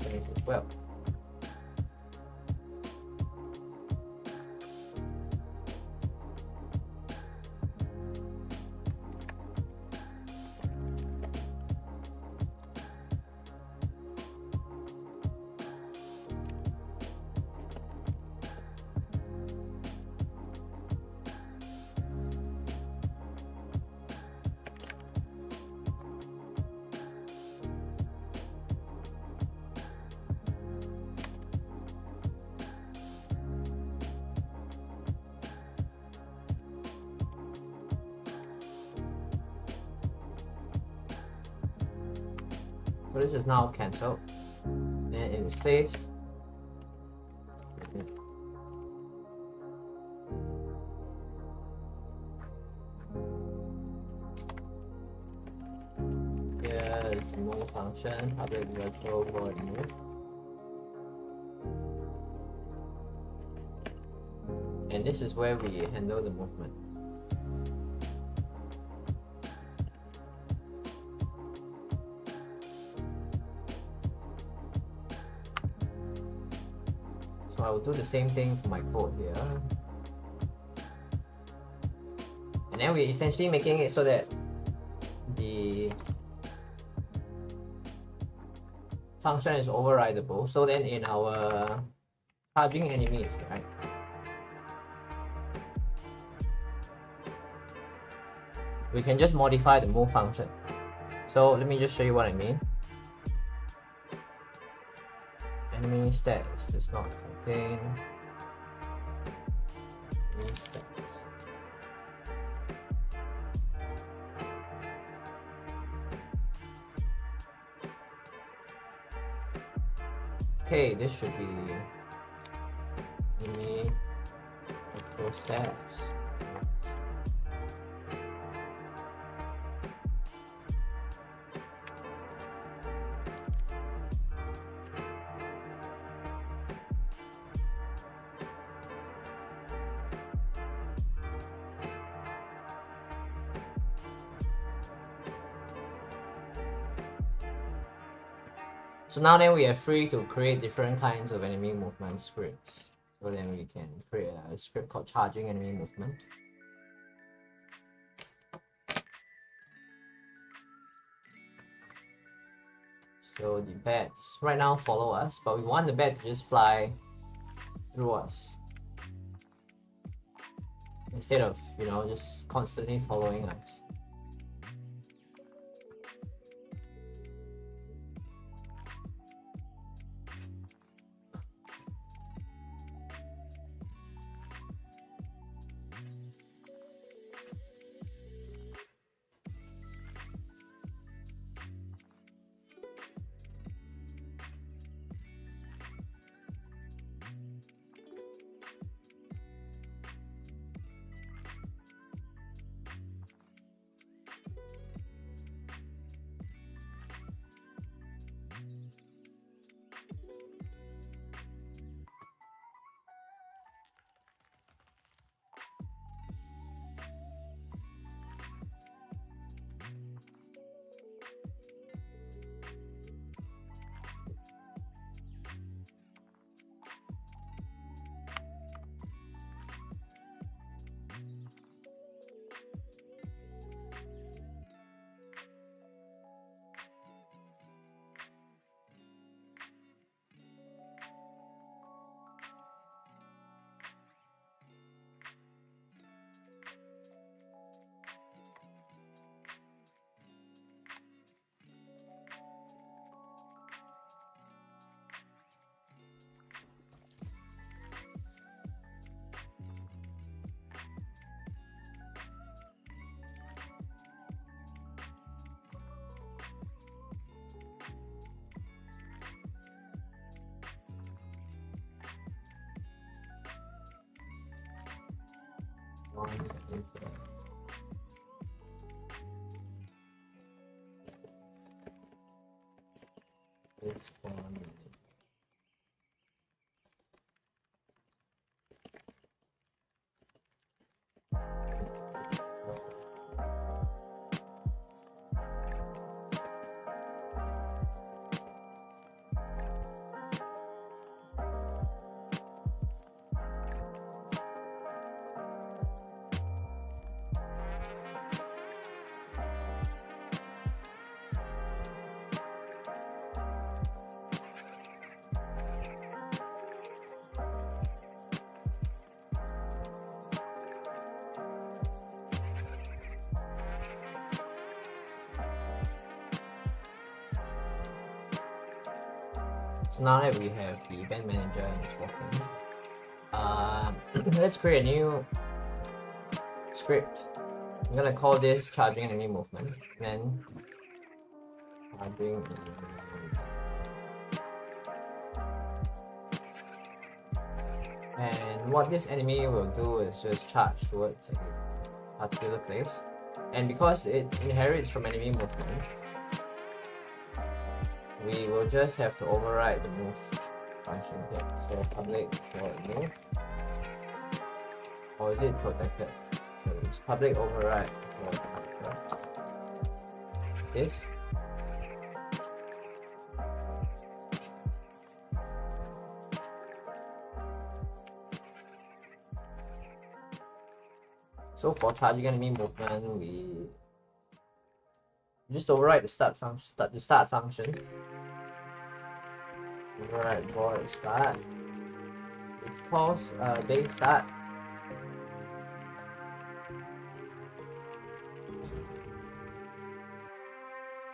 things as well. So this is now cancelled. Then in its place, here is the move function, public virtual void move. And this is where we handle the movement. So I will do the same thing for my code here. And then we're essentially making it so that the function is overridable. So then in our charging enemies, right? We can just modify the move function. So let me just show you what I mean. Enemy stats does not contain enemy stats. Okay, this should be enemy equal stats. So now then we are free to create different kinds of enemy movement scripts. So then we can create a script called charging enemy movement. So the bats right now follow us, but we want the bat to just fly through us instead of, you know, just constantly following us. This one. So now that we have the event manager and it's working, let's create a new script. I'm gonna call this charging enemy movement. Then charging and what this enemy will do is just charge towards a particular place, and because it inherits from enemy movement, we will just have to override the move function here. So public for move, or is it protected? So it's public override for this. So for charging enemy movement, we just override the start function. Override void start, which calls base start.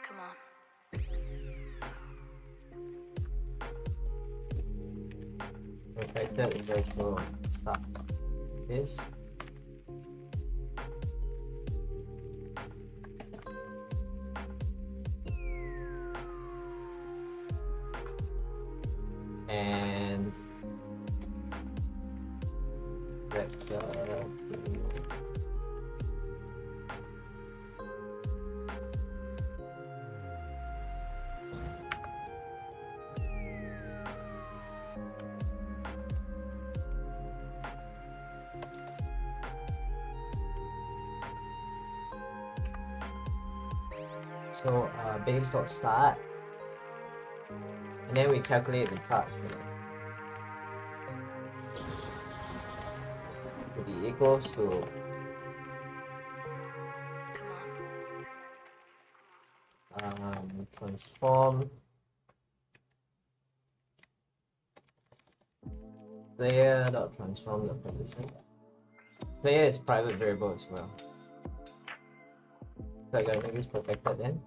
Come on. Protected virtual start. This. And vector so base.start, and then we calculate the charge for that. Will be equals to transform player.transform the position. Player is private variable as well. So I gotta make this protected then.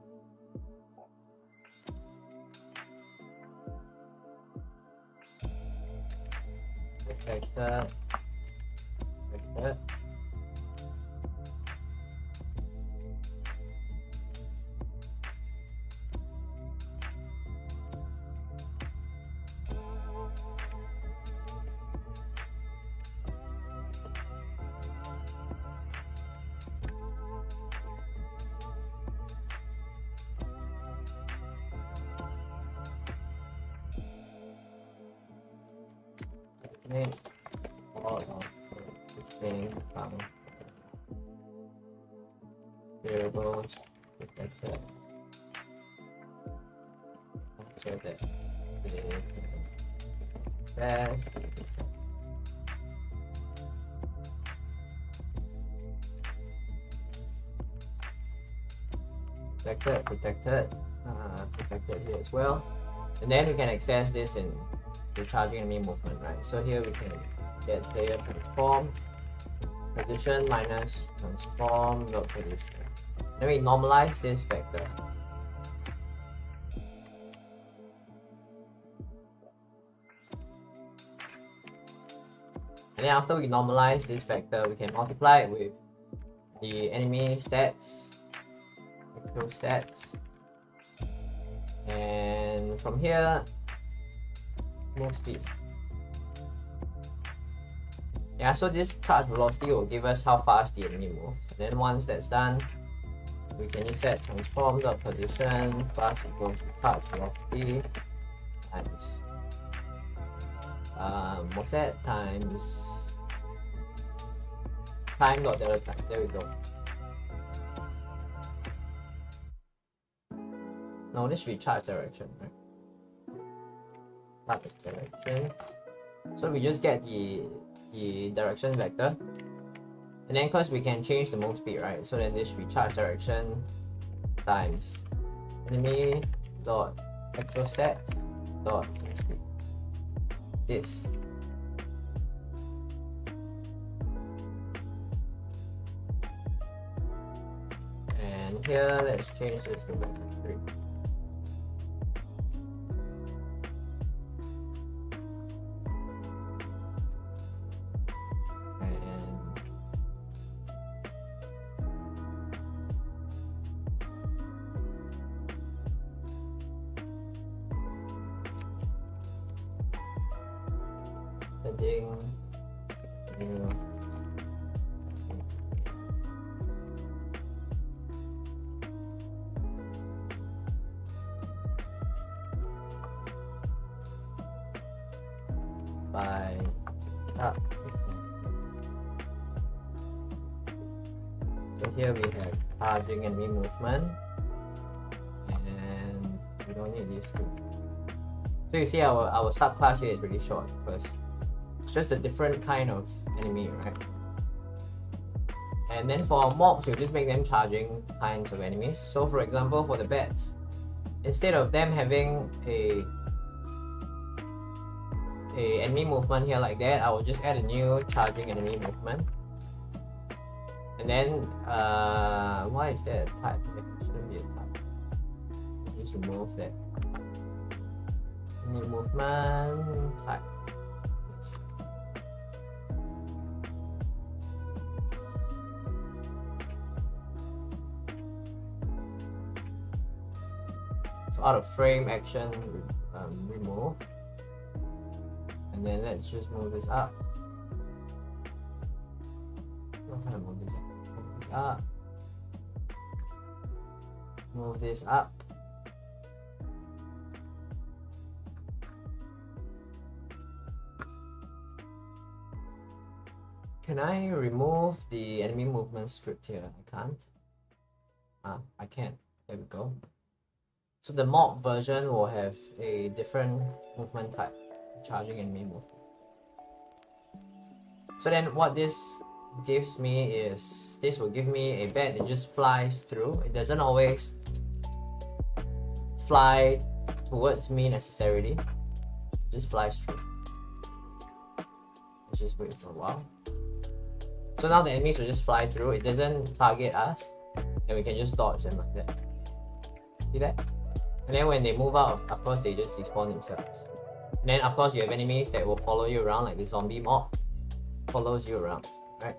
Protected. Protected. Make all of display from variables protected so that they can fast. Protected here as well, and then we can access this in the charging enemy movement, right? So here we can get player transform position minus transform dot position. Then we normalize this vector. And then after we normalize this vector, we can multiply it with the enemy stats, actual stats, and from here move speed. Yeah, so this charge velocity will give us how fast the enemy moves. And then once that's done, we can just set transform.position plus equals to charge velocity times what's that, times time dot delta time. There we go. Now this should be charge direction, right? Charge direction. So we just get the direction vector, and then because we can change the move speed, right? So then this should be charge direction times enemy dot actual stats dot move speed. This. And here, let's change this to vector 3. Heading new by start frequency. So here we have charging enemy movement, and we don't need these two. So you see our subclass here is really short because it's just a different kind of enemy, right? And then for our mobs, we'll just make them charging kinds of enemies. So for example, for the bats, instead of them having a enemy movement here like that, I will just add a new charging enemy movement. And then why is that a type? It shouldn't be a type. Just remove that. Enemy movement type. So out of frame action, remove. And then let's just move this up. What kind of move this up? Move this up. Move this up. Can I remove the enemy movement script here? I can't. I can. There we go. So the mob version will have a different movement type, charging enemy movement. So then what this gives me is, this will give me a bat that just flies through. It doesn't always fly towards me necessarily. It just flies through. Let's just wait for a while. So now the enemies will just fly through. It doesn't target us, and we can just dodge them like that. See that? And then when they move out, of course, they just despawn themselves. And then, of course, you have enemies that will follow you around, like the zombie mob follows you around, right?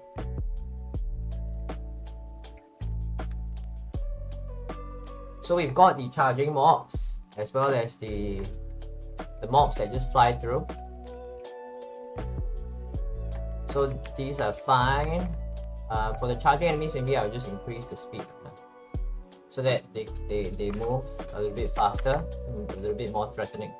So we've got the charging mobs, as well as the mobs that just fly through. So these are fine. For the charging enemies, maybe I'll just increase the speed, so that they move a little bit faster, a little bit more threatening.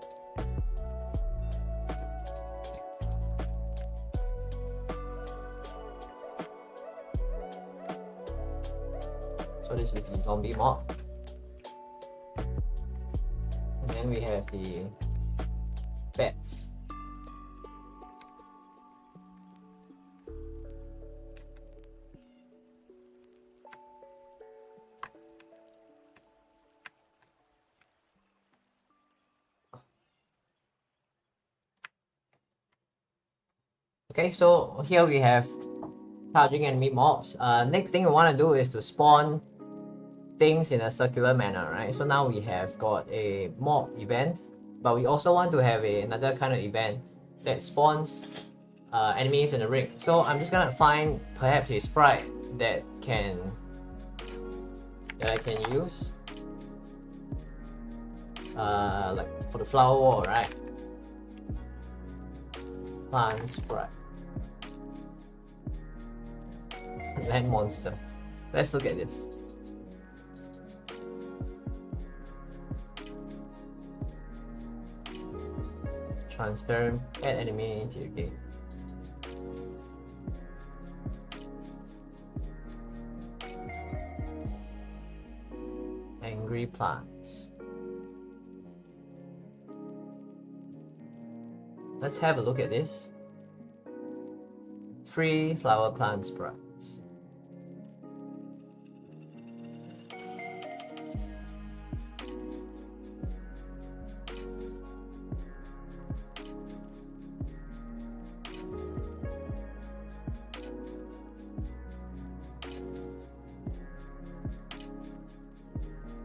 So this is the zombie mob. And then we have the bats. Okay, so here we have charging enemy mobs. Next thing we want to do is to spawn things in a circular manner, right? So now we have got a mob event, but we also want to have another kind of event that spawns enemies in a ring. So I'm just gonna find perhaps a sprite that I can use, like for the flower wall, right? Plant sprite. Land monster. Let's look at this. Transparent, add enemy into your game. Angry plants. Let's have a look at this. 3 flower plant sprites.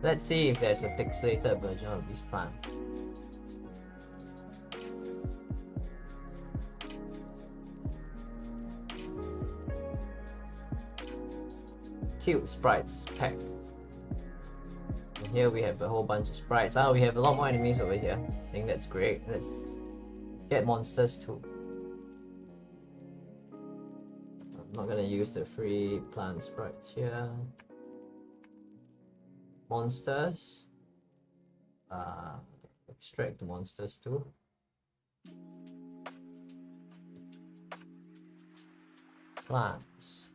Let's see if there's a pixelated version of this plant. Cute sprites pack. And here we have a whole bunch of sprites. We have a lot more enemies over here. I think that's great. Let's get monsters too. I'm not gonna use the free plant sprites here. Monsters. Extract the monsters too. Plants.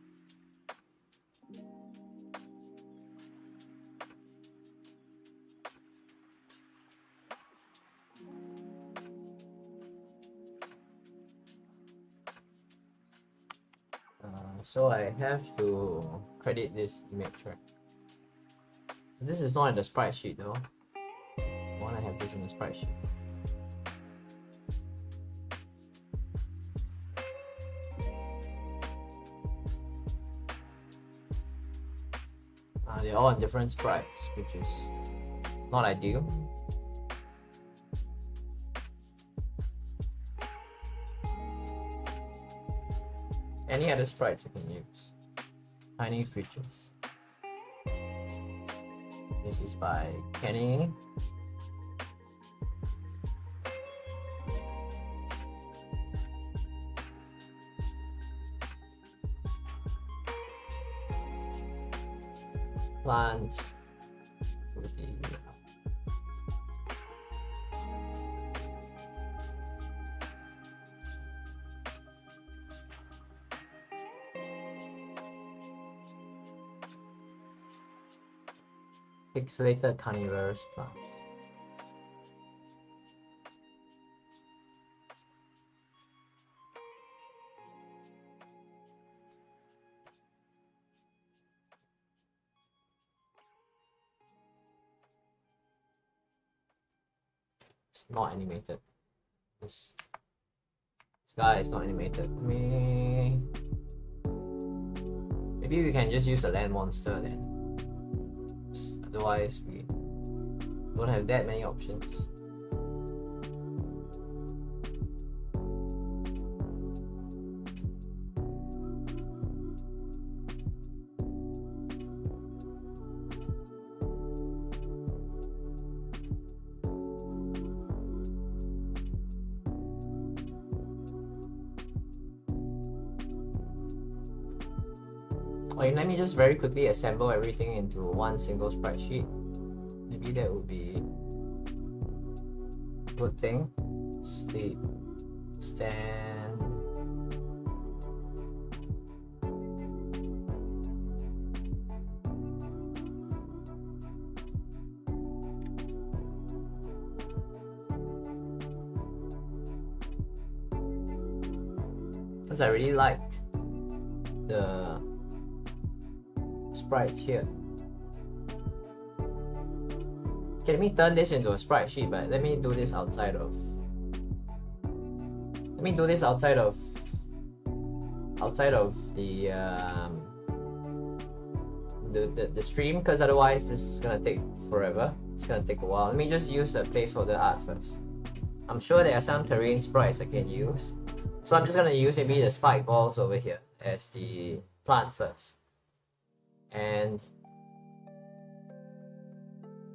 So I have to credit this image, right? This is not in the sprite sheet though. I want to have this in the sprite sheet. They're all on different sprites, which is not ideal. Any other sprites you can use. Tiny creatures. This is by Kenny. Plant. Pixelated carnivorous plants. It's not animated. This guy is not animated. Maybe we can just use a land monster then. Otherwise, we don't have that many options. Okay, let me just very quickly assemble everything into one single sprite sheet. Maybe that would be a good thing. Sleep, stand. Because I really like the sprites here. Okay, let me turn this into a sprite sheet, but let me do this outside of the stream, because otherwise this is gonna take forever. It's gonna take a while. Let me just use a placeholder art first. I'm sure there are some terrain sprites I can use, so I'm just gonna use maybe the spike balls over here as the plant first. And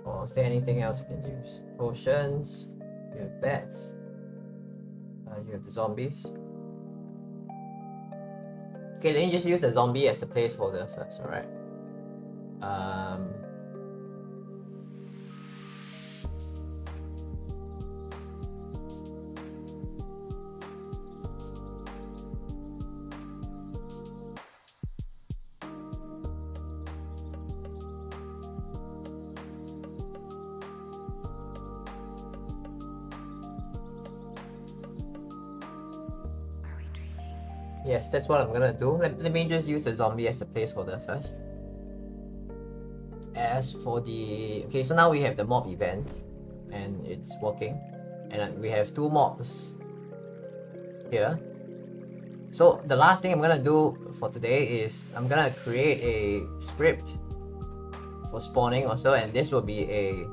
or is there anything else you can use? Potions, you have bats, you have the zombies. Okay, let me just use the zombie as the placeholder first, alright? Yes, that's what I'm gonna do. Let me just use the zombie as the placeholder first. As for the... Okay, so now we have the mob event, and it's working. And we have 2 mobs here. So the last thing I'm gonna do for today is I'm gonna create a script for spawning also, and this will be a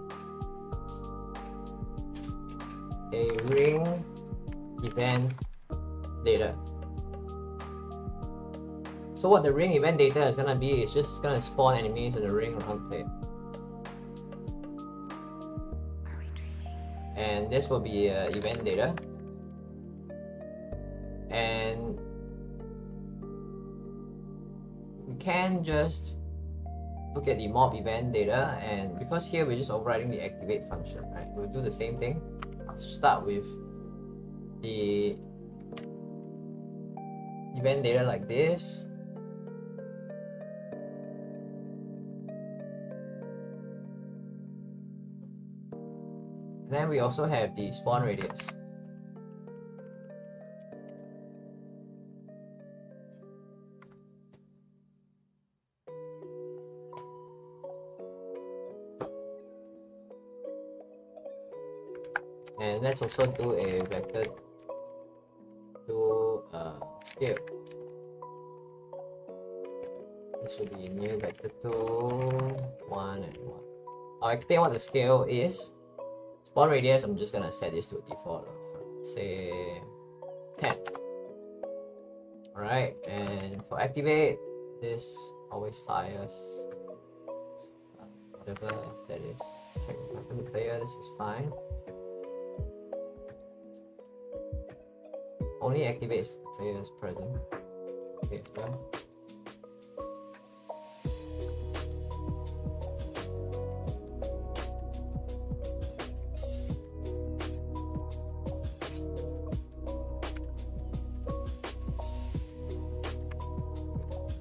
ring event data. So what the ring event data is gonna be is just gonna spawn enemies in the ring around player. And this will be event data. And we can just look at the mob event data, and because here we're just overriding the activate function, right? We'll do the same thing. Start with the event data like this. And then we also have the spawn radius. And let's also do a vector to scale. This should be new vector 2, 1, and 1. I'll explain what the scale is. Spawn radius, I'm just gonna set this to a default of say 10. Alright, and for activate, this always fires whatever that is. Check the player, this is fine. Only activates players present. Okay, as well.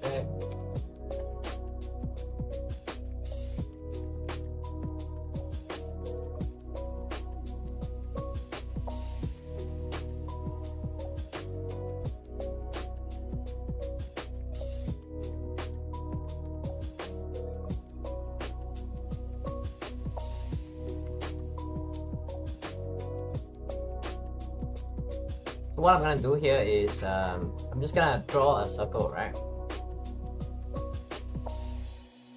Okay. So what I'm gonna do here is I'm just gonna draw a circle, right?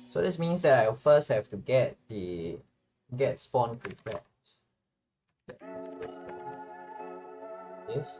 So this means that I first have to get spawn prefix. This.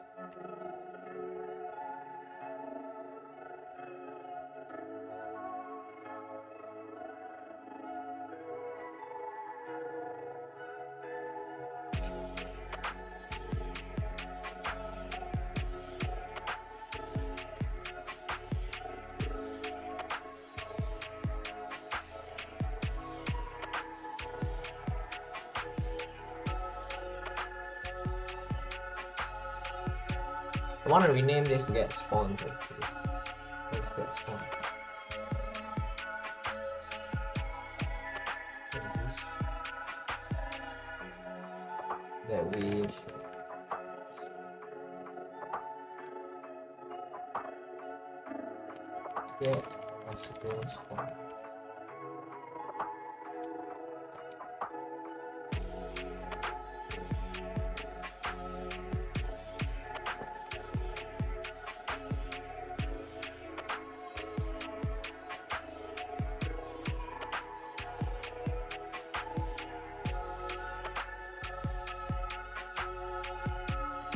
I want to rename this to get spawns actually. Let's get spawn. That we should get possible spawn.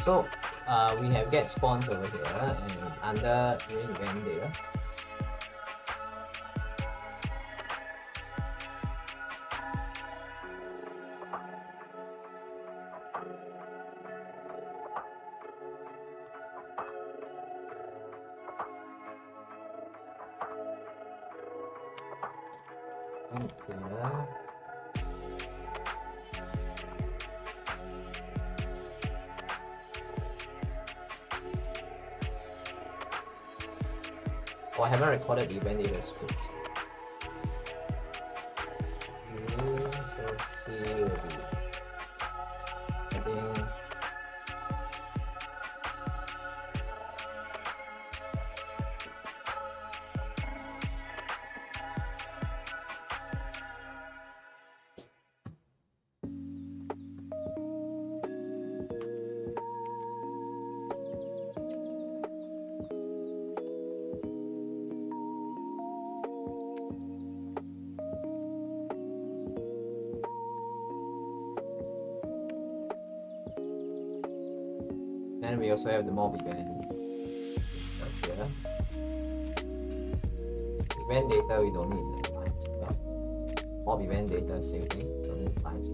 So we have get spawns over here, and under ring event data. Data. Oh, I haven't recorded the event data script. So C will be heading. Then we also have the mob event up here. Event data we don't need the lines, but mob event data same thing, don't need lines.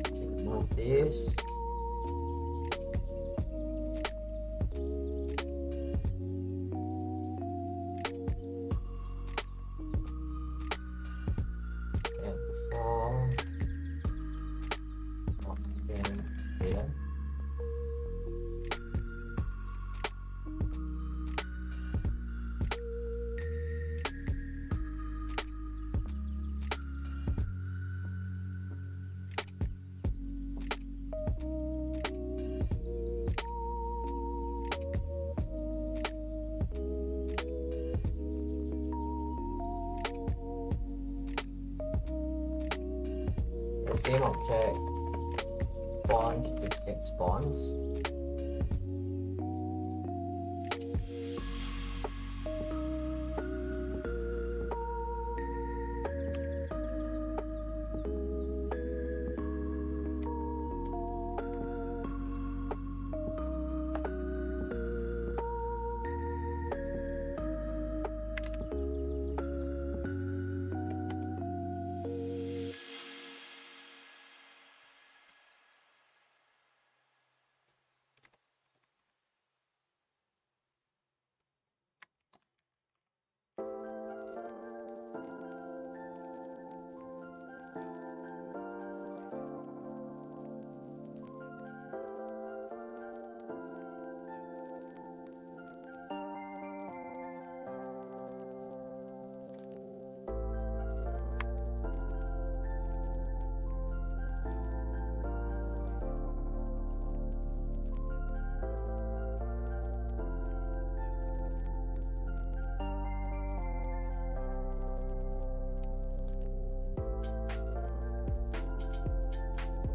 Okay, remove this. And before mob event data. Game object spawns to get spawns.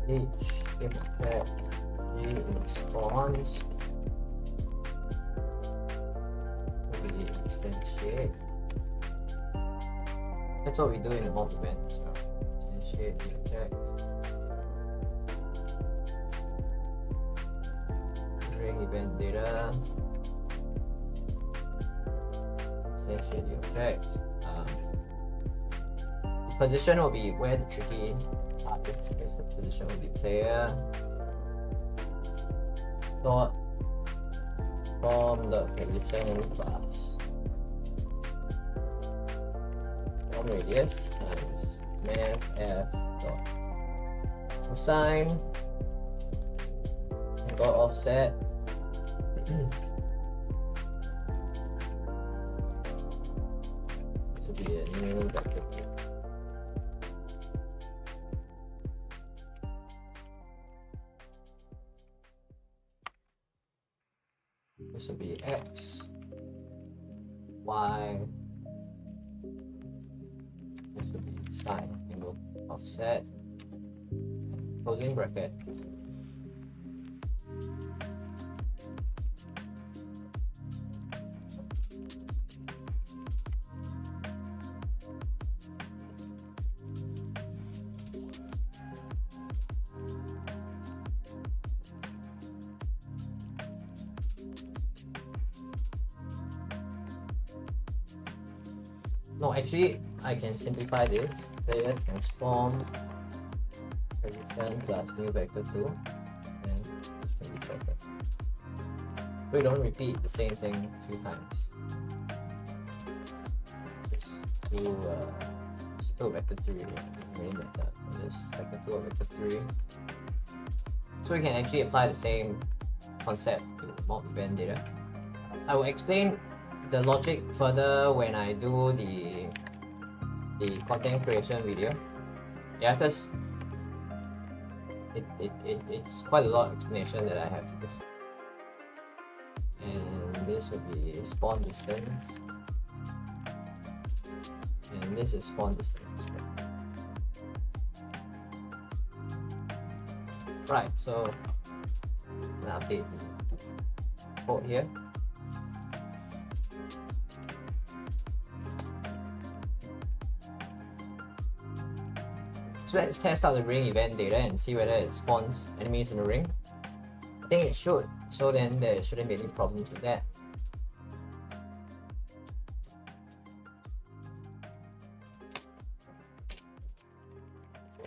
Each game object G in spawns will be instantiate. That's what we do in the mob event. So instantiate the object. Ring event data. Instantiate the object. The position will be where the tricky part is, because the position will be player dot from the position class from radius times math f dot cosine and dot offset this will be a new vector field. This will be x, y, this will be sine angle offset, closing bracket. No, actually, I can simplify this. Player transform position plus new vector 2, and this can be checked. We don't repeat the same thing 3 times. to vector 3, really matter. Just vector 2 or vector 3. So we can actually apply the same concept to mob event data. I will explain the logic further when I do the content creation video. Yeah, because it's quite a lot of explanation that I have to give. And this will be spawn distance. And this is spawn distance as well. Right, so I'm gonna update the code here. So let's test out the ring event data and see whether it spawns enemies in the ring. I think it should, so then there shouldn't be any problems with that.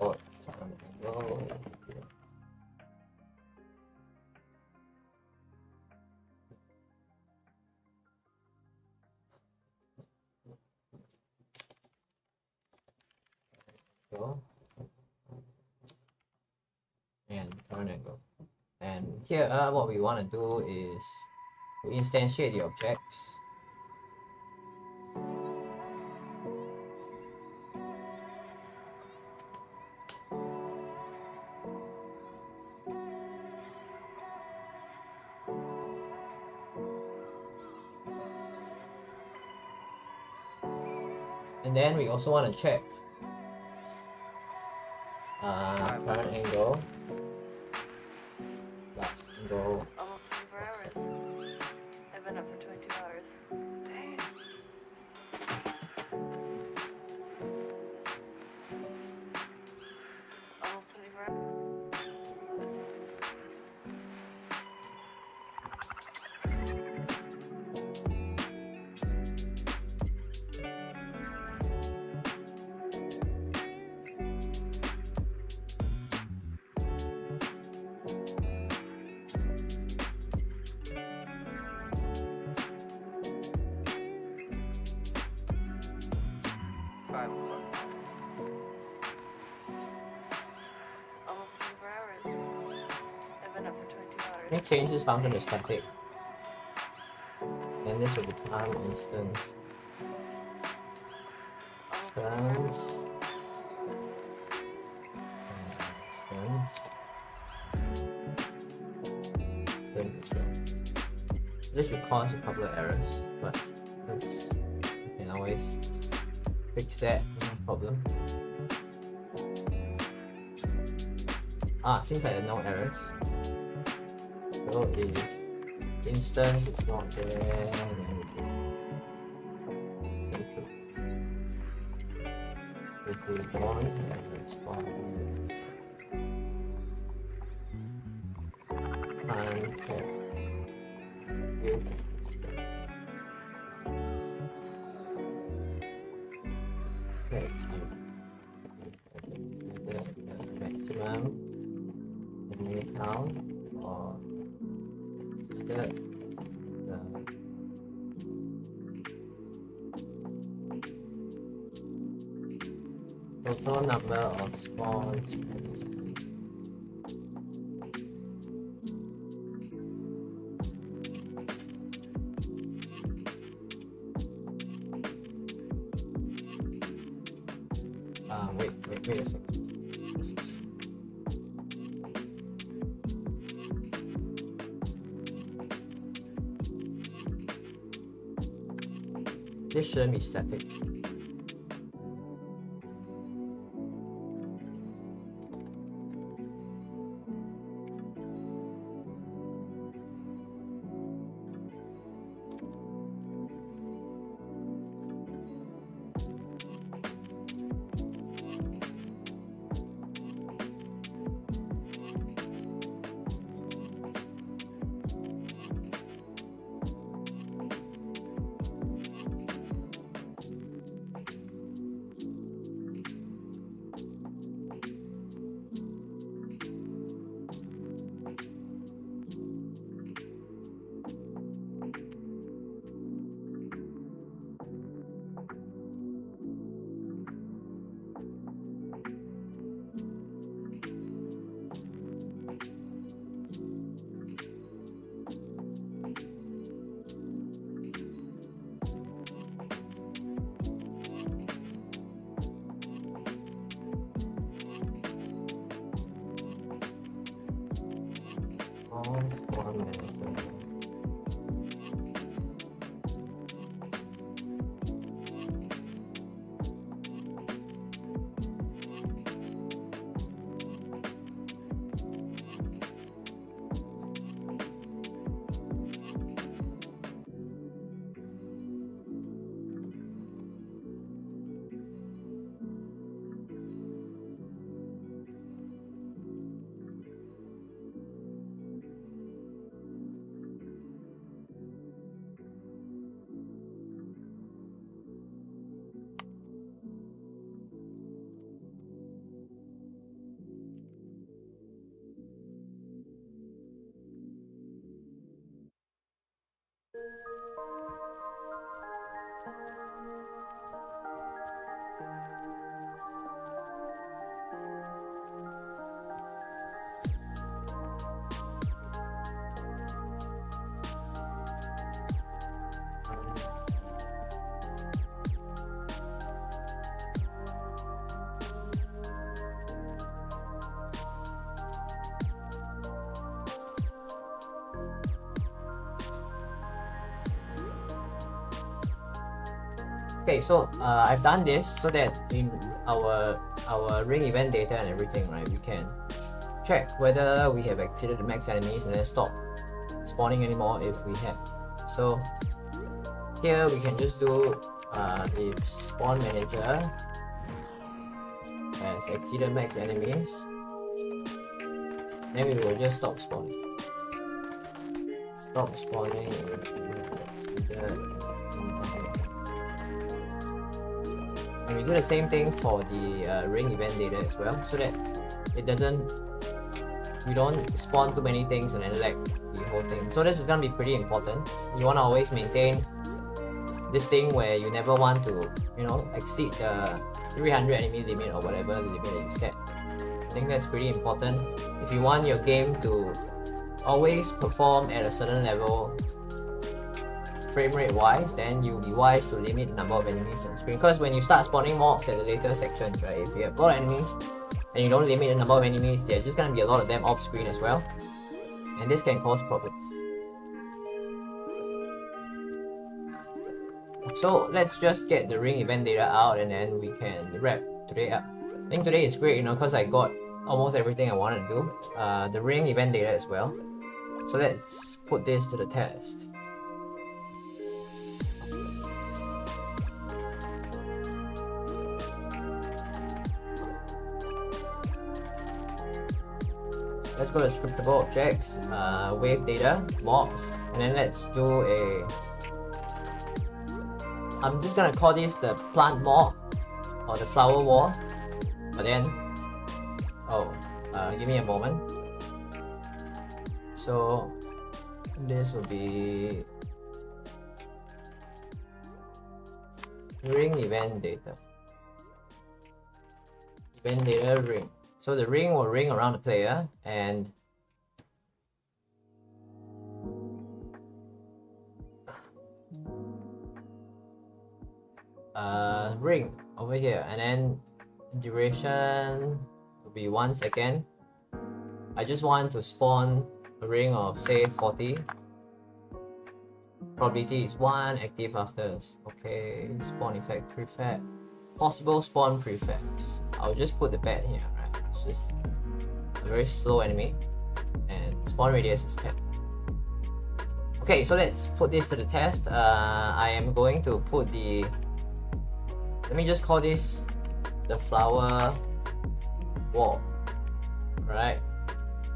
Oh, go and turn and go. And here what we want to do is to instantiate the objects. And then we also want to check current angle, last angle. Almost 24 hours. I've been up for 22 hours. Damn. Almost 24 hours. Almost 24 hours. I've been up for 22 hours. Let me change this function to static. And this will become instance. Instance. Instance as well. This should cause a couple of errors, but we can always fix that, no problem. Seems like there are no errors. So if instance is not there, then we can true. If we want, then let's spawn uncheck if let's the maximum enemy count or exceeded the total number of spawns. Wait a second. This shouldn't be static. Spawn manager. Okay, so I've done this so that in our ring event data and everything, right, we can check whether we have exceeded the max enemies and then stop spawning anymore if we have. So here we can just do if spawn manager has exceeded max enemies, then we will just stop spawning. Stop spawning if we have exceeded. And we do the same thing for the ring event data as well, so that it doesn't, we don't spawn too many things and then lag the whole thing. So this is gonna be pretty important. You wanna always maintain this thing where you never want to, you know, exceed the 300 enemy limit or whatever the limit that you set. I think that's pretty important. If you want your game to always perform at a certain level frame rate wise, then you'll be wise to limit the number of enemies on screen, because when you start spawning mobs at the later sections, right, if you have a lot of enemies and you don't limit the number of enemies, there's just gonna be a lot of them off screen as well, and this can cause problems. So let's just get the ring event data out and then we can wrap today up. I think today is great, you know, because I got almost everything I wanted to do. The ring event data as well. So let's put this to the test. Let's go to scriptable objects, wave data, mobs, and then let's do a, I'm just gonna call this the plant mob or the flower wall, but then, give me a moment. So this will be ring event data. Event data ring. So the ring will ring around the player and ring over here, and then duration will be 1 second. I just want to spawn a ring of say 40. Probability is 1, active after. Okay, spawn effect prefab. Possible spawn prefabs. I'll just put the bat here, right? It's just a very slow enemy, and spawn radius is 10. Okay, so let's put this to the test. I am going to put the, let me just call this the flower wall, right?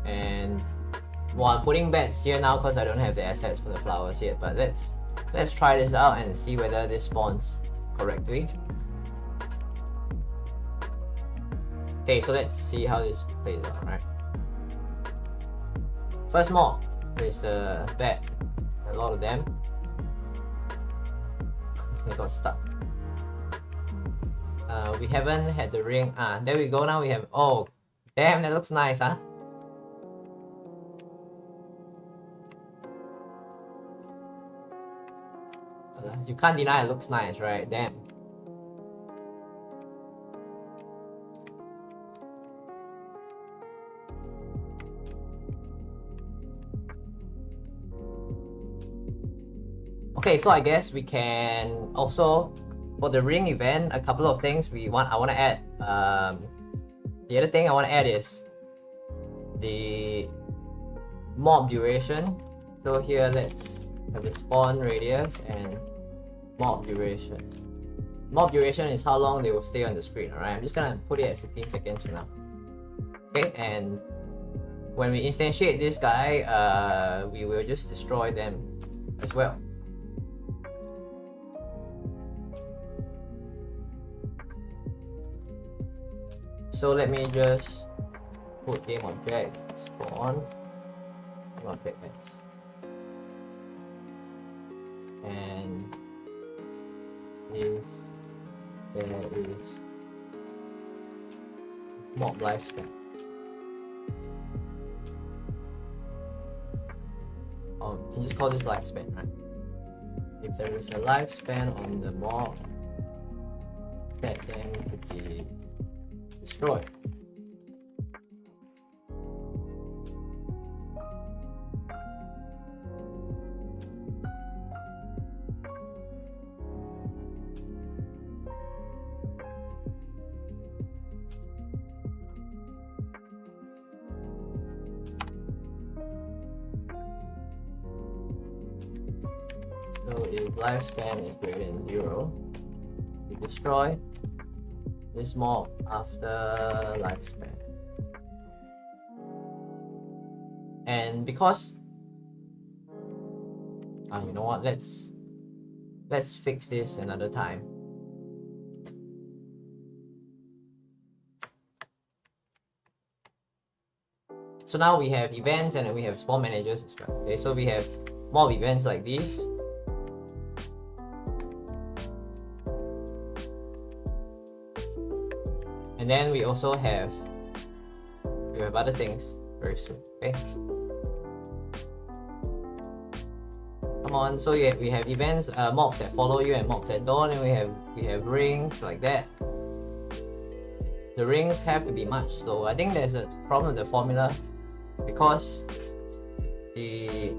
And well, I'm putting bats here now because I don't have the assets for the flowers yet, but let's try this out and see whether this spawns correctly. Okay, so let's see how this plays out, right? First mob is the bat. A lot of them. They got stuck. We haven't had the ring. There we go. Now we have. Oh, damn! That looks nice, huh? You can't deny it looks nice, right? Damn. Okay, so I guess we can also, for the ring event, a couple of things I want to add. The other thing I want to add is the mob duration. So here let's have the spawn radius and mob duration. Mob duration is how long they will stay on the screen. Alright, I'm just gonna put it at 15 seconds for now. Okay, and when we instantiate this guy, we will just destroy them as well. So let me just put game object spawn object x, and if there is mob lifespan, you can just call this lifespan, right? If there is a lifespan on the mob, that then could be destroyed. So if lifespan is greater than 0, we destroy this mob after lifespan. And because you know what, let's fix this another time. So now we have events and we have spawn managers as well. Okay, so we have mob events like these. And then we also have other things very soon. Okay, come on. So yeah, we have events, mobs that follow you and mobs that don't, and we have rings like that. The rings have to be much slower. I think there's a problem with the formula because the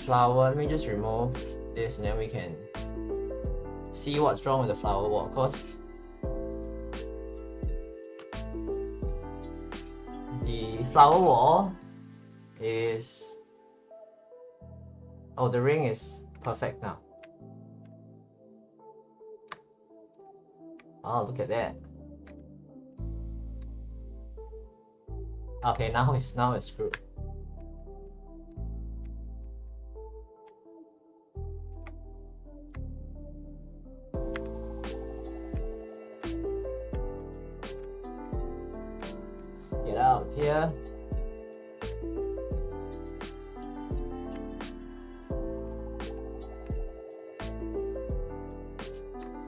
flower. Let me just remove this, and then we can see what's wrong with the flower wall. Because the flower wall is, oh, the ring is perfect now. Oh, look at that. Okay, now it's screwed. Let's get out of here.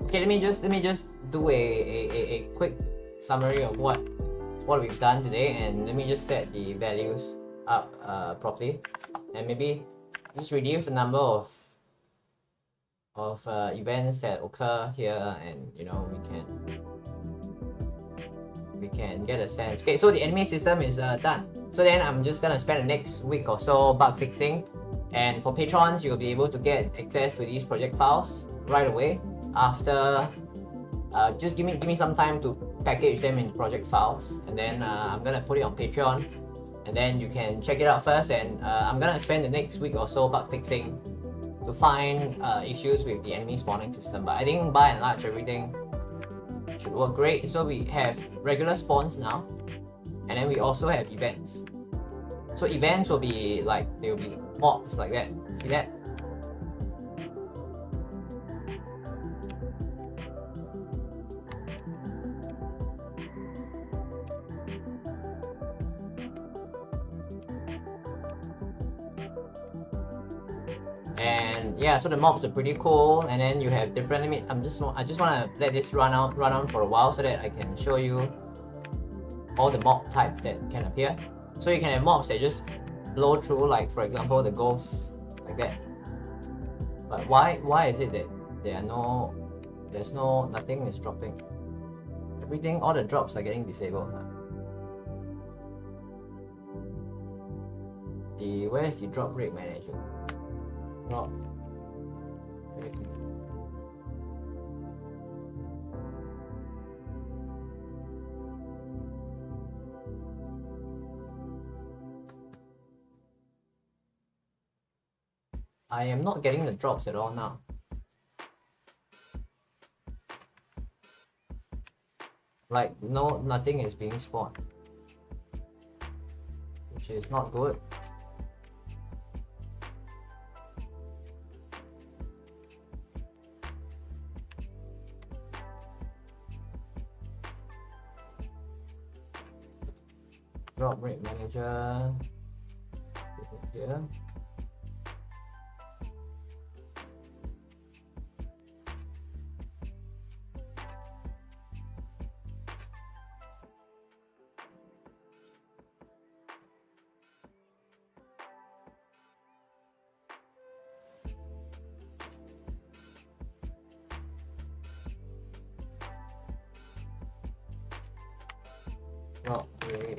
Okay, let me just do a quick summary of what we've done today, and let me just set the values up properly, and maybe just reduce the number of events that occur here, and you know, we can get a sense. Okay, so the enemy system is done. So then I'm just gonna spend the next week or so bug fixing, and for patrons you'll be able to get access to these project files right away after. Just give me some time to package them in project files, and then I'm gonna put it on Patreon, and then you can check it out first. And I'm gonna spend the next week or so bug fixing to find issues with the enemy spawning system. But I think by and large everything should work great. So we have regular spawns now, and then we also have events. So events will be like, they will be mobs like that. See that? And yeah, so the mobs are pretty cool, and then you have different limit. I just want to let this run on for a while so that I can show you all the mob types that can appear. So you can have mobs that just blow through, like for example the ghosts like that. But why is it that nothing is dropping? Everything, all the drops are getting disabled now. Where is the drop rate manager? Drop rate. I am not getting the drops at all now. Like, nothing is being spawned, which is not good. Drop rate manager, put it here. Drop rate.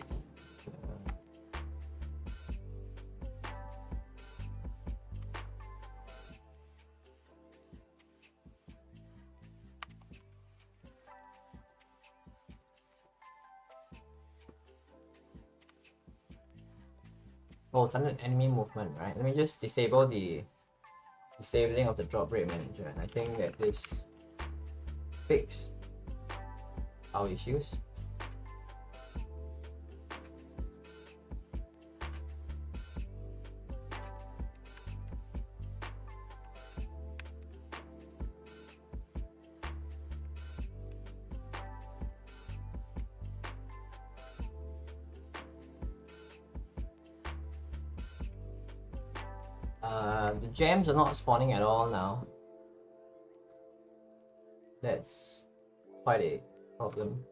Oh, it's under enemy movement, right? Let me just disable the disabling of the drop rate manager, and I think that this fix our issues. The gems are not spawning at all now. That's quite a problem.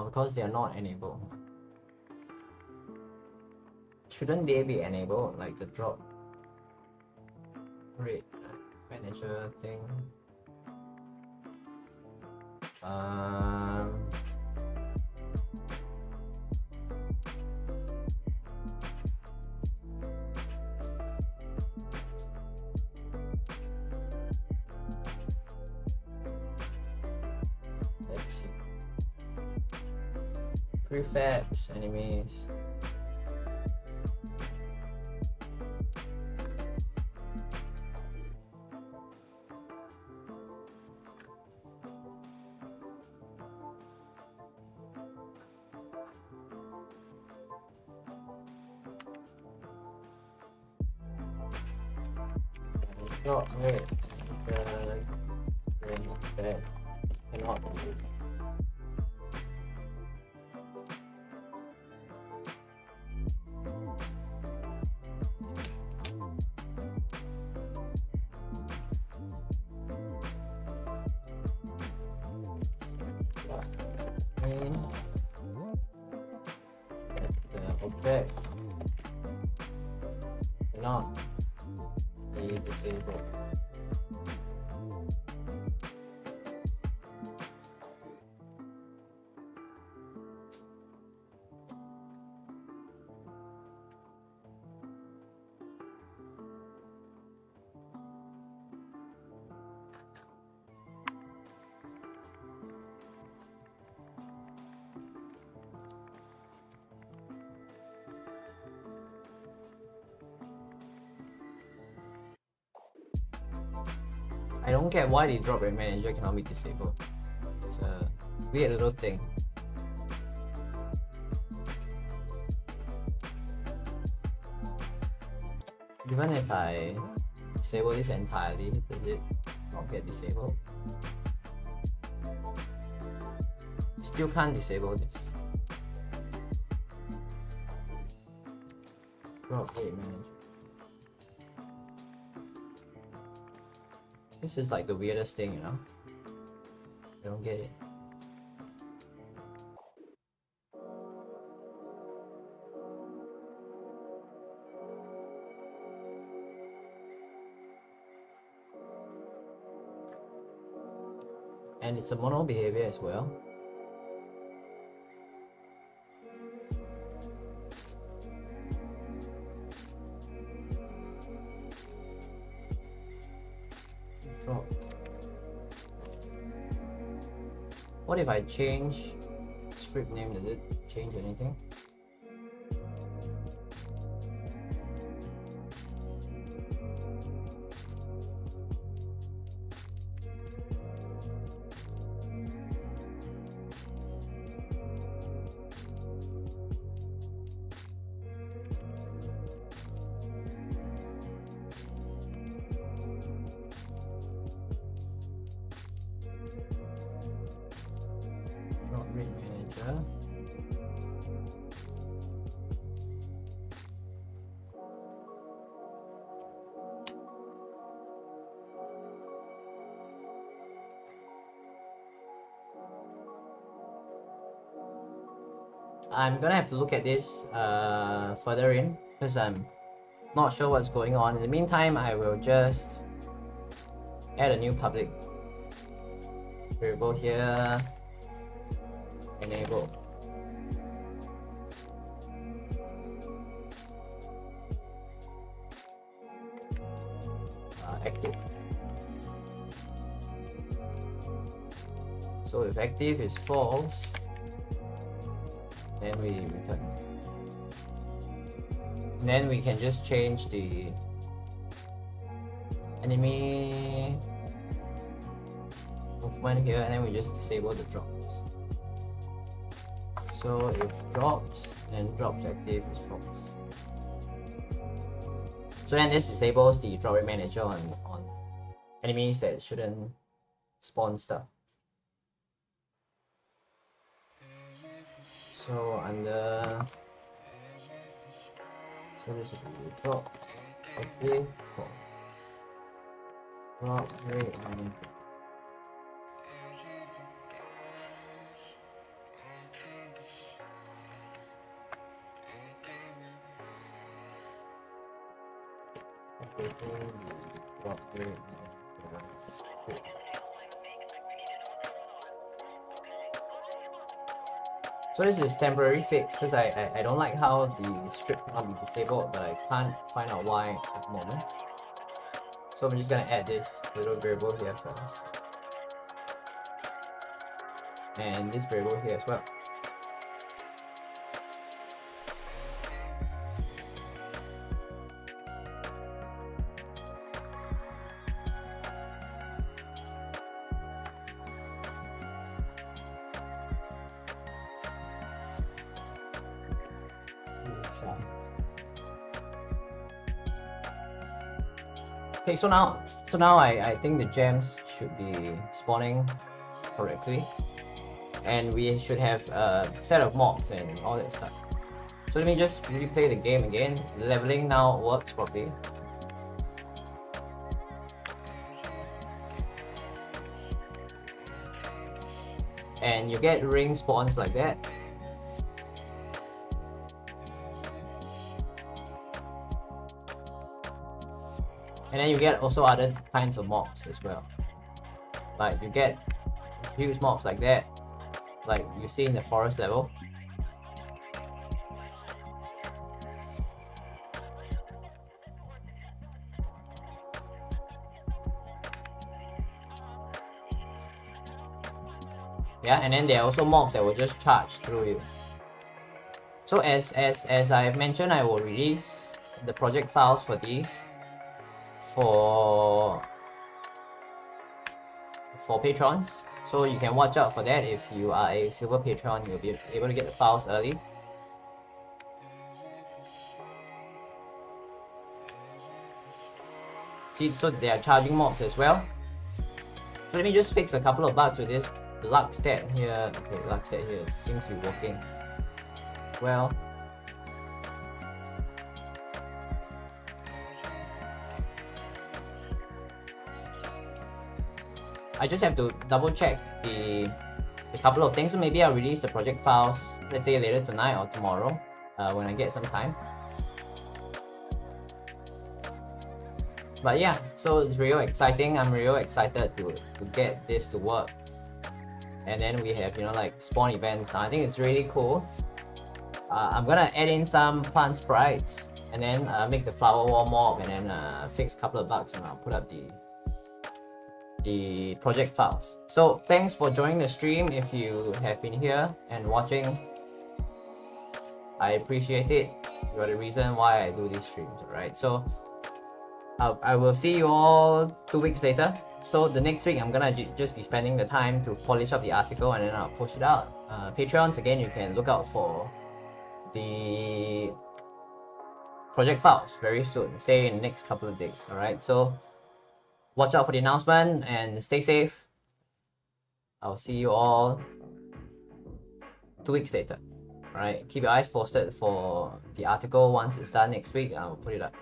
Because they are not enabled. Shouldn't they be enabled, like the drop rate manager thing? Let's see. Prefabs, enemies. Drop rate. That cannot be. The object cannot be disabled. I don't get why the drop rate manager cannot be disabled. It's a weird little thing. Even if I disable this entirely, does it not get disabled? Still can't disable this. Drop rate manager. This is like the weirdest thing, you know? I don't get it. and it's a mono behavior as well. Drop. What if I change script name? Does it change anything? Drop rate manager. I'm gonna have to look at this further in because I'm not sure what's going on. In the meantime, I will just add a new public variable here. Enable. Active. So if active is false, then we return. And then we can just change the enemy movement here, and then we just disable the drops. So if drops and drops active is false. So then this disables the drop rate manager on enemies that shouldn't spawn stuff. So under, so this will be drop active false. Drop rate manager. So this is temporary fix because I don't like how the script cannot be disabled, but I can't find out why at the moment. So I'm just gonna add this little variable here first. And this variable here as well. Okay, so now I think the gems should be spawning correctly, and we should have a set of mobs and all that stuff. So let me just replay the game again. Leveling now works properly. And you get ring spawns like that. And then you get also other kinds of mobs as well. Like you get huge mobs like that, like you see in the forest level. Yeah, and then there are also mobs that will just charge through you. So as I have mentioned, I will release the project files for these for patrons, so you can watch out for that. If you are a silver patron, you'll be able to get the files early. See, so they are charging mobs as well. So let me just fix a couple of bugs with this. The luck stat here, okay, luck stat here seems to be working well. I just have to double check the couple of things. So maybe I'll release the project files, let's say later tonight or tomorrow, when I get some time. But yeah, so it's real exciting. I'm real excited to get this to work. and then we have, you know, like spawn events. Now I think it's really cool. I'm gonna add in some plant sprites and then make the flower wall mob, and then fix a couple of bugs, and I'll put up the project files. So thanks for joining the stream. If you have been here and watching, I appreciate it. You are the reason why I do these streams, alright? So I will see you all 2 weeks later. So the next week I'm gonna just be spending the time to polish up the article, and then I'll push it out. Patreons, again, you can look out for the project files very soon, say in the next couple of days, alright? So watch out for the announcement and stay safe. I'll see you all 2 weeks later. Alright, keep your eyes posted for the article. Once it's done next week, I'll put it up.